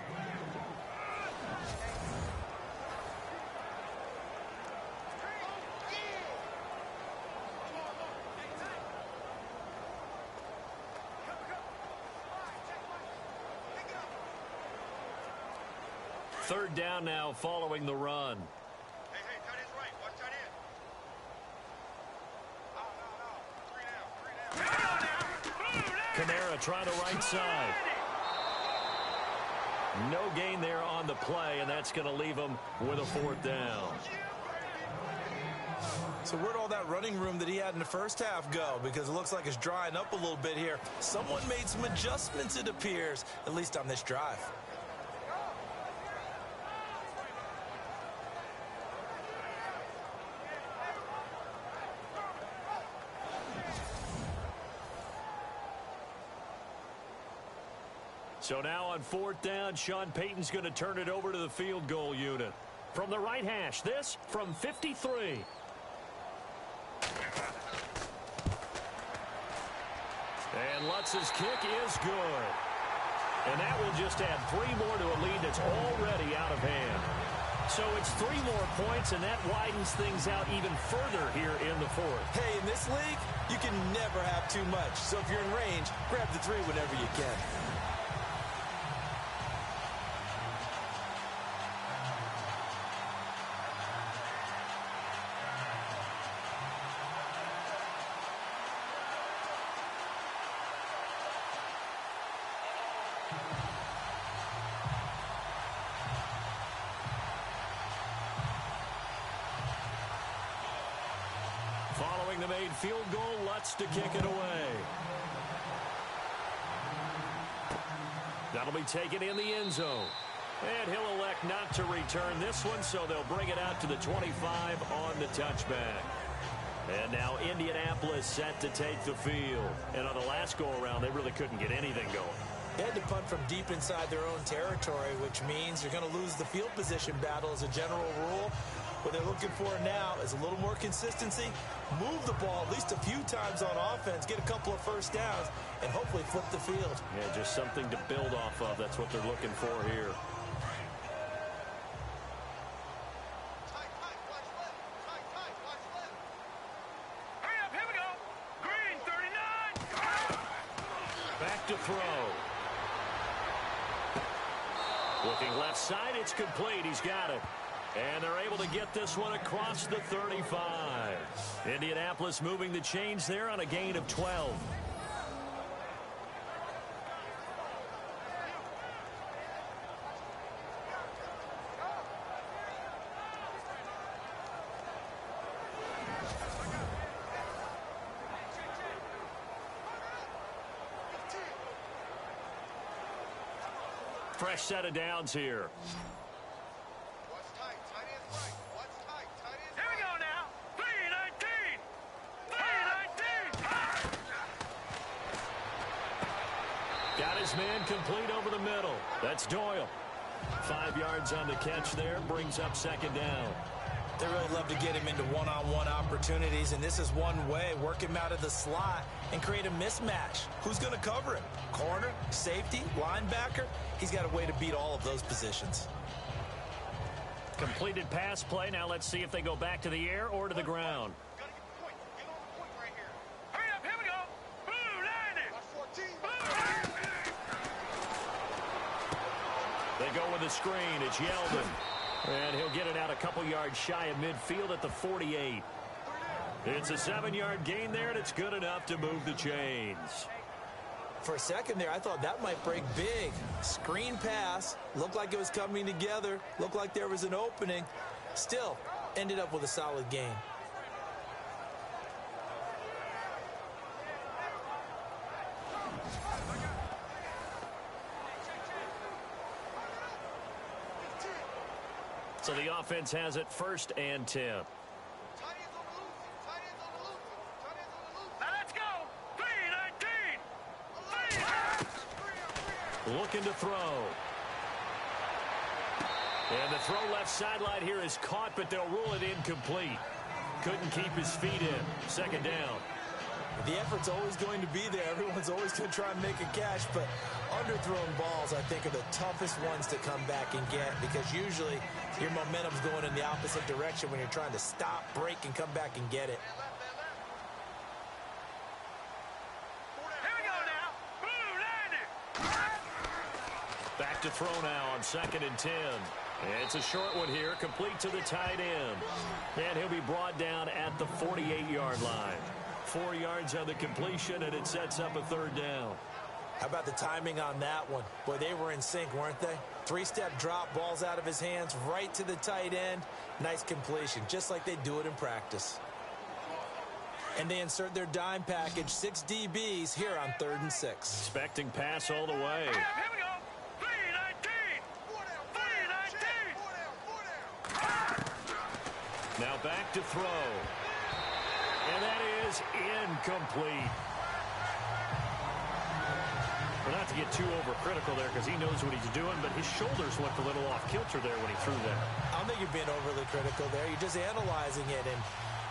Third down now following the run. Hey, tight end's right. Watch tight end. Kamara trying the right side. No gain there on the play, and that's going to leave him with a 4th down. So where'd all that running room that he had in the first half go? Because it looks like it's drying up a little bit here. Someone made some adjustments, it appears, at least on this drive. So now on 4th down, Sean Payton's going to turn it over to the field goal unit. From the right hash, this from 53. And Lutz's kick is good. And that will just add 3 more to a lead that's already out of hand. So it's 3 more points, and that widens things out even further here in the 4th. Hey, in this league, you can never have too much. So if you're in range, grab the 3 whenever you can. Following the made field goal, Lutz to kick it away. That'll be taken in the end zone. And he'll elect not to return this one, so they'll bring it out to the 25 on the touchback. And now Indianapolis set to take the field. And on the last go-around, they really couldn't get anything going. They had to punt from deep inside their own territory, which means you're going to lose the field position battle as a general rule. What they're looking for now is a little more consistency, move the ball at least a few times on offense, get a couple of first downs, and hopefully flip the field. Yeah, just something to build off of. That's what they're looking for here. Hurry up, here we go. Green, 39. Back to throw. Looking left side, it's complete. He's got it. And they're able to get this one across the 35. Indianapolis moving the chains there on a gain of 12. Fresh set of downs here. Here we go now. 319. 319. Got his man complete over the middle. That's Doyle. 5 yards on the catch there. Brings up 2nd down. They really love to get him into one-on-one opportunities, and this is one way. Work him out of the slot and create a mismatch. Who's going to cover him? Corner, safety, linebacker? He's got a way to beat all of those positions. Completed pass play. Now let's see if they go back to the air or to the ground. Gotta get the point. Get on the point right here. Hurry up, here we go. Blue, landing. 14. They go with a screen. It's Yeldon. And he'll get it out a couple yards shy of midfield at the 48. It's a 7-yard gain there, and it's good enough to move the chains. For a second there, I thought that might break big. Screen pass. Looked like it was coming together. Looked like there was an opening. Still, ended up with a solid gain. So the offense has it 1st and 10. Now let's go. 3-19. Looking to throw. And the throw left sideline here is caught, but they'll rule it incomplete. Couldn't keep his feet in. 2nd down. The effort's always going to be there. Everyone's always going to try and make a catch, but underthrown balls, I think, are the toughest ones to come back and get because usually your momentum's going in the opposite direction when you're trying to stop, break, and come back and get it. Here we go now. Blue 90. Back to throw now on 2nd and 10. It's a short one here, complete to the tight end. And he'll be brought down at the 48-yard line. 4 yards on the completion, and it sets up a 3rd down. How about the timing on that one? Boy, they were in sync, weren't they? 3-step drop, balls out of his hands, right to the tight end. Nice completion, just like they do it in practice. And they insert their dime package, 6 DBs here on 3rd and 6. Expecting pass all the way. Here we go. 3-19. 3-19. Now back to throw. And that is incomplete. Well, not to get too overcritical there because he knows what he's doing, but his shoulders looked a little off kilter there when he threw that. I don't think you're being overly critical there. You're just analyzing it, and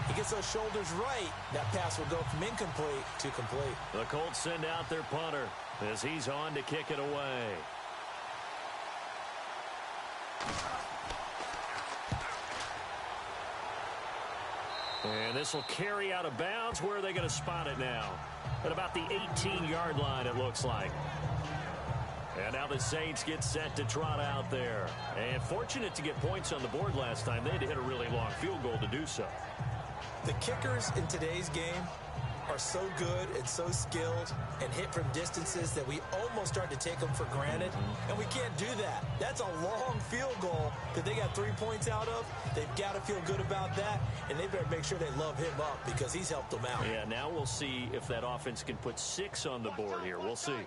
he gets those shoulders right. That pass will go from incomplete to complete. The Colts send out their punter as he's on to kick it away. And this will carry out of bounds. Where are they going to spot it now? At about the 18-yard line, it looks like. And now the Saints get set to trot out there. And fortunate to get points on the board last time. They had to hit a really long field goal to do so. The kickers in today's game are so good and so skilled and hit from distances that we almost start to take them for granted, and we can't do that. That's a long field goal that they got 3 points out of. They've got to feel good about that, and they better make sure they love him up because he's helped them out. Yeah, now we'll see if that offense can put 6 on the board here. We'll see. Here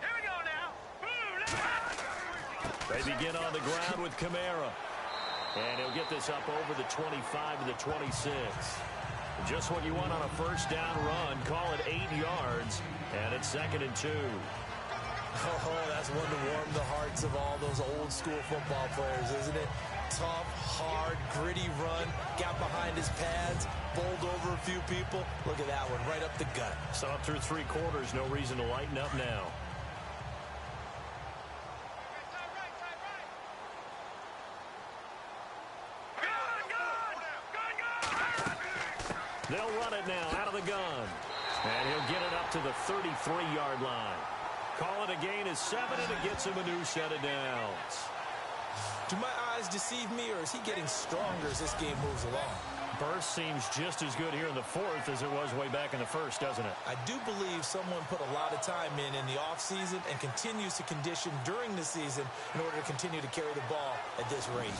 we go now. They begin on the ground with Kamara. And he'll get this up over the 25 to the 26. Just what you want on a 1st down run. Call it 8 yards. And it's 2nd and 2. Oh, that's one to warm the hearts of all those old school football players, isn't it? Tough, hard, gritty run. Got behind his pads. Bowled over a few people. Look at that one, right up the gut. Saw through 3 quarters. No reason to lighten up now. They'll run it now out of the gun. And he'll get it up to the 33-yard line. Call it a gain of 7, and it gets him a new set of downs. Do my eyes deceive me, or is he getting stronger as this game moves along? Burst seems just as good here in the 4th as it was way back in the 1st, doesn't it? I do believe someone put a lot of time in the offseason and continues to condition during the season in order to continue to carry the ball at this rate.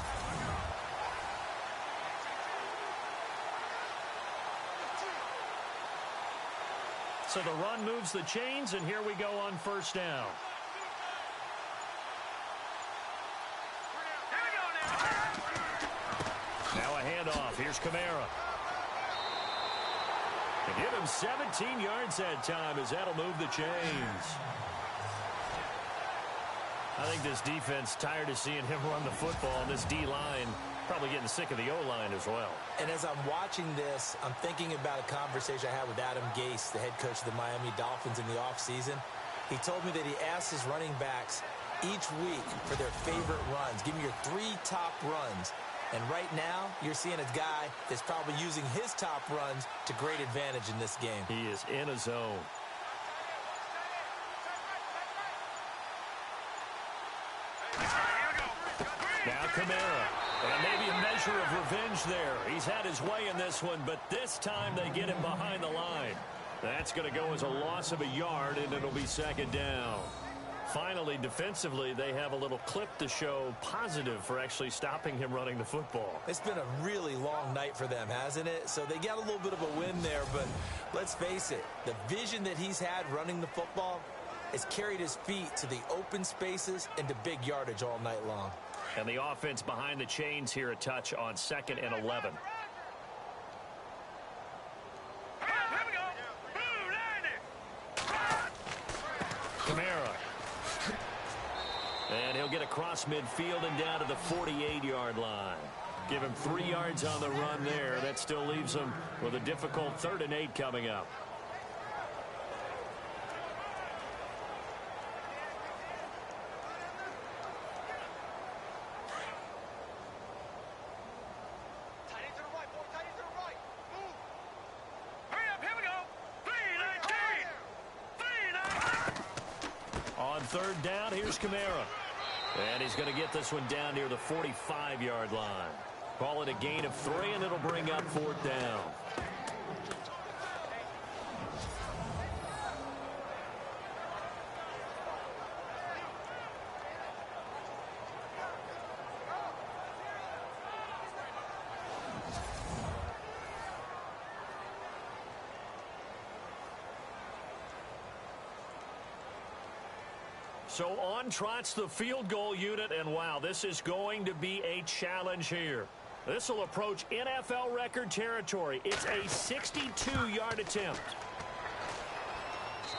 So the run moves the chains, and here we go on 1st down. Now a handoff. Here's Kamara. And give him 17 yards that time as that'll move the chains. I think this defense tired of seeing him run the football, and this D-line probably getting sick of the O-line as well. And as I'm watching this, I'm thinking about a conversation I had with Adam Gase, the head coach of the Miami Dolphins in the offseason. He told me that he asked his running backs each week for their favorite runs. Give me your 3 top runs. And right now, you're seeing a guy that's probably using his top runs to great advantage in this game. He is in a zone. Now Kamara. And maybe a measure of revenge there. He's had his way in this one, but this time they get him behind the line. That's going to go as a loss of a yard, and it'll be 2nd down. Finally, defensively, they have a little clip to show positive for actually stopping him running the football. It's been a really long night for them, hasn't it? So they got a little bit of a win there, but let's face it, the vision that he's had running the football, has carried his feet to the open spaces and to big yardage all night long. And the offense behind the chains here a touch on 2nd and 11. Kamara. And he'll get across midfield and down to the 48-yard line. Give him 3 yards on the run there. That still leaves him with a difficult 3rd and 8 coming up. On 3rd down, here's Kamara. And he's going to get this one down near the 45-yard line. Call it a gain of 3, and it'll bring up 4th down. So on trots the field goal unit, and wow, this is going to be a challenge here. This will approach NFL record territory. It's a 62-yard attempt.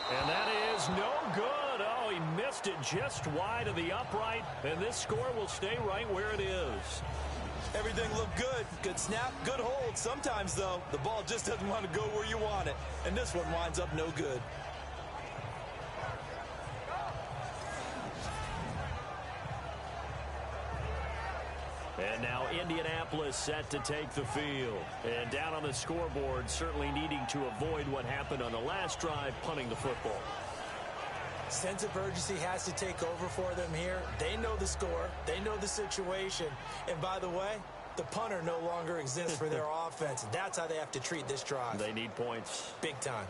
And that is no good. Oh, he missed it just wide of the upright, and this score will stay right where it is. Everything looked good. Good snap, good hold. Sometimes, though, the ball just doesn't want to go where you want it. And this one winds up no good. And now Indianapolis set to take the field. And down on the scoreboard, certainly needing to avoid what happened on the last drive, punting the football. Sense of urgency has to take over for them here. They know the score. They know the situation. And by the way, the punter no longer exists for their offense. That's how they have to treat this drive. They need points. Big time.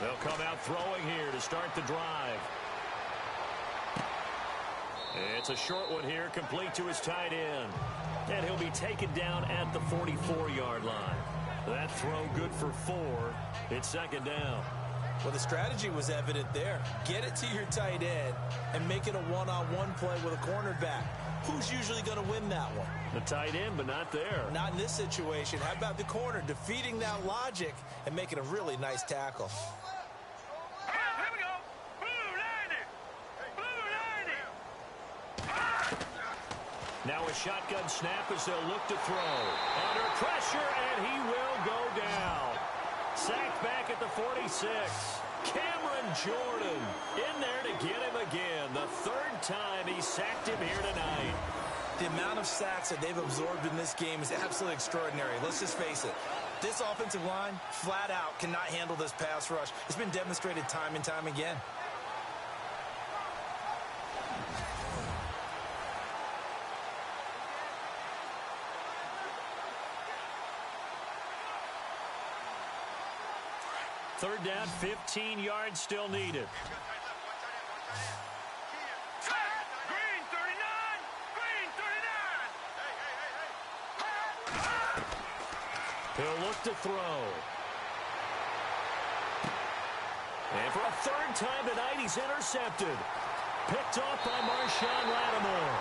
They'll come out throwing here to start the drive. It's a short one here, complete to his tight end. And he'll be taken down at the 44-yard line. That throw good for 4. It's 2nd down. Well, the strategy was evident there. Get it to your tight end and make it a one-on-one play with a cornerback. Who's usually going to win that one? The tight end, but not there. Not in this situation. How about the corner defeating that logic and making a really nice tackle? Now a shotgun snap as they'll look to throw. Under pressure, and he will go down. Sacked back at the 46. Cameron Jordan in there to get him again. The 3rd time he sacked him here tonight. The amount of sacks that they've absorbed in this game is absolutely extraordinary. Let's just face it. This offensive line, flat out, cannot handle this pass rush. It's been demonstrated time and time again. Third down, 15 yards still needed. Green 39! Green 39! He'll look to throw. And for a 3rd time tonight, he's intercepted. Picked off by Marshawn Lattimore.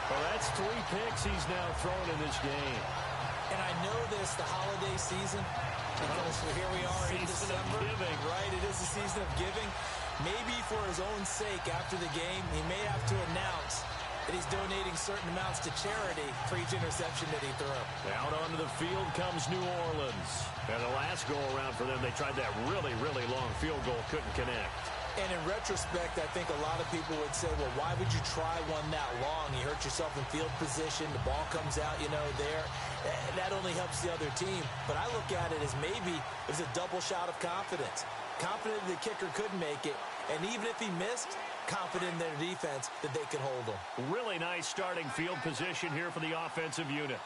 Well, that's 3 picks he's now thrown in this game. And I know this, the holiday season, because here we are in December. Giving. Right, it is the season of giving. Maybe for his own sake after the game, he may have to announce that he's donating certain amounts to charity for each interception that he threw. Out onto the field comes New Orleans. And the last go-around for them, they tried that really, really long field goal, couldn't connect. And in retrospect, I think a lot of people would say, well, why would you try one that long? You hurt yourself in field position. The ball comes out, there. That only helps the other team. But I look at it as maybe it was a double shot of confidence. Confident the kicker couldn't make it. And even if he missed, confident in their defense that they could hold him. Really nice starting field position here for the offensive unit.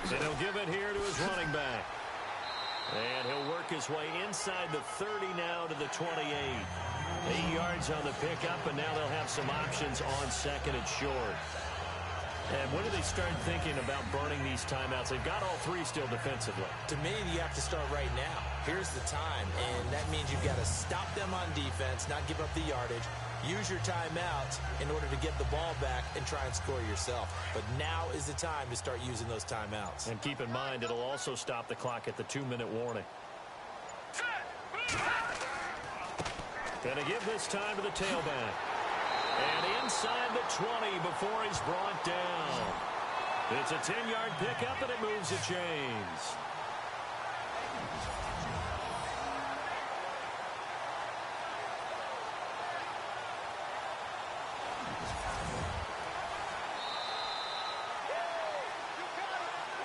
And he'll give it here to his running back. And he'll work his way inside the 30 now to the 28. 8 yards on the pickup, and now they'll have some options on second and short. And when do they start thinking about burning these timeouts? They've got all three still defensively. To me, you have to start right now. Here's the time, and that means you've got to stop them on defense, not give up the yardage, use your timeouts in order to get the ball back and try and score yourself. But now is the time to start using those timeouts. And keep in mind, it'll also stop the clock at the 2-minute warning. Going to give this time to the tailback. And inside the 20 before he's brought down. It's a 10-yard pickup, and it moves the chains.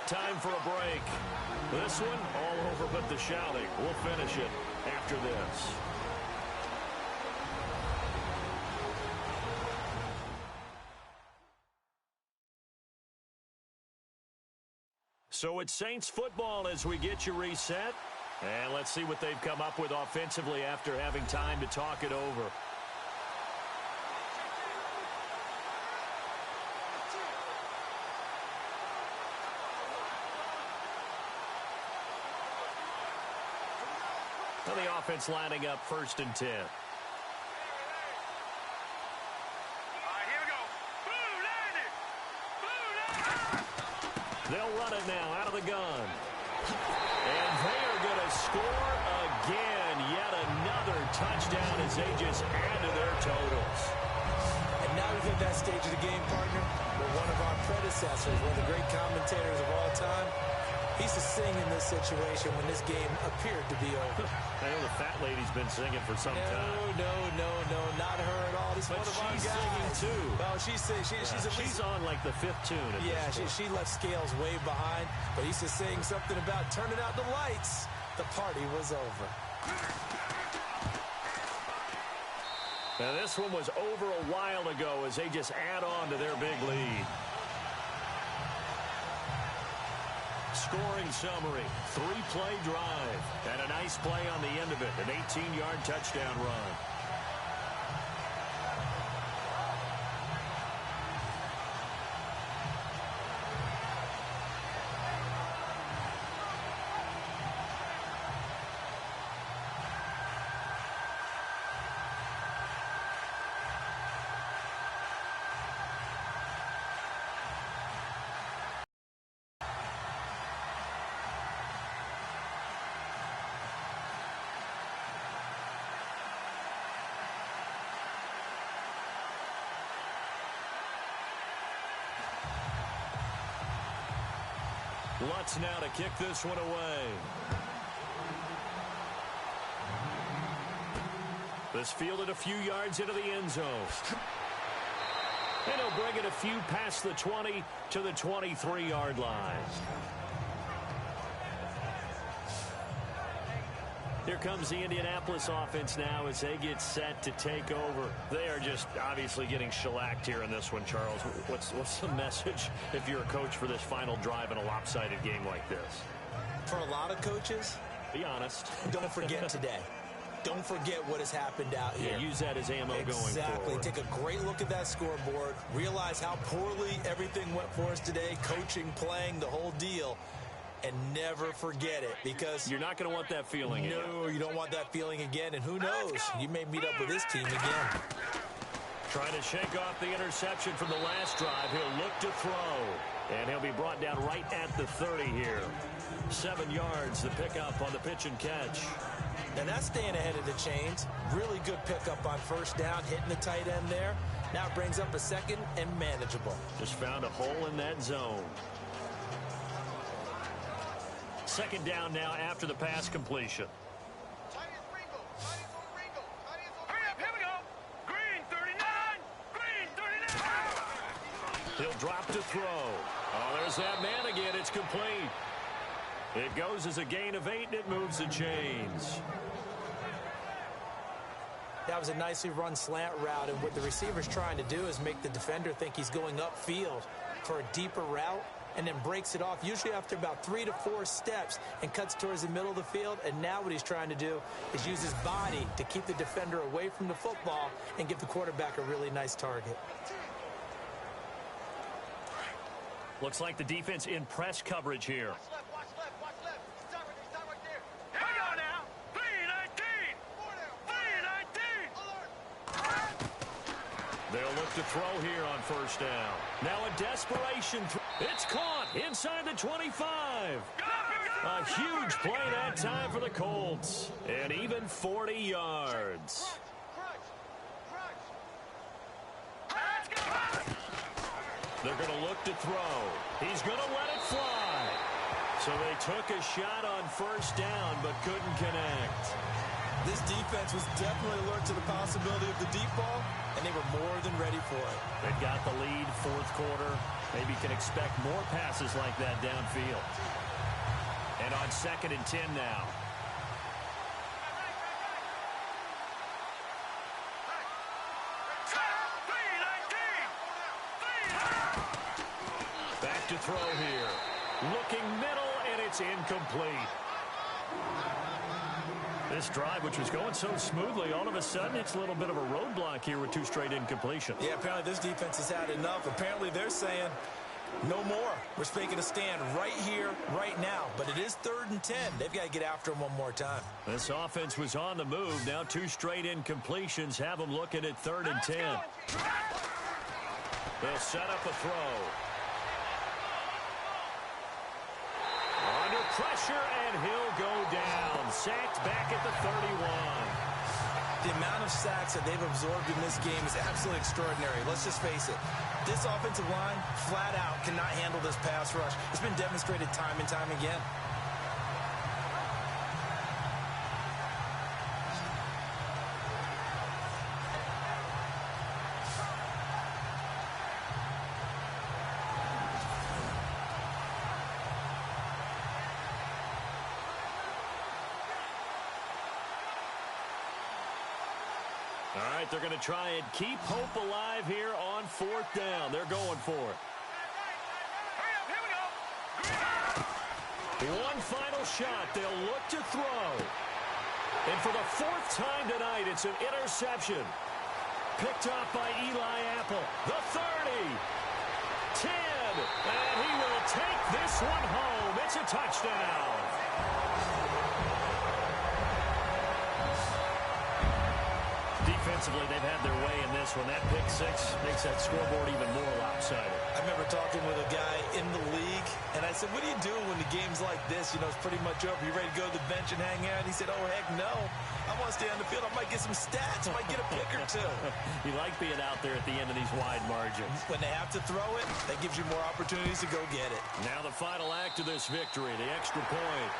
Time for a break. This one, all over but the shouting. We'll finish it after this. So it's Saints football as we get you reset. And let's see what they've come up with offensively after having time to talk it over. Well, the offense lining up 1st and 10. They'll run it now out of the gun. And they are going to score again. Yet another touchdown as they just add to their totals. And now we're at that stage of the game, partner, where one of our predecessors, one of the great commentators of all time, he used to sing in this situation when this game appeared to be over. I know the fat lady's been singing for some time. No, not her at all. This is one of our guys. She's singing too. Well, she's on like the 5th tune. Yeah, she left Scales way behind, but he used to sing something about turning out the lights. The party was over. Now this one was over a while ago as they just add on to their big lead. Scoring summary, 3-play drive, and a nice play on the end of it, an 18-yard touchdown run. Lutz now to kick this one away. This fielded a few yards into the end zone. And he'll bring it a few past the 20 to the 23-yard line. Here comes the Indianapolis offense now as they get set to take over. They are just obviously getting shellacked here in this one, Charles. What's the message if you're a coach for this final drive in a lopsided game like this? For a lot of coaches, be honest. Don't forget today. Don't forget what has happened out here. Yeah, use that as ammo going forward. Exactly. Take a great look at that scoreboard. Realize how poorly everything went for us today. Coaching, playing, the whole deal. And never forget it, because you're not going to want that feeling again. No, you don't want that feeling again. And who knows? You may meet up with this team again. Trying to shake off the interception from the last drive. He'll look to throw. And he'll be brought down right at the 30 here. 7 yards, the pickup on the pitch and catch. And that's staying ahead of the chains. Really good pickup on 1st down, hitting the tight end there. Now it brings up a 2nd and manageable. Just found a hole in that zone. 2nd down now after the pass completion. He'll drop to throw. Oh, there's that man again. It's complete. It goes as a gain of 8, and it moves the chains. That was a nicely run slant route, and what the receiver's trying to do is make the defender think he's going upfield for a deeper route, and then breaks it off, usually after about 3 to 4 steps, and cuts towards the middle of the field. And now what he's trying to do is use his body to keep the defender away from the football and give the quarterback a really nice target. Looks like the defense in press coverage here. Watch left. Stop right there. Hang on now. 3-19. 3-19. They'll look to throw here on first down. Now a desperation throw. It's caught inside the 25. A huge play that time for the Colts. And even 40 yards. They're going to look to throw. He's going to let it fly. So they took a shot on first down but couldn't connect. This defense was definitely alert to the possibility of the deep ball, and they were more than ready for it. They've got the lead, fourth quarter. Maybe can expect more passes like that downfield. And on 2nd and 10 now. Back to throw here. Looking middle, and it's incomplete. This drive, which was going so smoothly, all of a sudden it's a little bit of a roadblock here with 2 straight incompletions. Yeah, apparently this defense has had enough. Apparently they're saying, no more. We're making a stand right here, right now. But it is 3rd and 10. They've got to get after him one more time. This offense was on the move. Now 2 straight incompletions have them looking at 3rd and 10. They'll set up a throw. Under pressure, and he'll go down. Sacked back at the 31. The amount of sacks that they've absorbed in this game is absolutely extraordinary. Let's just face it. This offensive line, flat out, cannot handle this pass rush. It's been demonstrated time and time again. All right, they're going to try and keep hope alive here on 4th down. They're going for it. One final shot. They'll look to throw. And for the 4th time tonight, it's an interception. Picked off by Eli Apple. The 30. 10. And he will take this one home. It's a touchdown. Defensively, they've had their way in this one. That pick 6 makes that scoreboard even more lopsided. I remember talking with a guy in the league, and I said, what do you do when the game's like this? You know, it's pretty much over. You ready to go to the bench and hang out? And he said, oh, heck no. I want to stay on the field. I might get some stats. I might get a pick or 2. You like being out there at the end of these wide margins. When they have to throw it, that gives you more opportunities to go get it. Now the final act of this victory, the extra point.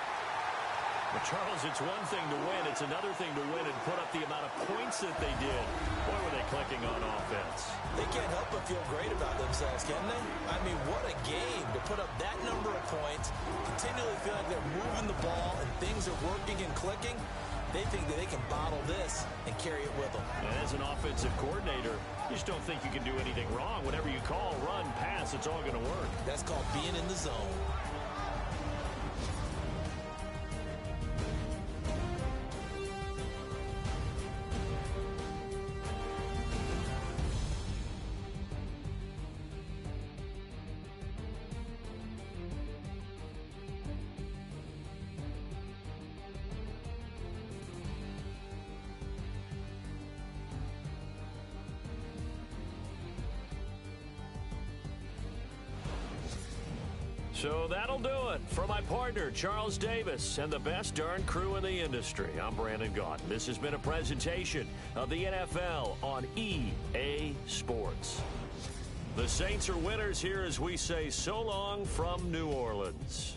But, Charles, it's one thing to win. It's another thing to win and put up the amount of points that they did. Boy, were they clicking on offense. They can't help but feel great about themselves, can they? I mean, what a game to put up that number of points, continually feel like they're moving the ball and things are working and clicking. They think that they can bottle this and carry it with them. And as an offensive coordinator, you just don't think you can do anything wrong. Whatever you call, run, pass, it's all going to work. That's called being in the zone. So that'll do it. For my partner, Charles Davis, and the best darn crew in the industry, I'm Brandon Gaudin. This has been a presentation of the NFL on EA Sports. The Saints are winners here as we say so long from New Orleans.